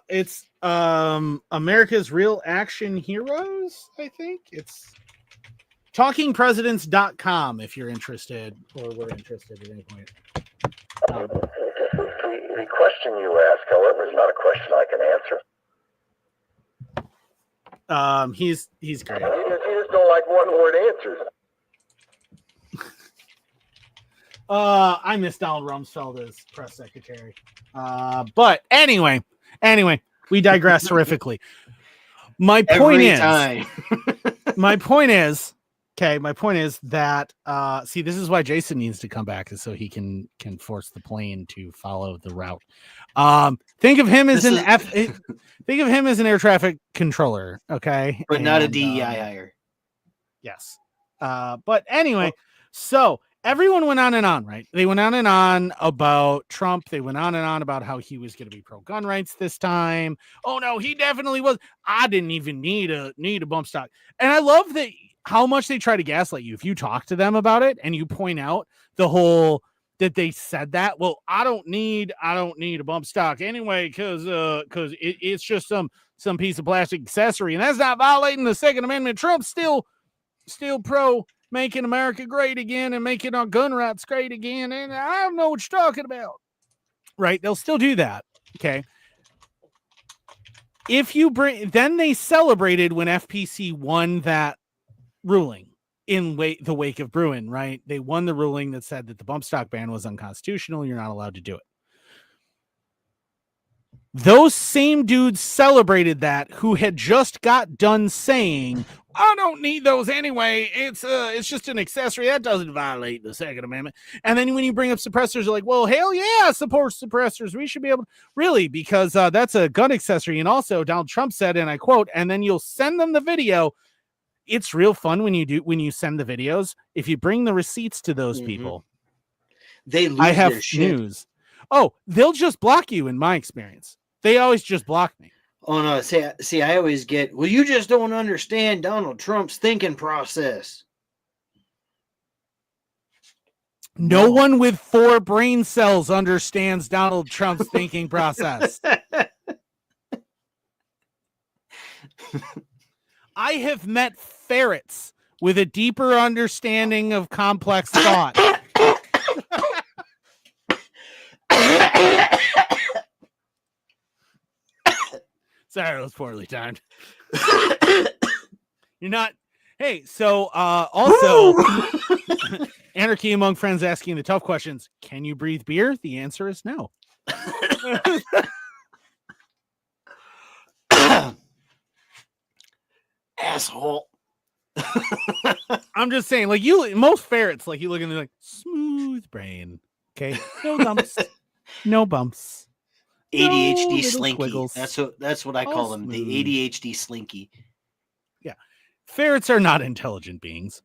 It's America's Real Action Heroes. I think it's talkingpresidents.com if you're interested, or we're interested at any point. The question you ask, however, is not a question I can answer. He's great. You just don't like one-word answers. I miss Donald Rumsfeld as press secretary. But anyway, we digress horrifically. My point is that see, this is why Jason needs to come back, is so he can force the plane to follow the route. Think of him as think of him as an air traffic controller, okay? But not a DEI hire. Yes. But anyway, so everyone went on and on, right? They went on and on about Trump. They went on and on about how he was going to be pro-gun rights this time. Oh no, he definitely was. I didn't even need a bump stock. And I love that how much they try to gaslight you. If you talk to them about it and you point out the whole that they said that, well, I don't need a bump stock anyway, because it's just some piece of plastic accessory, and that's not violating the Second Amendment. Trump's still pro making America great again and making our gun rights great again, and I don't know what you're talking about. Right? They'll still do that. Okay. Then they celebrated when FPC won that ruling in the wake of Bruin, right? They won the ruling that said that the bump stock ban was unconstitutional. You're not allowed to do it. Those same dudes celebrated that, who had just got done saying, I don't need those anyway. It's just an accessory. That doesn't violate the Second Amendment. And then when you bring up suppressors, they're like, well, hell yeah, support suppressors. We should be able to, really, because that's a gun accessory. And also Donald Trump said, and I quote, and then you'll send them the video. It's real fun when you send the videos. If you bring the receipts to those people, they lose their shit. News. Oh, they'll just block you. In my experience, they always just block me. Oh no! See, I always get, well, you just don't understand Donald Trump's thinking process. No one with 4 brain cells understands Donald Trump's thinking process. I have met ferrets with a deeper understanding of complex thought. Sorry, it was poorly timed. You're not. Hey, so also, Anarchy Among Friends asking the tough questions. Can you breathe beer? The answer is no. Asshole. I'm just saying, like, most ferrets, like, you look and they're like, smooth brain. Okay. No bumps. No bumps. ADHD no slinky. Squiggles. That's what I call them. Smooth. The ADHD slinky. Yeah. Ferrets are not intelligent beings.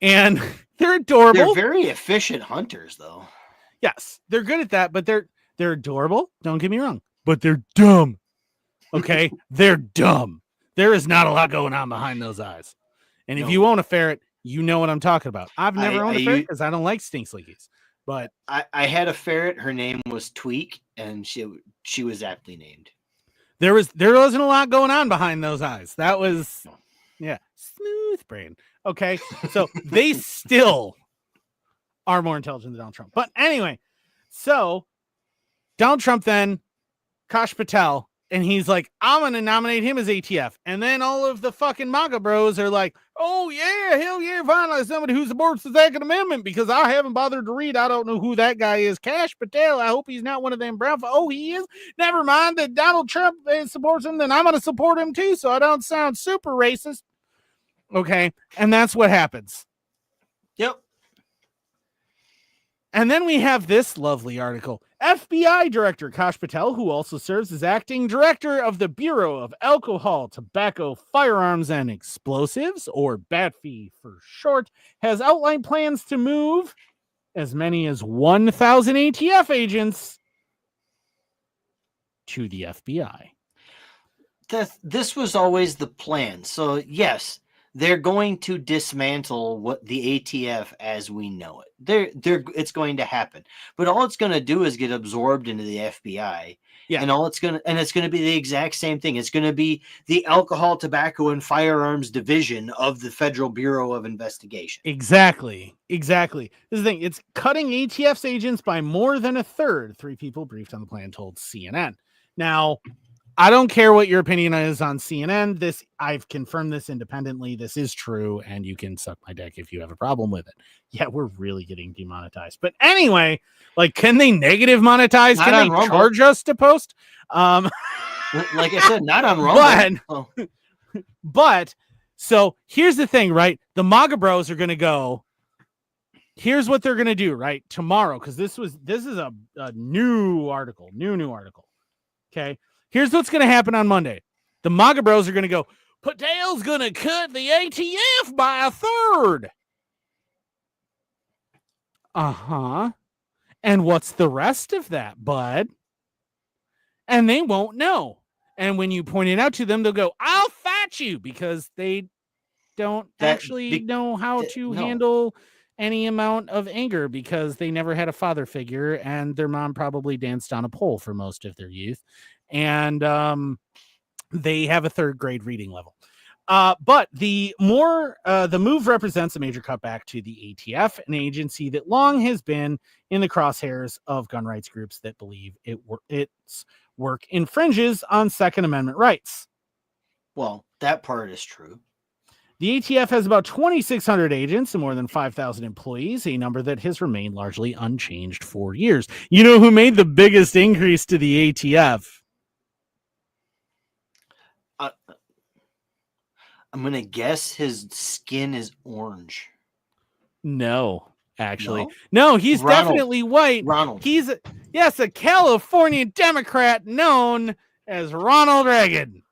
And they're adorable. They're very efficient hunters, though. Yes. They're good at that, but they're adorable. Don't get me wrong. But they're dumb. Okay? They're dumb. There is not a lot going on behind those eyes. And if you own a ferret, you know what I'm talking about. I've never owned a ferret because I don't like stink slinkies. But I had a ferret. Her name was Tweak, and she was aptly named. there wasn't a lot going on behind those eyes. That was, yeah, smooth brain. Okay, so they still are more intelligent than Donald Trump. But anyway, so Donald Trump then, Kash Patel, and he's like, I'm going to nominate him as ATF. And then all of the fucking MAGA bros are like, oh, yeah, hell yeah, finally somebody who supports the Second Amendment because I haven't bothered to read. I don't know who that guy is. Kash Patel, I hope he's not one of them brown. Oh, he is? Never mind that Donald Trump supports him, then I'm going to support him too so I don't sound super racist. Okay, and that's what happens. Yep. And then we have this lovely article. FBI Director Kash Patel, who also serves as acting director of the Bureau of Alcohol, Tobacco, Firearms, and Explosives, or BATFI for short, has outlined plans to move as many as 1,000 ATF agents to the FBI. This was always the plan. So, yes, they're going to dismantle what the ATF as we know it. It's going to happen. But all it's going to do is get absorbed into the FBI. Yeah. And it's going to be the exact same thing. It's going to be the Alcohol, Tobacco, and Firearms Division of the Federal Bureau of Investigation. Exactly. This is the thing. It's cutting ATF's agents by more than a third. 3 people briefed on the plan told CNN. Now, I don't care what your opinion is on CNN. I've confirmed this independently. This is true, and you can suck my dick if you have a problem with it. Yeah, we're really getting demonetized. But anyway, like, can they negative monetize? Not Can they Rumble. charge us to post? Like I said, not on Rumble. But so here's the thing, right? The MAGA bros are going to go. Here's what they're going to do, right? Tomorrow, because this is a new article, new article. Okay. Here's what's going to happen on Monday. The MAGA bros are going to go, Patel's going to cut the ATF by a third. Uh-huh. And what's the rest of that, bud? And they won't know. And when you point it out to them, they'll go, I'll fight you, because they don't know how to handle any amount of anger because they never had a father figure and their mom probably danced on a pole for most of their youth. And they have a 3rd grade reading level. But the move represents a major cutback to the ATF, an agency that long has been in the crosshairs of gun rights groups that believe its work infringes on Second Amendment rights. Well, that part is true. The ATF has about 2,600 agents and more than 5,000 employees, a number that has remained largely unchanged for years. You know who made the biggest increase to the ATF? I'm going to guess his skin is orange. No, actually. No, he's definitely white. Ronald. He's a California Democrat known as Ronald Reagan.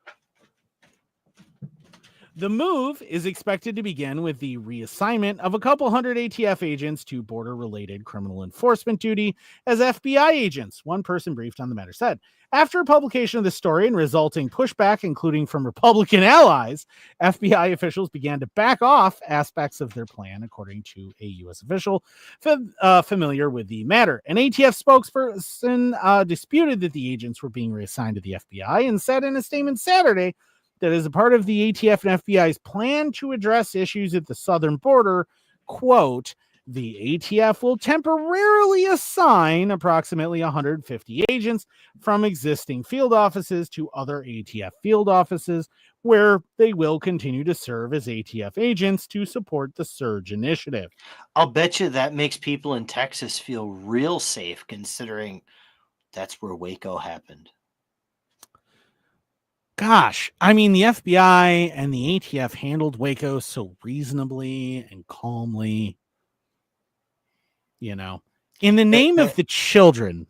The move is expected to begin with the reassignment of a couple hundred ATF agents to border-related criminal enforcement duty as FBI agents, one person briefed on the matter said. After publication of the story and resulting pushback, including from Republican allies, FBI officials began to back off aspects of their plan, according to a U.S. official familiar with the matter. An ATF spokesperson disputed that the agents were being reassigned to the FBI and said in a statement Saturday that as a part of the ATF and FBI's plan to address issues at the southern border, quote, the ATF will temporarily assign approximately 150 agents from existing field offices to other ATF field offices where they will continue to serve as ATF agents to support the Surge initiative. I'll bet you that makes people in Texas feel real safe considering that's where Waco happened. Gosh, I mean, the FBI and the ATF handled Waco so reasonably and calmly, you know, in the name of the children.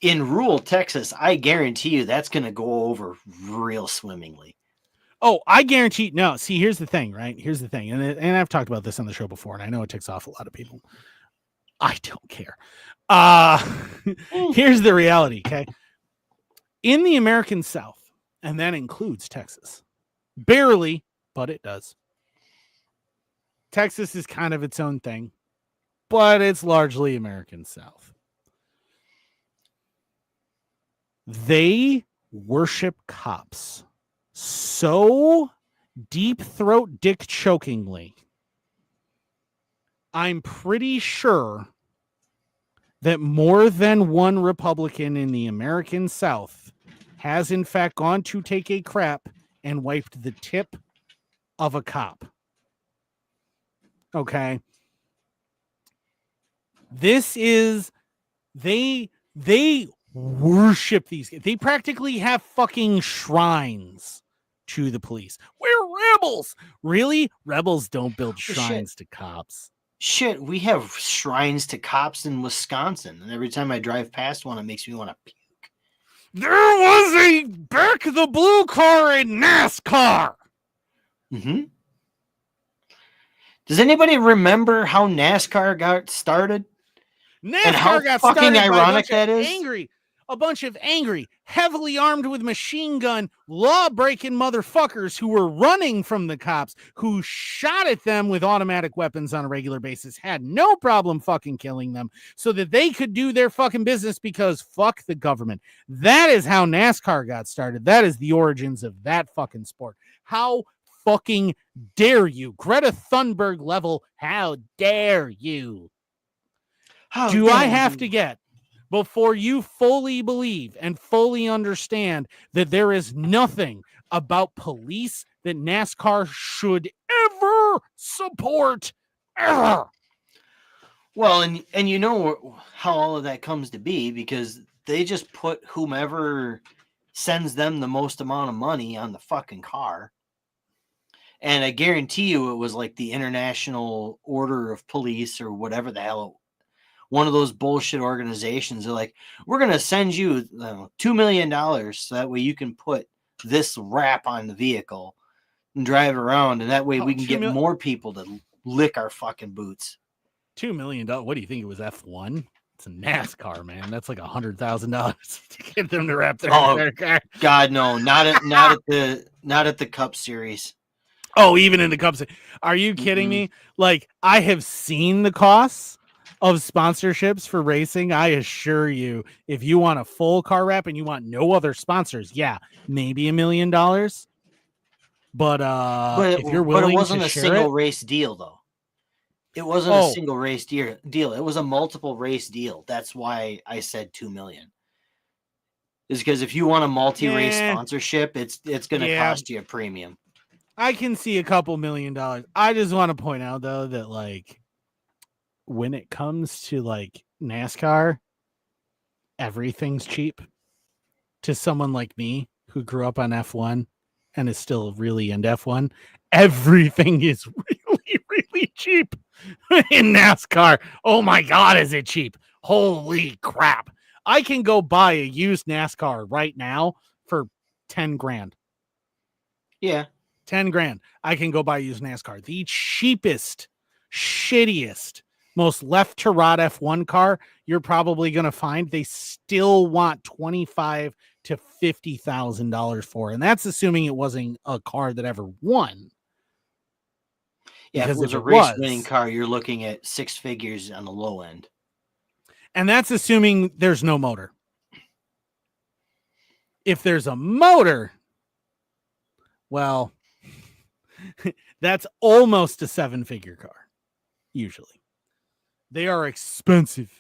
In rural Texas, I guarantee you that's going to go over real swimmingly. Oh, I guarantee. No, see, here's the thing, right? Here's the thing. And I've talked about this on the show before, and I know it ticks off a lot of people. I don't care. Here's the reality, okay? In the American South, and that includes Texas. Barely, but it does. Texas is kind of its own thing. but it's largely American South. They worship cops so deep throat dick chokingly. I'm pretty sure that more than one Republican in the American South has in fact gone to take a crap and wiped the tip of a cop. Okay. This is they worship these. They practically have fucking shrines to the police. We're rebels. Really? Rebels don't build shrines to cops. Shit, we have shrines to cops in Wisconsin, and every time I drive past one, it makes me want to puke. There was a Back the Blue car in NASCAR. Mm-hmm. Does anybody remember how NASCAR got started? NASCAR and how got fucking started ironic by that is? A bunch of angry, heavily armed with machine gun, law-breaking motherfuckers who were running from the cops, who shot at them with automatic weapons on a regular basis, had no problem fucking killing them so that they could do their fucking business because fuck the government. That is how NASCAR got started. That is the origins of that fucking sport. How fucking dare you? Greta Thunberg level, how dare you? Do I have to get, before you fully believe and fully understand that there is nothing about police that NASCAR should ever support, ever? Well, and you know how all of that comes to be, because they just put whomever sends them the most amount of money on the fucking car. And I guarantee you it was like the International Order of Police or whatever the hell, one of those bullshit organizations. They're like, we're going to send you $2 million so that way you can put this wrap on the vehicle and drive around. And that way we can get more people to lick our fucking boots. $2 million. What do you think it was? F1? It's a NASCAR, man. That's like $100,000 to get them to wrap their car. God, no, not at the Cup Series. Oh, even in the Cup Series. Are you kidding me? Like, I have seen the costs of sponsorships for racing. I assure you, if you want a full car wrap and you want no other sponsors, yeah, maybe $1 million. But if you're willing, but it wasn't to a share single race deal, though. It wasn't a single race deal. It was a multiple race deal. That's why I said 2 million. Is because if you want a multi-race sponsorship, it's going to cost you a premium. I can see a couple $1 million. I just want to point out though that like when it comes to like NASCAR, everything's cheap to someone like me who grew up on F1 and is still really into F1. Everything is really, really cheap in NASCAR. Oh my God, is it cheap? Holy crap. I can go buy a used NASCAR right now for 10 grand. Yeah. 10 grand. I can go buy a used NASCAR. The cheapest, shittiest, most left to rot F1 car you're probably going to find, they still want $25,000 to $50,000 for. And that's assuming it wasn't a car that ever won. Yeah, because if it was a race winning car, you're looking at 6 figures on the low end. And that's assuming there's no motor. If there's a motor, well, that's almost a 7-figure car. Usually. They are expensive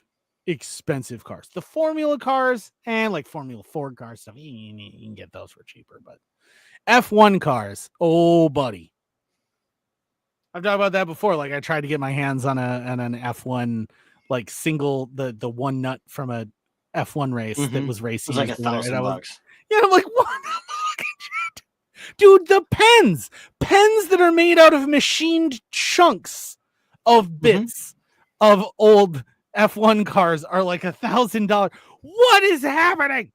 cars. The Formula cars and like Formula Ford cars stuff, you can get those for cheaper. But F1 cars, oh buddy. I've talked about that before. Like I tried to get my hands on an F1 like single, the one nut from a F1 race that was racing. It was like $1,000. Yeah, I'm like, what the fucking shit? Dude, the pens that are made out of machined chunks of bits of old F1 cars are like $1,000. What is happening?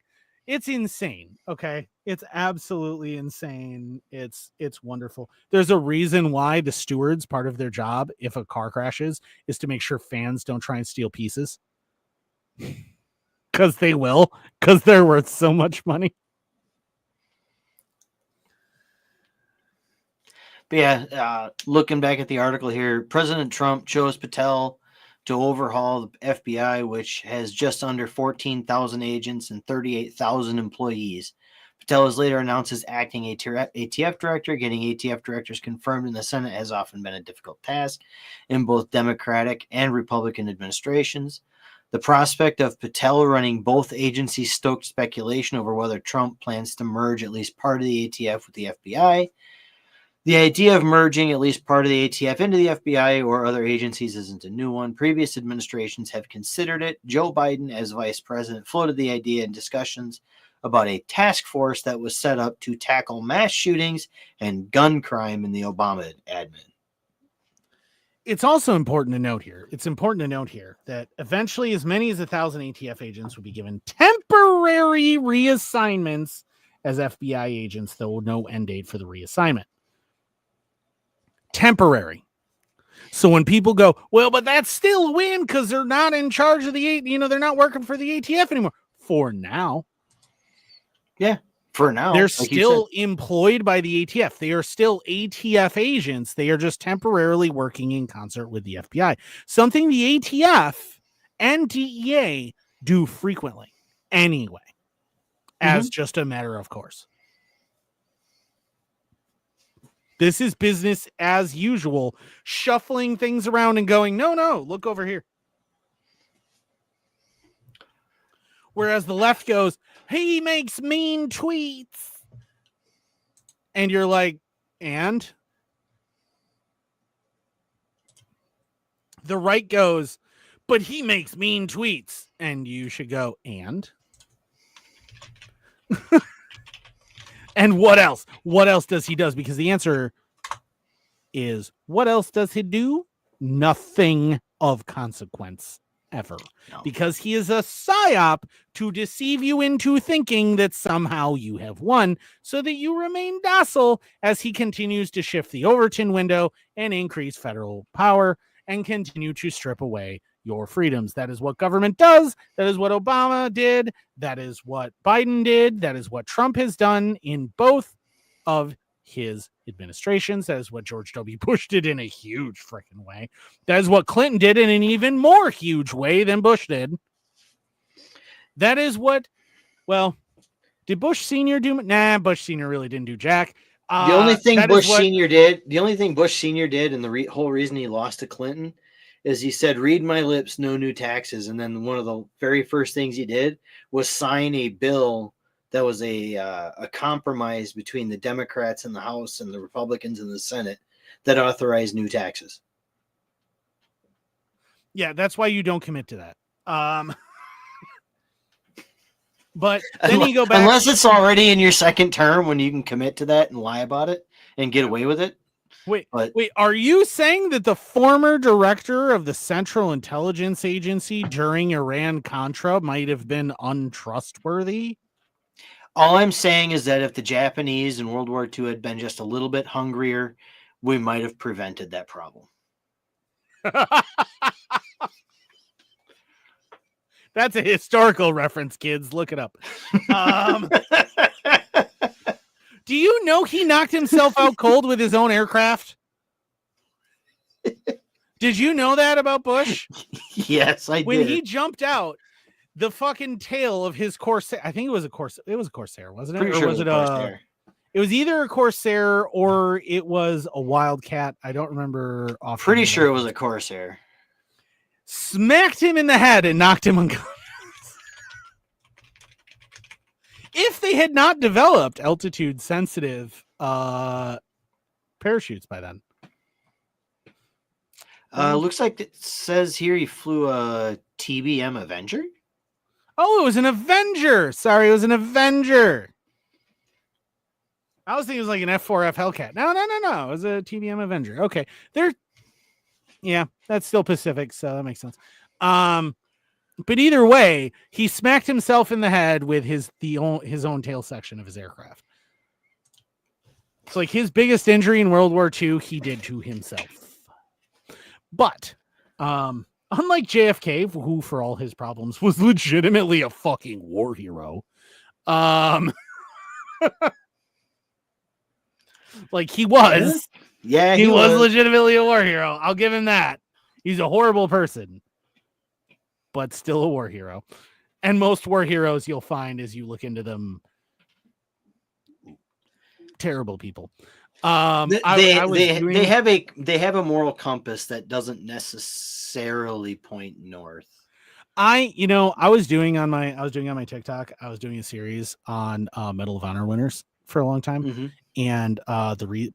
It's insane. Okay. It's absolutely insane. It's wonderful. There's a reason why the stewards, part of their job, if a car crashes, is to make sure fans don't try and steal pieces. Because they will, because they're worth so much money. But yeah, looking back at the article here, President Trump chose Patel to overhaul the FBI, which has just under 14,000 agents and 38,000 employees. Patel was later announced as acting ATF director. Getting ATF directors confirmed in the Senate has often been a difficult task in both Democratic and Republican administrations. The prospect of Patel running both agencies stoked speculation over whether Trump plans to merge at least part of the ATF with the FBI. The idea of merging at least part of the ATF into the FBI or other agencies isn't a new one. Previous administrations have considered it. Joe Biden, as vice president, floated the idea in discussions about a task force that was set up to tackle mass shootings and gun crime in the Obama admin. It's also important to note here. That eventually as many as 1,000 ATF agents would be given temporary reassignments as FBI agents, though no end date for the reassignment. Temporary. So when people go, well, but that's still a win because they're not in charge of they're not working for the ATF anymore. For now. Yeah, for now. They're still employed by the ATF. They are still ATF agents. They are just temporarily working in concert with the FBI. Something the ATF and DEA do frequently anyway, as just a matter of course. This is business as usual, shuffling things around and going, no, look over here. Whereas the left goes, he makes mean tweets. And you're like, and? The right goes, but he makes mean tweets. And you should go, and? And what else? What else does he do? Because the answer is, what else does he do? Nothing of consequence ever. No. Because he is a psyop to deceive you into thinking that somehow you have won so that you remain docile as he continues to shift the Overton window and increase federal power and continue to strip away your freedoms. That is what government does. That is what Obama did. That is what Biden did. That is what Trump has done in both of his administrations. That is what George W. Bush did in a huge freaking way. That is what Clinton did in an even more huge way than Bush did. That is what, well, did Bush Sr. do? Nah, Bush Sr. really didn't do jack. The only thing Bush Sr. did, and the whole reason he lost to Clinton, is he said, read my lips, no new taxes. And then one of the very first things he did was sign a bill that was a compromise between the Democrats in the House and the Republicans in the Senate that authorized new taxes. Yeah, that's why you don't commit to that. But then you go back. Unless it's already in your second term when you can commit to that and lie about it and get away with it. Wait, are you saying that the former director of the Central Intelligence Agency during Iran-Contra might have been untrustworthy? All I'm saying is that if the Japanese in World War II had been just a little bit hungrier, we might have prevented that problem. That's a historical reference, kids. Look it up. Do you know he knocked himself out cold with his own aircraft? Did you know that about Bush? Yes, I did. When he jumped out, the fucking tail of his Corsair, I think it was a Corsair. It was a Corsair, wasn't it? Pretty sure it was a Corsair. It was either a Corsair or it was a Wildcat. I don't remember. Pretty sure it was a Corsair. Smacked him in the head and knocked him unconscious. If they had not developed altitude sensitive parachutes by then. Looks like it says here he flew a TBM Avenger. Oh, it was an Avenger. Sorry, it was an Avenger. I was thinking it was like an F4F Hellcat. No. It was a TBM Avenger. Okay. Yeah, that's still Pacific, so that makes sense. But either way, he smacked himself in the head with his own tail section of his aircraft. It's like his biggest injury in World War II, he did to himself. But unlike JFK, who for all his problems was legitimately a fucking war hero, like he was. Yeah, he was legitimately a war hero. I'll give him that. He's a horrible person. but still a war hero. And most war heroes you'll find as you look into them, terrible people. They have a moral compass that doesn't necessarily point north. I was doing on my TikTok, I was doing a series on Medal of Honor winners for a long time. Mm-hmm. And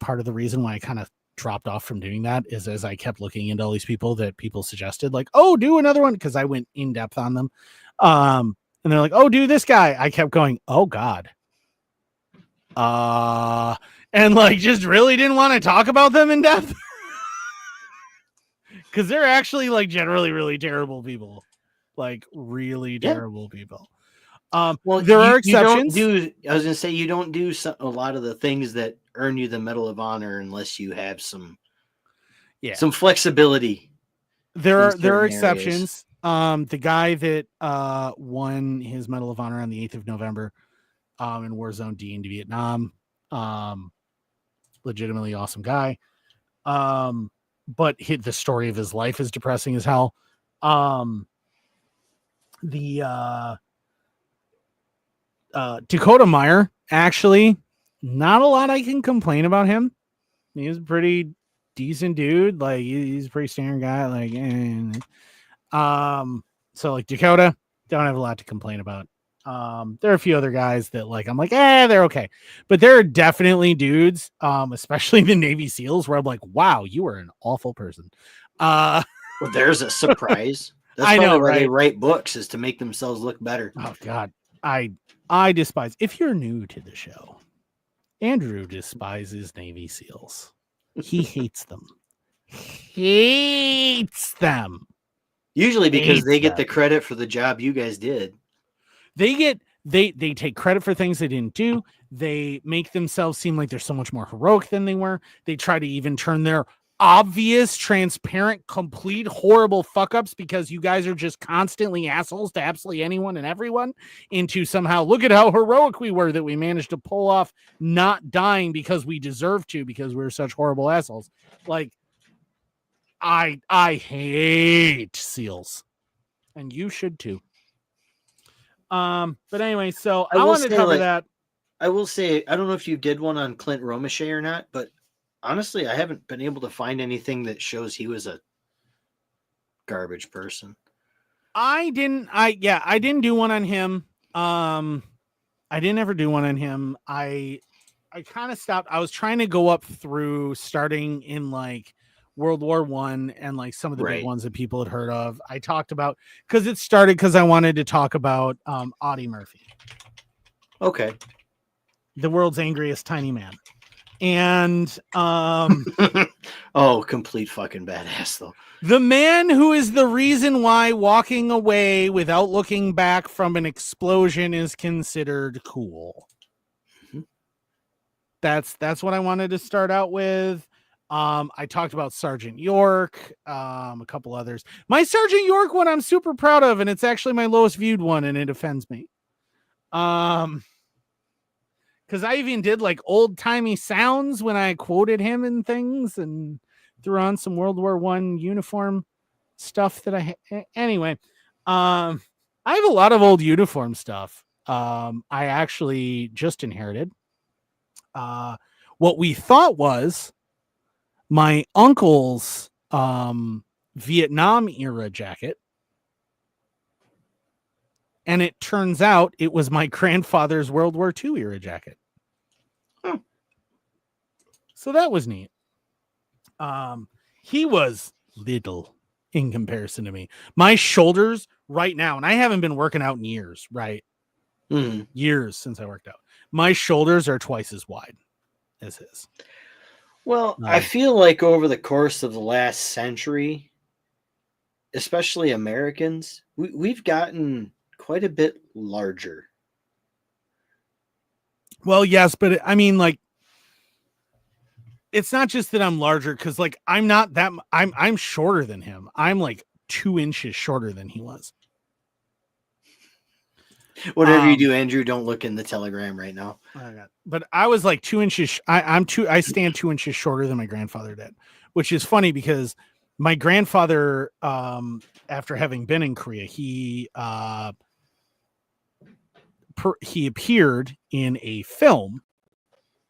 part of the reason why I kind of dropped off from doing that is as I kept looking into all these people that people suggested, like, oh, do another one, because I went in depth on them. And they're like, oh, do this guy. I kept going, oh God. And like just really didn't want to talk about them in depth. Because they're actually like generally really terrible people. Like really terrible people. Well, there are exceptions. I was gonna say you don't do a lot of the things that earn you the Medal of Honor unless you have some flexibility. There are exceptions. The guy that won his Medal of Honor on the 8th of November in Warzone D in Vietnam, legitimately awesome guy. But the story of his life is depressing as hell. Dakota Meyer, actually, not a lot I can complain about him. He's a pretty decent dude. Like he's a pretty standard guy. Like, so like Dakota, don't have a lot to complain about. There are a few other guys that like I'm like, they're okay, but there are definitely dudes, especially the Navy SEALs, where I'm like, wow, you are an awful person. Well, there's a surprise. That's I know, why right? They write books is to make themselves look better. Oh God, I despise. If you're new to the show, Andrew despises Navy SEALs. He hates them. Hates them. Usually because they get the credit for the job you guys did. They take credit for things they didn't do. They make themselves seem like they're so much more heroic than they were. They try to even turn their obvious, transparent, complete, horrible fuck ups because you guys are just constantly assholes to absolutely anyone and everyone into somehow, look at how heroic we were that we managed to pull off not dying because we deserve to, because we're such horrible assholes. Like, I hate SEALs, and you should too. But anyway, so I want to cover that. I will say, I don't know if you did one on Clint Romeshay or not, but honestly, I haven't been able to find anything that shows he was a garbage person. I didn't do one on him. I didn't ever do one on him. I kind of stopped. I was trying to go up through starting in like World War I and like some of the big ones that people had heard of. I talked about because I wanted to talk about Audie Murphy. Okay. The world's angriest tiny man. And complete fucking badass though. The man who is the reason why walking away without looking back from an explosion is considered cool. Mm-hmm. That's what I wanted to start out with. I talked about Sergeant York, a couple others. My Sergeant York one I'm super proud of, and it's actually my lowest viewed one, and it offends me. Because I even did like old timey sounds when I quoted him and things, and threw on some World War I uniform stuff that anyway. I have a lot of old uniform stuff. I actually just inherited what we thought was my uncle's Vietnam era jacket. And it turns out it was my grandfather's World War II era jacket. So that was neat. He was little in comparison to me. My shoulders right now, and I haven't been working out in years, right? Mm-hmm. Years since I worked out. My shoulders are twice as wide as his. Well, I feel like over the course of the last century, especially Americans, we've gotten quite a bit larger. Well, yes, but I mean, like, it's not just that I'm larger, because like I'm shorter than him. I'm like 2 inches shorter than he was. Whatever you do, Andrew, don't look in the telegram right now. But I was like 2 inches. I stand 2 inches shorter than my grandfather did, which is funny because My grandfather, after having been in Korea, he appeared in a film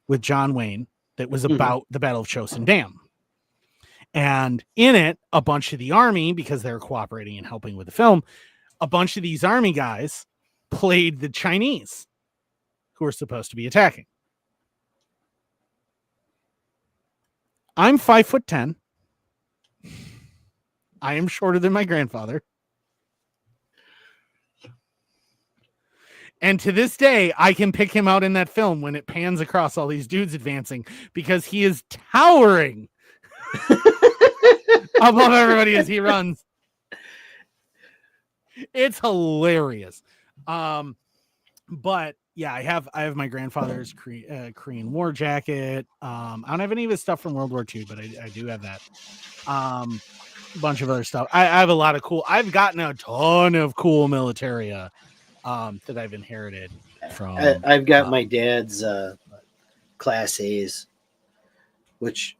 with John Wayne that was about the Battle of Chosin Dam. And in it, a bunch of the army, because they're cooperating and helping with the film, a bunch of these army guys played the Chinese who were supposed to be attacking. I'm 5'10". I am shorter than my grandfather. And to this day, I can pick him out in that film when it pans across all these dudes advancing, because he is towering above everybody as he runs. It's hilarious. But yeah, I have my grandfather's Korean War jacket. I don't have any of his stuff from World War II, but I do have that. A bunch of other stuff. I have a lot of cool. I've gotten a ton of cool militaria that I've inherited from. I've got my dad's Class A's, which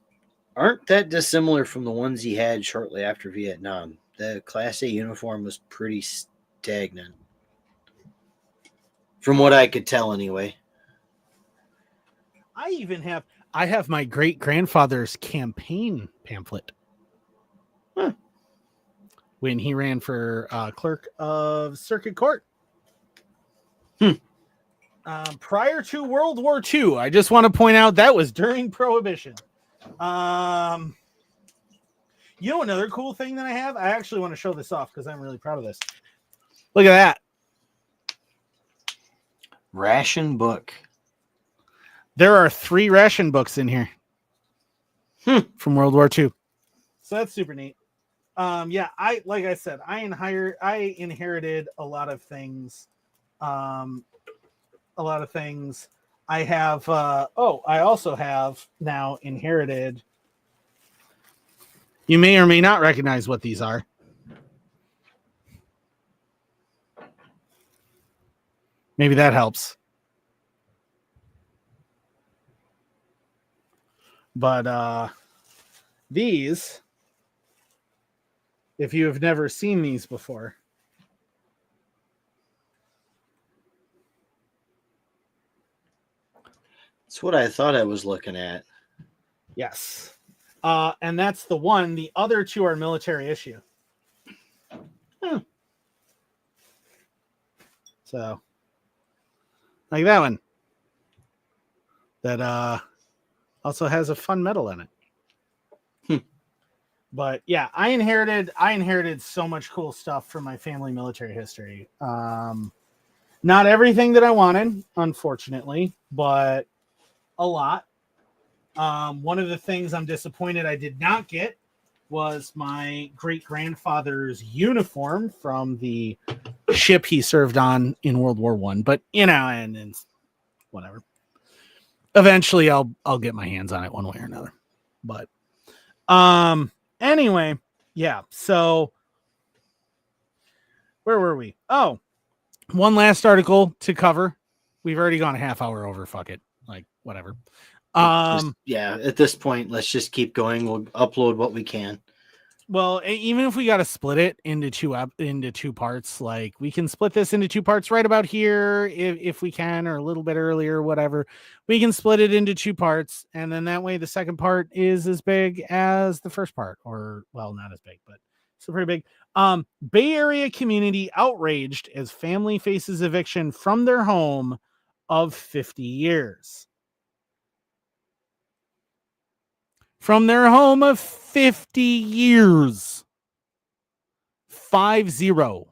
aren't that dissimilar from the ones he had shortly after Vietnam. The Class A uniform was pretty stagnant, from what I could tell anyway. I have my great grandfather's campaign pamphlet. Huh. When he ran for clerk of circuit court. Prior to World War II. I just want to point out that was during Prohibition. You know, another cool thing that I have, I actually want to show this off because I'm really proud of this. Look at that. Ration book. There are 3 ration books in here from World War II. So that's super neat. Yeah, like I said, I inherited a lot of things. I have I also have now inherited. You may or may not recognize what these are. Maybe that helps. But these, if you have never seen these before, that's what I thought I was looking at. yes. And that's the one. The other 2 are military issue. So, like that one. That also has a fun medal in it. But yeah, I inherited so much cool stuff from my family military history. Not everything that I wanted, unfortunately, but a lot. One of the things I'm disappointed I did not get was my great-grandfather's uniform from the ship he served on in World War I. But you know, and whatever. Eventually I'll get my hands on it one way or another. But anyway, yeah. So where were we? Oh, one last article to cover. We've already gone a half hour over. Fuck it. Like whatever. At this point, let's just keep going. We'll upload what we can. Well, even if we got to split it into two parts, like we can split this into 2 parts right about here if we can, or a little bit earlier, whatever. We can split it into 2 parts, and then that way the second part is as big as the first part, or well, not as big, but still pretty big. Bay Area community outraged as family faces eviction from their home of 50 years. From their home of 50 years. 50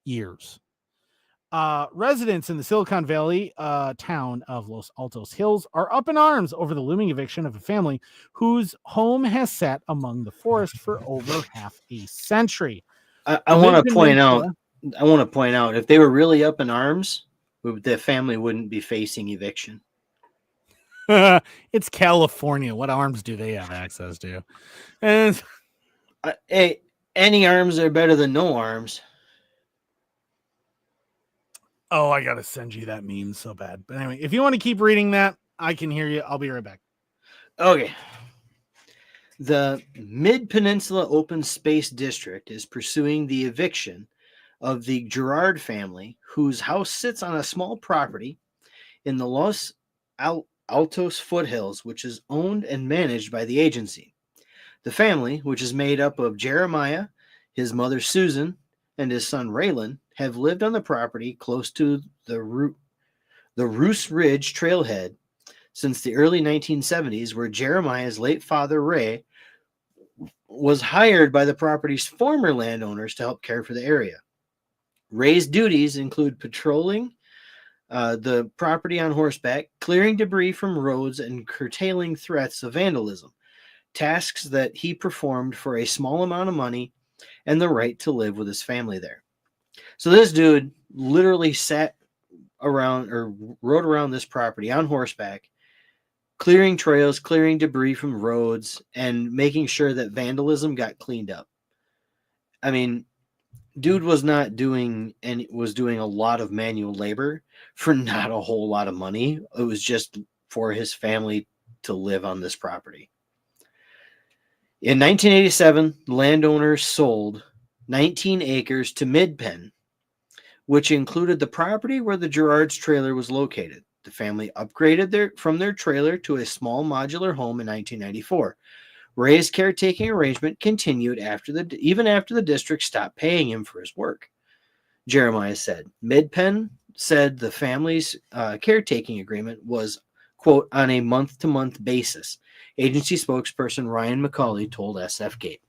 years. Residents in the Silicon Valley town of Los Altos Hills are up in arms over the looming eviction of a family whose home has sat among the forest for over half a century. I want to point out, if they were really up in arms, the family wouldn't be facing eviction. It's California. What arms do they have access to? And hey, any arms are better than no arms. Oh, I gotta send you that meme so bad. But anyway, if you want to keep reading that, I can hear you. I'll be right back. Okay. The Mid-Peninsula Open Space District is pursuing the eviction of the Gerard family, whose house sits on a small property in the Los Altos foothills, which is owned and managed by the agency. The family, which is made up of Jeremiah, his mother Susan, and his son Raylan, have lived on the property close to the Roos Ridge trailhead since the early 1970s, where Jeremiah's late father Ray was hired by the property's former landowners to help care for the area. Ray's duties include patrolling the property on horseback, clearing debris from roads, and curtailing threats of vandalism, tasks that he performed for a small amount of money and the right to live with his family there. So this dude literally sat around or rode around this property on horseback, clearing trails, clearing debris from roads, and making sure that vandalism got cleaned up. I mean, dude was not doing and was doing a lot of manual labor for not a whole lot of money. It was just for his family to live on this property. In 1987, landowners sold 19 acres to Midpen, which included the property where the Gerard's trailer was located. The family upgraded from their trailer to a small modular home in 1994. Ray's caretaking arrangement continued even after the district stopped paying him for his work. Jeremiah said. Midpen said the family's caretaking agreement was, quote, on a month-to-month basis. Agency spokesperson Ryan McCauley told SF Gate.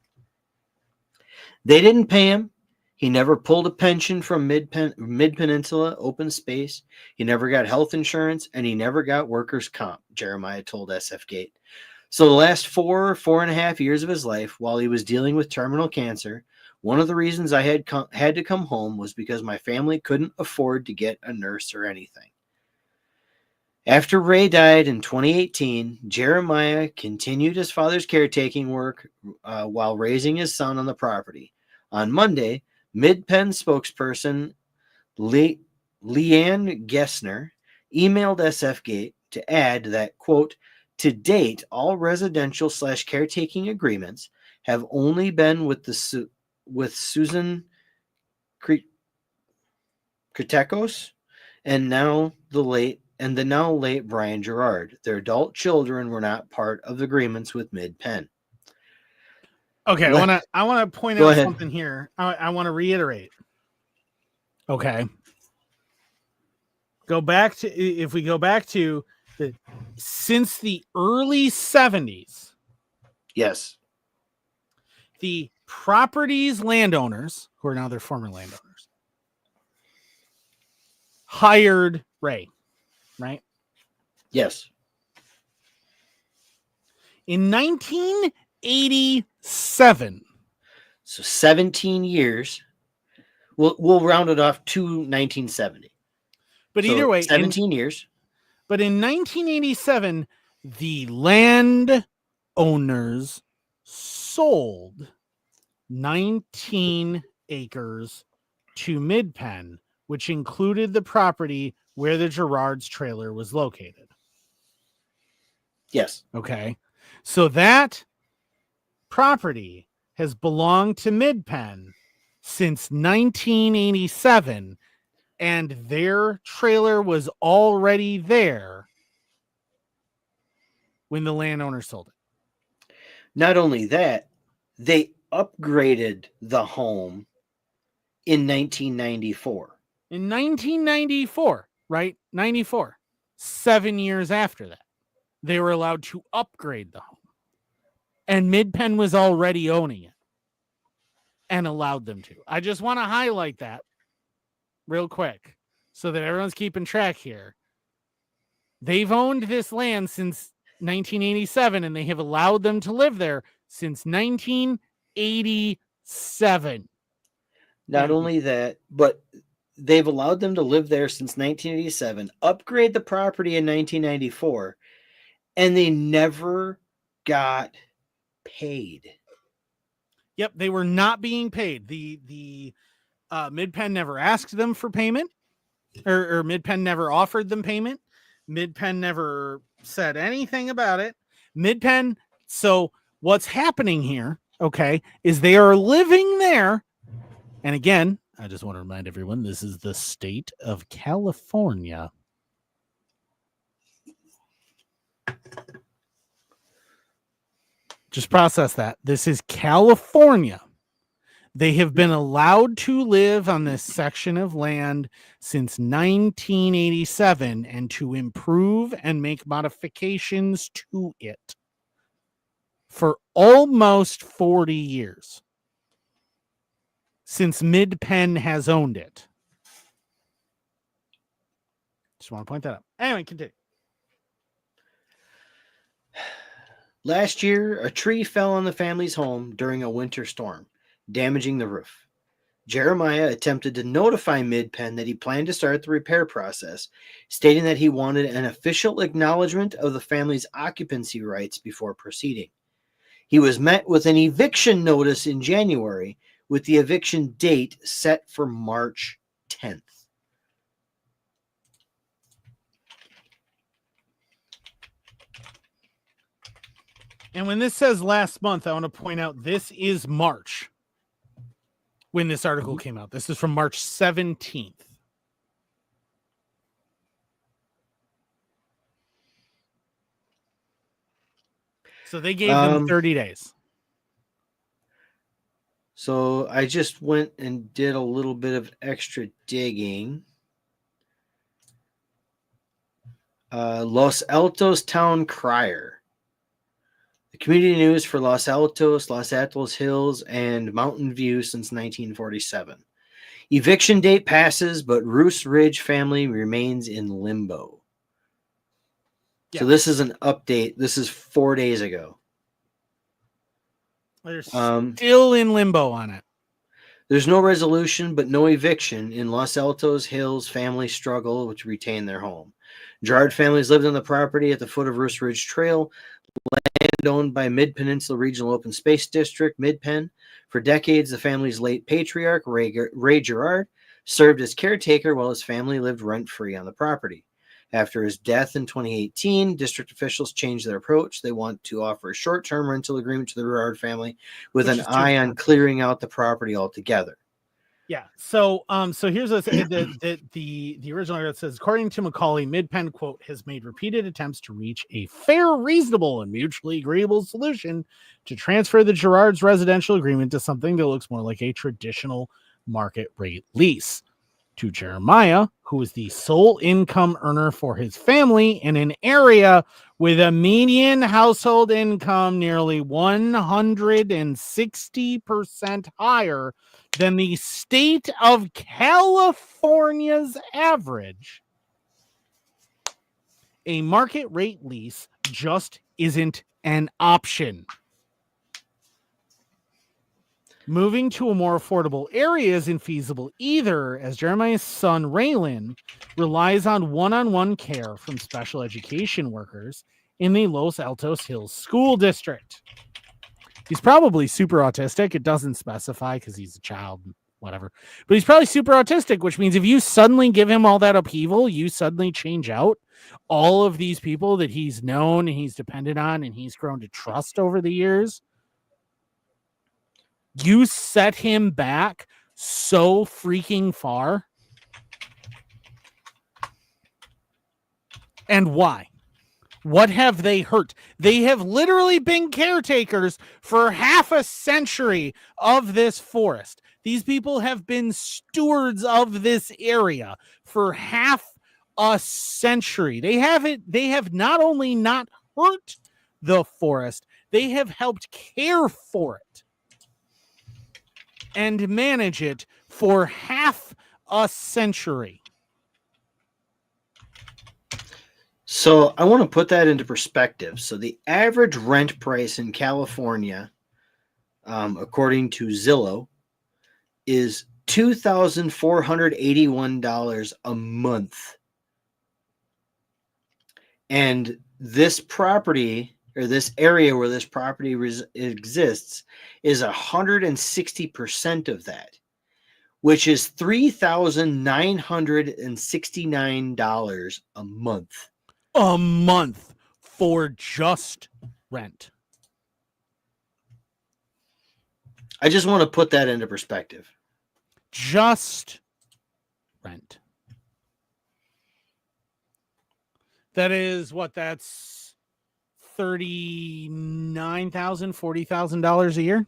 They didn't pay him. He never pulled a pension from Mid-Peninsula Open Space. He never got health insurance, and he never got workers' comp, Jeremiah told SF Gate. So the last 4.5 years of his life, while he was dealing with terminal cancer, one of the reasons I had to come home was because my family couldn't afford to get a nurse or anything. After Ray died in 2018, Jeremiah continued his father's caretaking work while raising his son on the property. On Monday, Midpen spokesperson Leanne Gessner emailed SF Gate to add that, quote, to date, all residential/caretaking agreements have only been with Susan Caretakers and the now late Brian Gerard. Their adult children were not part of agreements with Midpen. Okay, I want to point out something here. I want to reiterate. Okay. If we go back to since the early 70s. Yes. The property's landowners, who are now their former landowners, hired Ray, right? Yes. In 1987. So 17 years. We'll round it off to 1970. But either way, 17 years. But in 1987, the land owners sold 19 acres to Midpen, which included the property where the Gerard's trailer was located. Yes. Okay. So that property has belonged to Midpen since 1987, and their trailer was already there when the landowner sold it. Not only that, they upgraded the home in 1994. In 1994, right? 94. 7 years after that, they were allowed to upgrade the home. And Midpen was already owning it and allowed them to. I just want to highlight that real quick so that everyone's keeping track here. They've owned this land since 1987, and they have allowed them to live there since 1987. Not only that, but they've allowed them to live there since 1987, upgrade the property in 1994, and they never got paid. Yep, they were not being paid. The Midpen never asked them for payment, or Midpen never offered them payment. Midpen never said anything about it. Midpen, so what's happening here, okay, is they are living there. And again, I just want to remind everyone, this is the state of California. Just process that. This is California. They have been allowed to live on this section of land since 1987 and to improve and make modifications to it for almost 40 years since Mid-Penn has owned it. Just want to point that out. Anyway, continue. Last year, a tree fell on the family's home during a winter storm, damaging the roof. Jeremiah attempted to notify Mid-Penn that he planned to start the repair process, stating that he wanted an official acknowledgement of the family's occupancy rights before proceeding. He was met with an eviction notice in January, with the eviction date set for March 10th. And when this says last month, I want to point out this is March when this article came out. This is from March 17th. So they gave them 30 days. So I just went and did a little bit of extra digging. Los Altos Town Crier. The community news for Los Altos Hills, and Mountain View since 1947. Eviction date passes, but Roos Ridge family remains in limbo. Yeah. So this is an update. This is 4 days ago. They're still in limbo on it. There's no resolution, but no eviction in Los Altos Hills family struggle to retain their home. Gerard families lived on the property at the foot of Roos Ridge Trail, land owned by Mid-Peninsula Regional Open Space District, Mid-Penn. For decades, the family's late patriarch, Ray Gerard, served as caretaker while his family lived rent-free on the property. After his death in 2018, district officials changed their approach. They want to offer a short-term rental agreement to the Gerard family with an eye on clearing out the property altogether. Yeah. So here's the original that says, according to Macaulay, Mid-Penn, quote, has made repeated attempts to reach a fair, reasonable, and mutually agreeable solution to transfer the Gerard's residential agreement to something that looks more like a traditional market rate lease. To Jeremiah, who is the sole income earner for his family in an area with a median household income nearly 160% higher than the state of California's average, a market rate lease just isn't an option. Moving to a more affordable area isn't feasible either, as Jeremiah's son, Raylan, relies on one-on-one care from special education workers in the Los Altos Hills School District. He's probably super autistic. It doesn't specify because he's a child, whatever. But he's probably super autistic, which means if you suddenly give him all that upheaval, you suddenly change out all of these people that he's known and he's depended on and he's grown to trust over the years. You set him back so freaking far. And why? What have they hurt? They have literally been caretakers for half a century of this forest. These people have been stewards of this area for half a century. They have not only not hurt the forest, they have helped care for it and manage it for half a century. So I want to put that into perspective. So the average rent price in California, according to Zillow, is $2,481 a month. And this property, or this area where this property exists, is 160% of that, which is $3,969 a month. A month for just rent. I just want to put that into perspective. Just rent. That is what? That's $39,000, $40,000 a year.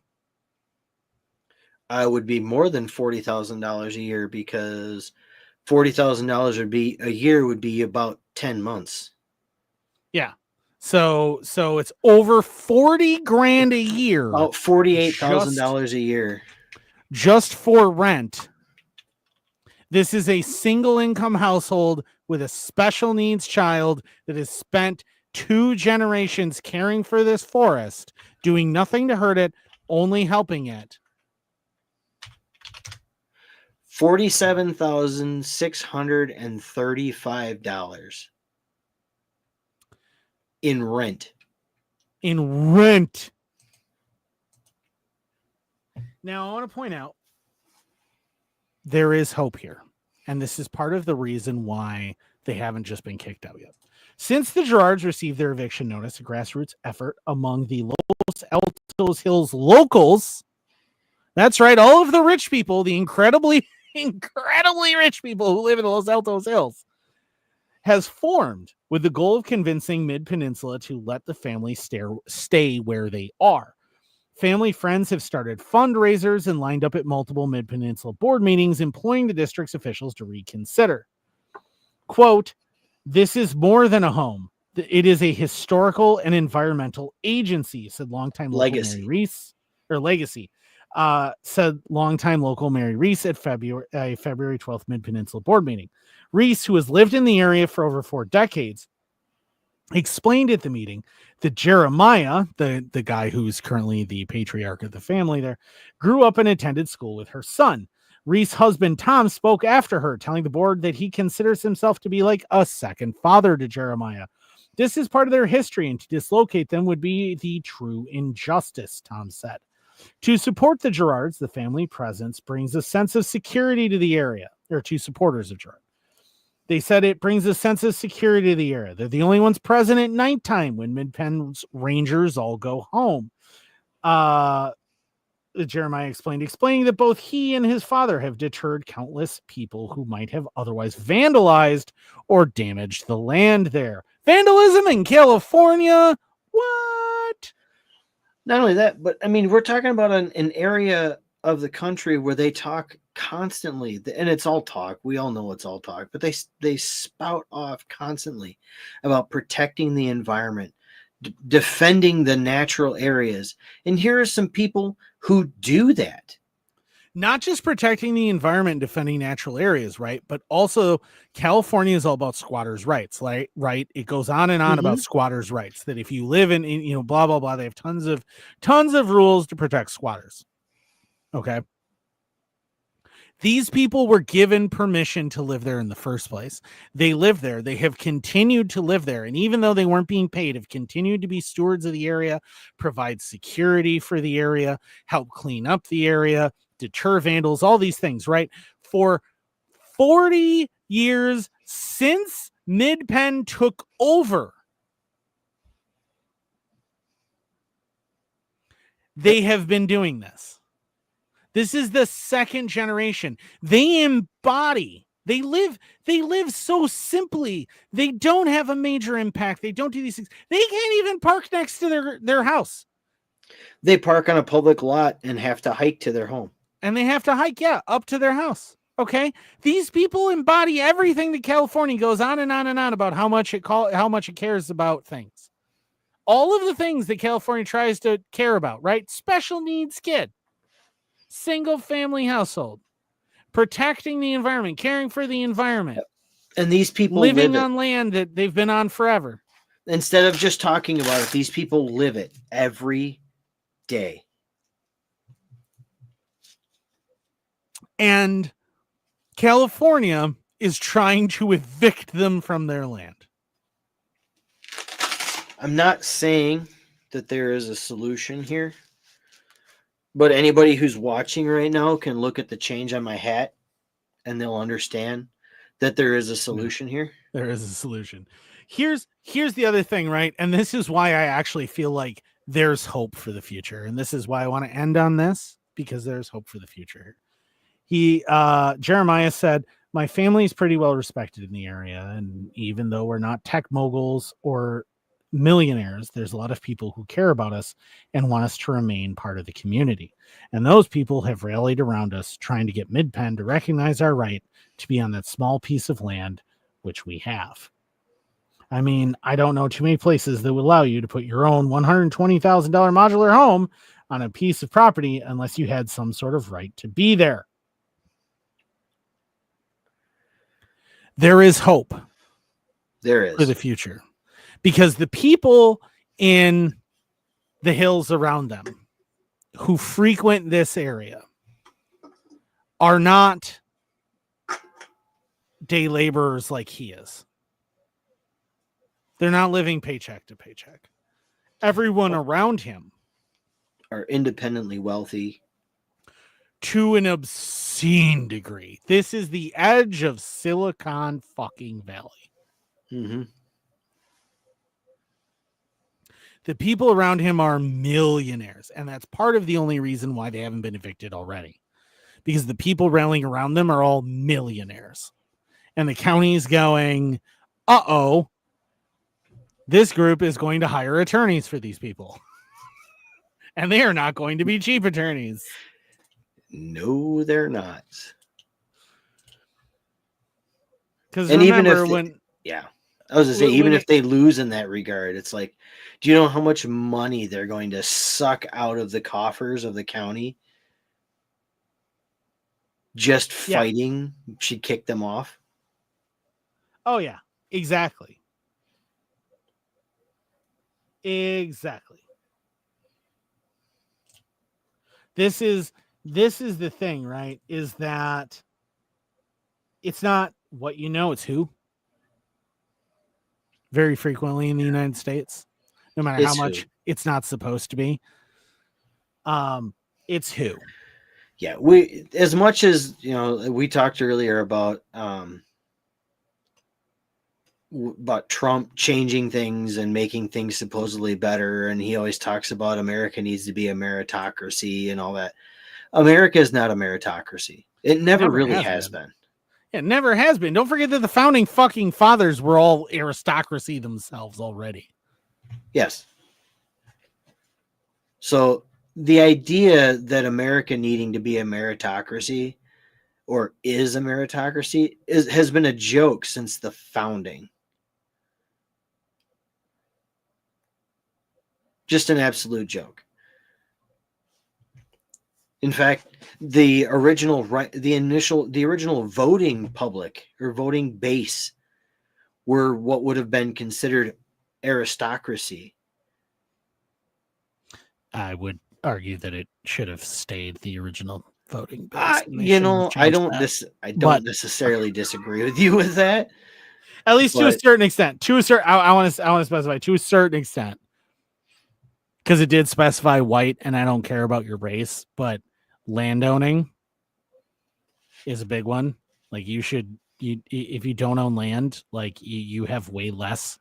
I would be more than $40,000 a year, because $40,000 would be a year would be about 10 months. Yeah. So it's over 40 grand a year. About $48,000 a year. Just for rent. This is a single income household with a special needs child that has spent 2 generations caring for this forest, doing nothing to hurt it, only helping it. $47,635 in rent. In rent. Now, I want to point out there is hope here. And this is part of the reason why they haven't just been kicked out yet. Since the Gerards received their eviction notice, a grassroots effort among the Los Altos Hills locals, that's right, all of the rich people, the incredibly rich people who live in the Los Altos Hills, has formed with the goal of convincing Mid-Peninsula to let the family stay where they are. Family friends have started fundraisers and lined up at multiple Mid-Peninsula board meetings, employing the district's officials to reconsider. Quote, "This is more than a home. It is a historical and environmental agency," said longtime local Mary Reese, or Legacy, said longtime local Mary Reese at February 12th Mid-Peninsula board meeting. Reese, who has lived in the area for over 4 decades, explained at the meeting that Jeremiah, the guy who's currently the patriarch of the family there, grew up and attended school with her son. Reese's husband, Tom, spoke after her, telling the board that he considers himself to be like a second father to Jeremiah. This is part of their history, and to dislocate them would be the true injustice, Tom said. To support the Gerards, the family presence brings a sense of security to the area, or to supporters of Gerard. They said it brings a sense of security to the area. They're the only ones present at nighttime when Mid-Penn's Rangers all go home. Jeremiah explaining that both he and his father have deterred countless people who might have otherwise vandalized or damaged the land there. Vandalism in California? What? Not only that, but I mean, we're talking about an area of the country where they talk constantly, and it's all talk. We all know it's all talk, but they spout off constantly about protecting the environment, defending the natural areas. And here are some people who do that. Not just protecting the environment and defending natural areas, right? But also California is all about squatters' rights, right? It goes on and on about squatters' rights, that if you live in blah, blah, blah, they have tons of rules to protect squatters. Okay. These people were given permission to live there in the first place. They live there. They have continued to live there. And even though they weren't being paid, have continued to be stewards of the area, provide security for the area, help clean up the area, deter vandals, all these things, right? For 40 years since Mid-Penn took over, they have been doing this. This is the second generation. They live so simply. They don't have a major impact. They don't do these things. They can't even park next to their house. They park on a public lot and have to hike to their home. And they have to hike, up to their house. Okay. These people embody everything that California goes on and on and on about how much it cares about things. All of the things that California tries to care about, right? Special needs kid. Single family household, protecting the environment, caring for the environment, and these people living on land that they've been on forever. Instead of just talking about it, these people live it every day. And California is trying to evict them from their land. I'm not saying that there is a solution here. But anybody who's watching right now can look at the change on my hat and they'll understand that there is a solution here. There is a solution. Here's the other thing, right? And this is why I actually feel like there's hope for the future. And this is why I want to end on this. because there's hope for the future. Jeremiah said, my family is pretty well respected in the area, and even though we're not tech moguls or millionaires, there's a lot of people who care about us and want us to remain part of the community. And those people have rallied around us, trying to get Mid-Penn to recognize our right to be on that small piece of land, which we have. I mean, I don't know too many places that would allow you to put your own $120,000 modular home on a piece of property unless you had some sort of right to be there. There is hope. There is. For the future. Because the people in the hills around them who frequent this area are not day laborers like he is. They're not living paycheck to paycheck. Everyone around him are independently wealthy to an obscene degree. This is the edge of Silicon fucking Valley. Mm-hmm. The people around him are millionaires, and that's part of the only reason why they haven't been evicted already. Because the people rallying around them are all millionaires. And the county's going, uh-oh, this group is going to hire attorneys for these people. And they are not going to be cheap attorneys. No, they're not. Because even if I was going to say, even if they lose in that regard, it's like, do you know how much money they're going to suck out of the coffers of the county? Just fighting should kick them off. Oh, yeah, exactly. Exactly. This is the thing, right? Is that it's not what you know, it's who. Very frequently in the United States, no matter how much it's not supposed to be. It's who. Yeah, we, as much as, you know, we talked earlier about Trump changing things and making things supposedly better, and he always talks about America needs to be a meritocracy and all that. America is not a meritocracy. It never really has been. It never has been. Don't forget that the founding fucking fathers were all aristocracy themselves already. Yes. So the idea that America needing to be a meritocracy or is a meritocracy has been a joke since the founding. Just an absolute joke. In fact, the original voting public or voting base were what would have been considered aristocracy. I would argue that it should have stayed the original voting base. I don't necessarily disagree with you with that. At least to a certain extent. I want to specify to a certain extent. Because it did specify white, and I don't care about your race, but landowning is a big one. Like if you don't own land, like you have way less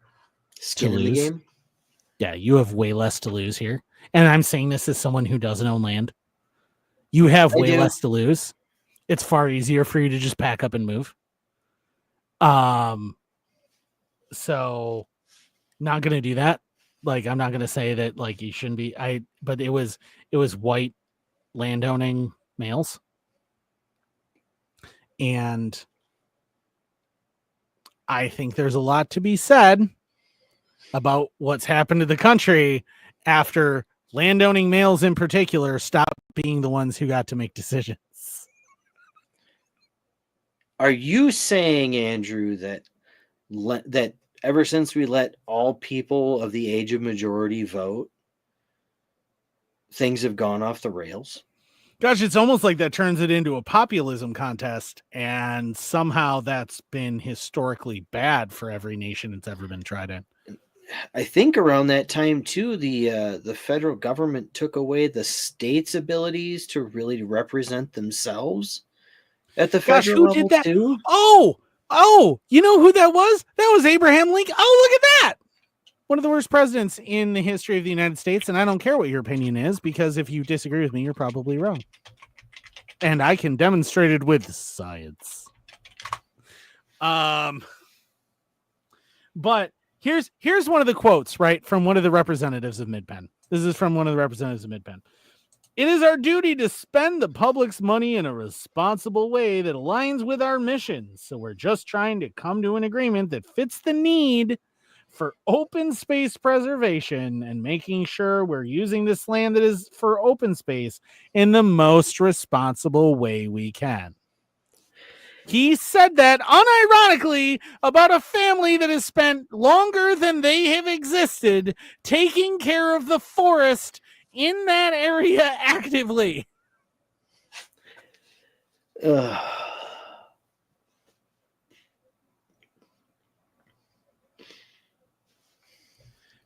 skin in the game. Yeah, you have way less to lose here. And I'm saying this as someone who doesn't own land. You have way less to lose. It's far easier for you to just pack up and move. So not going to do that. Like, I'm not going to say that like you shouldn't be, but it was white landowning males. And I think there's a lot to be said about what's happened to the country after landowning males in particular stopped being the ones who got to make decisions. Are you saying, Andrew, that ever since we let all people of the age of majority vote, things have gone off the rails? Gosh, it's almost like that turns it into a populism contest, and somehow that's been historically bad for every nation it's ever been tried in. I think around that time too, the federal government took away the states' abilities to really represent themselves at the federal level too. Oh, you know who that was? That was Abraham Lincoln. Oh, look at that. one of the worst presidents in the history of the United States, and I don't care what your opinion is, because if you disagree with me, you're probably wrong. And I can demonstrate it with science. But here's one of the quotes, right, from one of the representatives of Mid-Penn. This is from one of the representatives of Mid-Penn. It is our duty to spend the public's money in a responsible way that aligns with our mission. So we're just trying to come to an agreement that fits the need for open space preservation and making sure we're using this land that is for open space in the most responsible way we can. He said that unironically about a family that has spent longer than they have existed taking care of the forest in that area actively.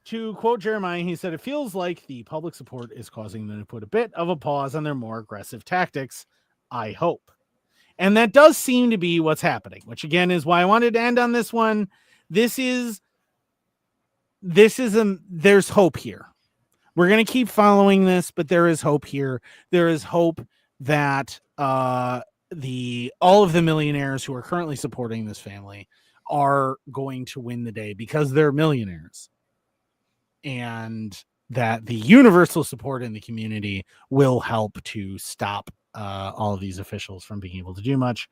To quote Jeremiah, he said, it feels like the public support is causing them to put a bit of a pause on their more aggressive tactics. I hope. And that does seem to be what's happening, which again is why I wanted to end on this one. There's hope here. We're going to keep following this, but there is hope here. There is hope that all of the millionaires who are currently supporting this family are going to win the day because they're millionaires. And that the universal support in the community will help to stop all of these officials from being able to do much.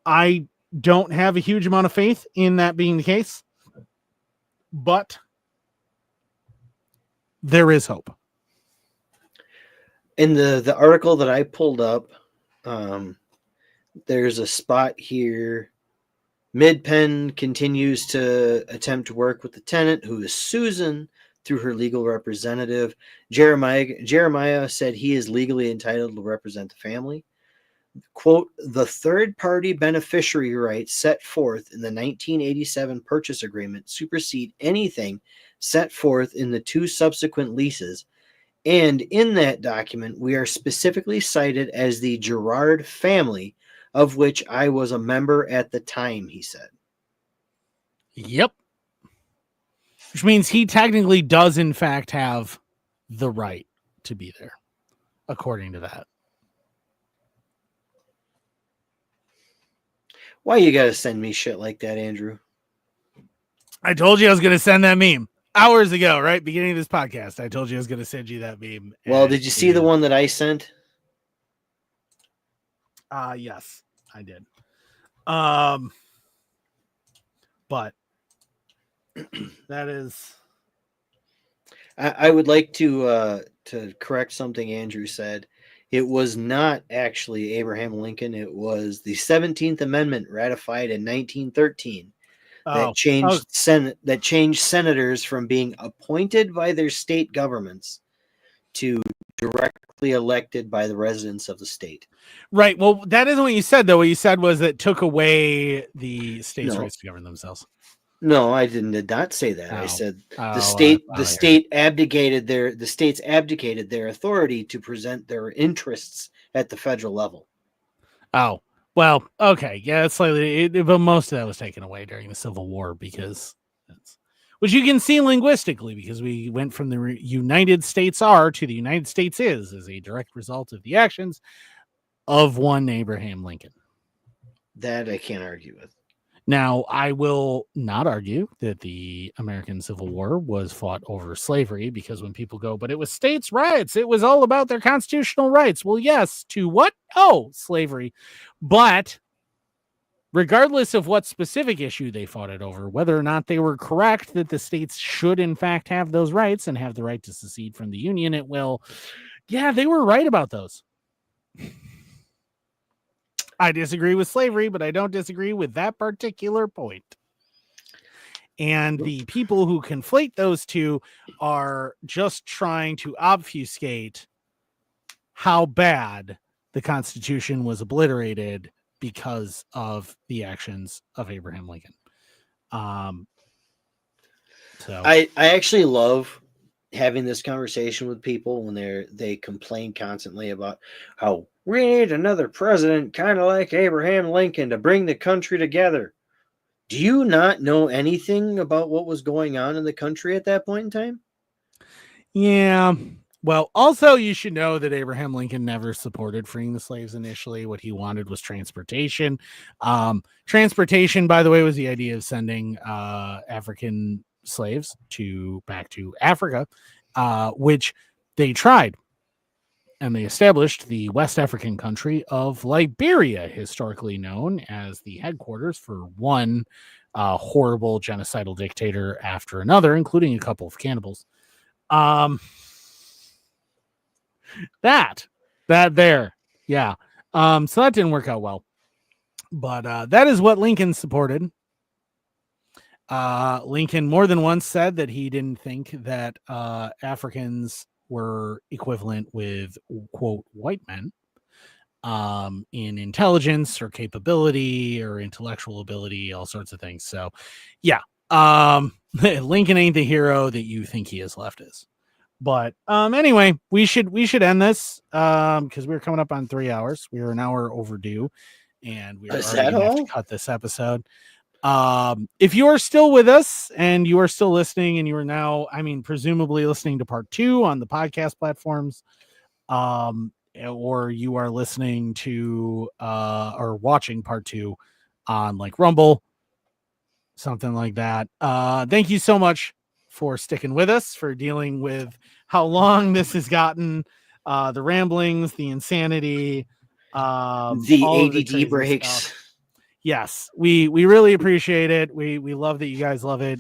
I don't have a huge amount of faith in that being the case, but there is hope. In the article that I pulled up, there's a spot here. Mid-Penn continues to attempt to work with the tenant, who is Susan, through her legal representative. Jeremiah said he is legally entitled to represent the family. Quote, the third-party beneficiary rights set forth in the 1987 purchase agreement supersede anything set forth in the two subsequent leases. And in that document, we are specifically cited as the Gerard family, of which I was a member at the time, he said. Yep. Which means he technically does, in fact, have the right to be there, according to that. Why you gotta send me shit like that, Andrew? I told you I was going to send that meme hours ago, right? Beginning of this podcast. I told you I was going to send you that meme. Well, did you see the one that I sent? Yes, I did. But that is. I would like to correct something Andrew said. It was not actually Abraham Lincoln. It was the 17th Amendment ratified in 1913 that changed senators from being appointed by their state governments to directly elected by the residents of the state. Right. Well, that isn't what you said, though. What you said was it took away the state's rights to govern themselves. No, I did not say that. I said the states abdicated their authority to present their interests at the federal level. Oh, well, okay. Yeah, it's slightly, but most of that was taken away during the Civil War which you can see linguistically, because we went from the United States are to the United States is as a direct result of the actions of one Abraham Lincoln. That I can't argue with. Now, I will not argue that the American Civil War was fought over slavery, because when people go, but it was states' rights, it was all about their constitutional rights. Well, yes, to what? Oh, slavery. But regardless of what specific issue they fought it over, whether or not they were correct that the states should in fact have those rights and have the right to secede from the Union, they were right about those. I disagree with slavery, but I don't disagree with that particular point. And the people who conflate those two are just trying to obfuscate how bad the Constitution was obliterated because of the actions of Abraham Lincoln. So I actually love having this conversation with people when they complain constantly about how we need another president kind of like Abraham Lincoln to bring the country together. Do you not know anything about what was going on in the country at that point in time? Yeah. Well, also you should know that Abraham Lincoln never supported freeing the slaves initially. What he wanted was transportation. Transportation, by the way, was the idea of sending African slaves back to Africa, which they tried. And they established the West African country of Liberia, historically known as the headquarters for one horrible genocidal dictator after another, including a couple of cannibals. That there. Yeah. So that didn't work out well. But that is what Lincoln supported. Lincoln more than once said that he didn't think that Africans were equivalent with, quote, white men in intelligence or capability or intellectual ability, all sorts of things. So, yeah. Lincoln ain't the hero that you think he is, leftist. But anyway, we should end this because we're coming up on 3 hours. We are an hour overdue, and we're already gonna have to cut this episode. If you are still with us and you are still listening, and you are now, presumably listening to part 2 on the podcast platforms, or you are listening to or watching part 2 on like Rumble, something like that. Thank you so much for sticking with us, for dealing with how long this has gotten, the ramblings, the insanity, the ADD breaks. Stuff. Yes, we really appreciate it. We love that you guys love it.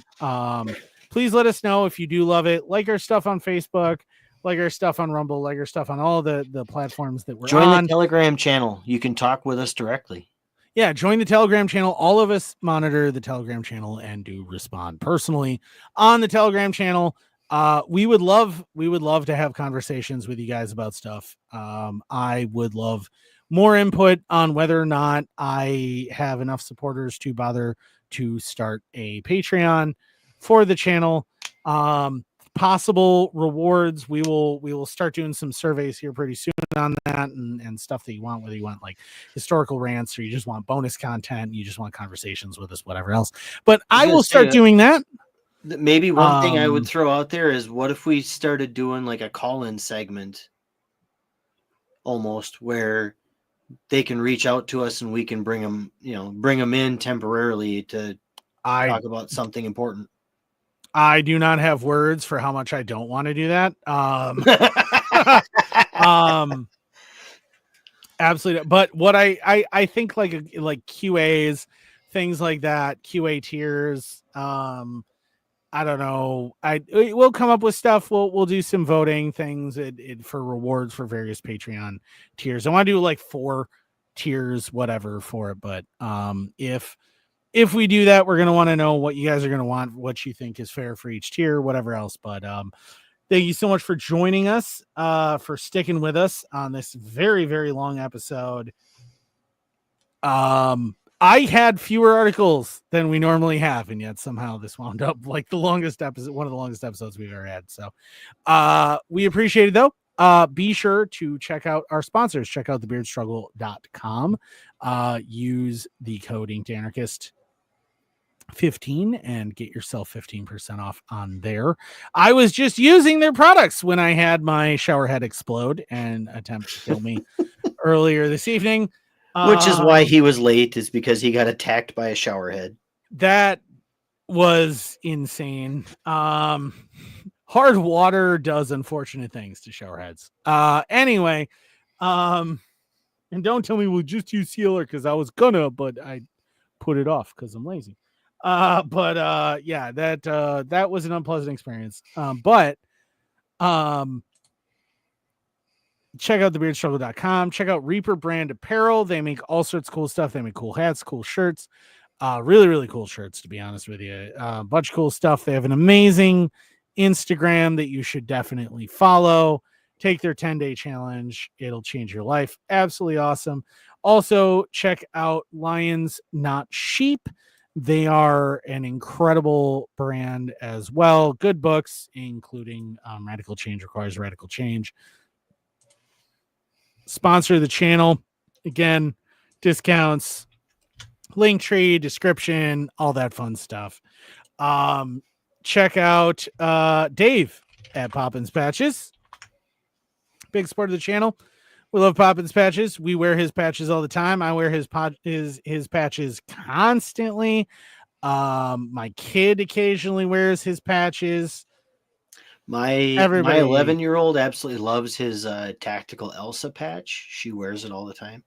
Please let us know if you do love it. Like our stuff on Facebook, like our stuff on Rumble, like our stuff on all the platforms that we're on. Join the Telegram channel. You can talk with us directly. Yeah, join the Telegram channel. All of us monitor the Telegram channel and do respond personally on the Telegram channel. We would love to have conversations with you guys about stuff. I would love more input on whether or not I have enough supporters to bother to start a Patreon for the channel. Possible rewards, we will start doing some surveys here pretty soon on that, and stuff that you want, whether you want like historical rants or you just want bonus content, you just want conversations with us, whatever else. But I will start doing that. Maybe one thing I would throw out there is, what if we started doing like a call-in segment almost, where they can reach out to us and we can bring them in temporarily to talk about something important. I do not have words for how much I don't want to do that. Absolutely. But what I think like QAs, things like that, QA tiers. I don't know. We'll come up with stuff. We'll do some voting things for rewards for various Patreon tiers. I want to do like 4 tiers, whatever for it. But if we do that, we're going to want to know what you guys are going to want, what you think is fair for each tier, whatever else. But thank you so much for joining us, for sticking with us on this very, very long episode. I had fewer articles than we normally have, and yet somehow this wound up like the longest episode, one of the longest episodes we've ever had. So we appreciate it, though. Be sure to check out our sponsors. Check out thebeardstruggle.com. Use the code InkedAnarchist 15 and get yourself 15% off on there. I was just using their products when I had my shower head explode and attempt to kill me earlier this evening. Which is why he was late, is because he got attacked by a shower head. That was insane. Hard water does unfortunate things to shower heads. Anyway, and don't tell me we'll just use sealer, because I was gonna, but I put it off because I'm lazy. Yeah, that was an unpleasant experience. But check out thebeardstruggle.com. Check out Reaper brand apparel. They make all sorts of cool stuff. They make cool hats, cool shirts, really, really cool shirts, to be honest with you. A bunch of cool stuff. They have an amazing Instagram that you should definitely follow. Take their 10-day challenge. It'll change your life. Absolutely awesome. Also, check out Lions Not Sheep. They are an incredible brand as well. Good books, including Radical Change Requires Radical Change. Sponsor the channel. Again, discounts, link tree, description, all that fun stuff. Check out Dave at Poppins Patches. Big support of the channel. We love Poppins Patches. We wear his patches all the time. I wear his patches constantly. My kid occasionally wears his patches. My Everybody- 11-year-old absolutely loves his tactical Elsa patch. She wears it all the time.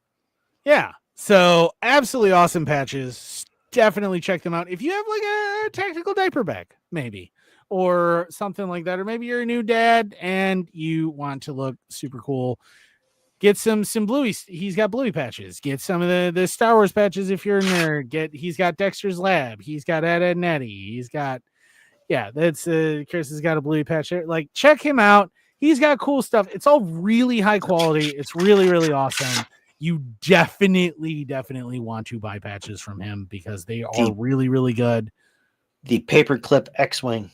Yeah. So absolutely awesome patches. Definitely check them out. If you have like a tactical diaper bag, maybe, or something like that, or maybe you're a new dad and you want to look super cool, get some Bluey. He's got Bluey patches. Get some of the Star Wars patches if you're a nerd. He's got Dexter's Lab. He's got Ed and Eddie. He's got, yeah, that's Chris has got a Bluey patch there. Like, check him out. He's got cool stuff. It's all really high quality. It's really, really awesome. You definitely want to buy patches from him because they are really, really good. The Paperclip X-Wing.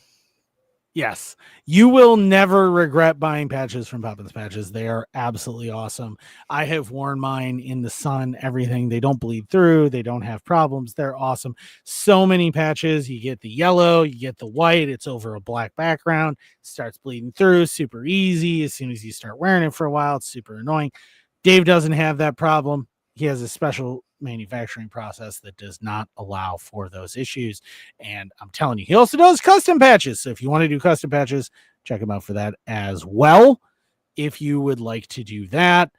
Yes, you will never regret buying patches from Poppins Patches. They are absolutely awesome. I have worn mine in the sun, everything. They don't bleed through. They don't have problems. They're awesome. So many patches. You get the yellow, you get the white. It's over a black background. Starts bleeding through. Super easy. As soon as you start wearing it for a while, it's super annoying. Dave doesn't have that problem. He has a special manufacturing process that does not allow for those issues. And I'm telling you, he also does custom patches. So if you want to do custom patches, check him out for that as well. If you would like to do that,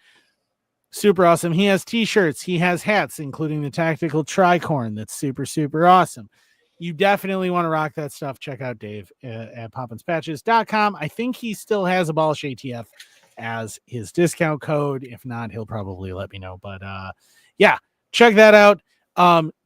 super awesome. He has t-shirts. He has hats, including the tactical tricorn. That's super, super awesome. You definitely want to rock that stuff. Check out Dave at poppinspatches.com. I think he still has Abolish ATF as his discount code. If not, he'll probably let me know. But yeah, check that out.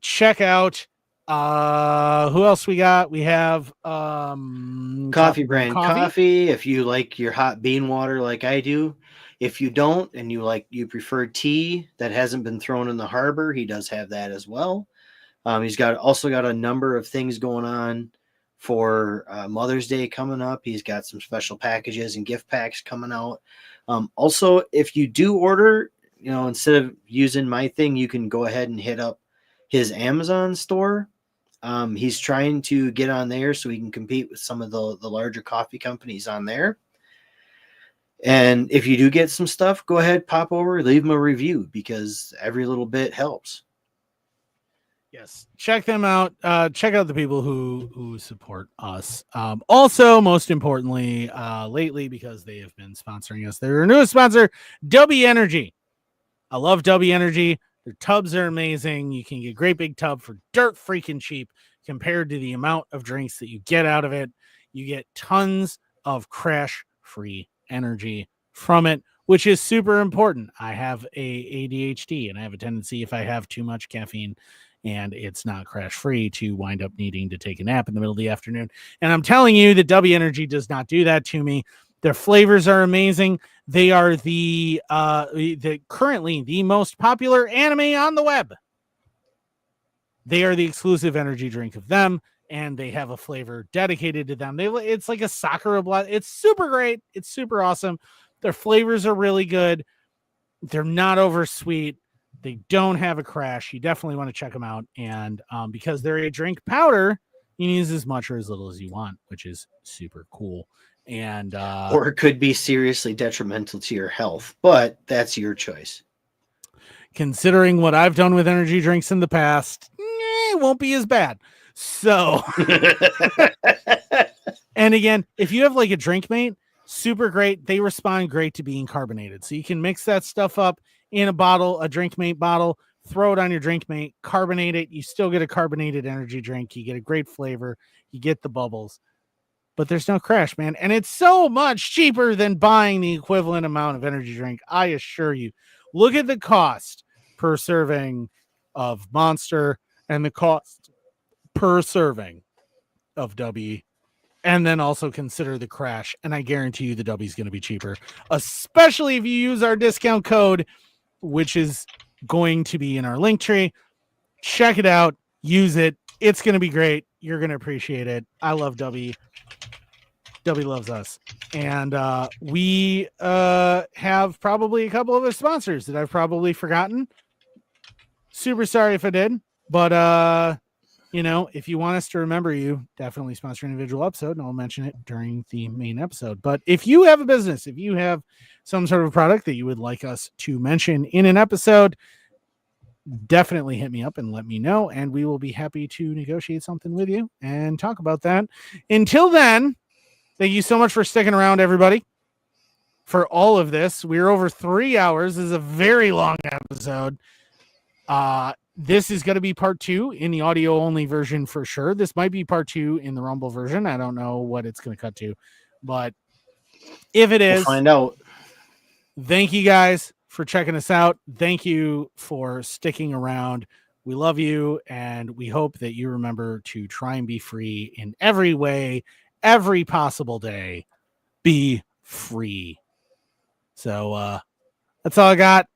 Check out who else we got. We have Coffee Brand Coffee. If you like your hot bean water like I do. If you don't and you prefer tea that hasn't been thrown in the harbor, he does have that as well. He's also got a number of things going on for Mother's Day coming up. He's got some special packages and gift packs coming out. Also, if you do order, instead of using my thing, you can go ahead and hit up his Amazon store. He's trying to get on there so he can compete with some of the larger coffee companies on there. And if you do get some stuff, go ahead, pop over, leave him a review because every little bit helps. Yes, check them out. Check out the people who support us. Also, most importantly, lately, because they have been sponsoring us, they're our newest sponsor, W Energy. I love W Energy. Their tubs are amazing. You can get a great big tub for dirt freaking cheap compared to the amount of drinks that you get out of it. You get tons of crash-free energy from it, which is super important. I have a ADHD, and I have a tendency, if I have too much caffeine and it's not crash free, to wind up needing to take a nap in the middle of the afternoon. And I'm telling you that W Energy does not do that to me. Their flavors are amazing. They are the currently the most popular anime on the web. They are the exclusive energy drink of them, and they have a flavor dedicated to them. It's like a Sakura blood. It's super great. It's super awesome. Their flavors are really good. They're not over sweet. They don't have a crash. You definitely want to check them out. And because they're a drink powder, you can use as much or as little as you want, which is super cool. And or it could be seriously detrimental to your health, but that's your choice. Considering what I've done with energy drinks in the past, it won't be as bad. So, and again, if you have like a drink mate, super great. They respond great to being carbonated. So you can mix that stuff up in a bottle, a drink mate bottle, throw it on your drink mate, carbonate it. You still get a carbonated energy drink. You get a great flavor. You get the bubbles, but there's no crash, man. And it's so much cheaper than buying the equivalent amount of energy drink. I assure you. Look at the cost per serving of Monster and the cost per serving of W. And then also consider the crash. And I guarantee you the W is going to be cheaper, especially if you use our discount code, which is going to be in our link tree. Check it out. Use it. It's going to be great. You're going to appreciate it. I love W. W loves us. And we have probably a couple of other sponsors that I've probably forgotten. Super sorry if I did. But if you want us to remember you, definitely sponsor an individual episode, and I'll mention it during the main episode. But if you have a business, if you have some sort of product that you would like us to mention in an episode, definitely hit me up and let me know, and we will be happy to negotiate something with you and talk about that. Until then, thank you so much for sticking around, everybody, for all of this. We're over 3 hours. This is a very long episode. This is going to be part 2 in the audio only version for sure. This might be part 2 in the Rumble version. I don't know what it's going to cut to, but if it is, we'll find out. Thank you guys for checking us out. Thank you for sticking around. We love you, and we hope that you remember to try and be free in every way, every possible day. Be free. So that's all I got.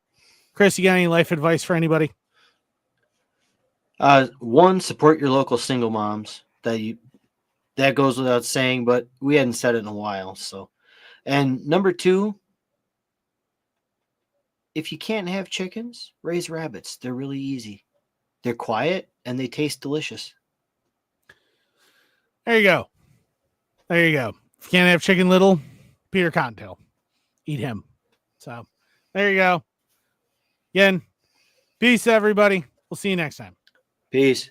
Chris, you got any life advice for anybody? One, support your local single moms. That goes without saying, but we hadn't said it in a while. So, and number 2, if you can't have chickens, raise rabbits. They're really easy. They're quiet and they taste delicious. There you go. There you go. If you can't have Chicken Little, Peter Cottontail. Eat him. So there you go. Again, peace, everybody. We'll see you next time. Peace.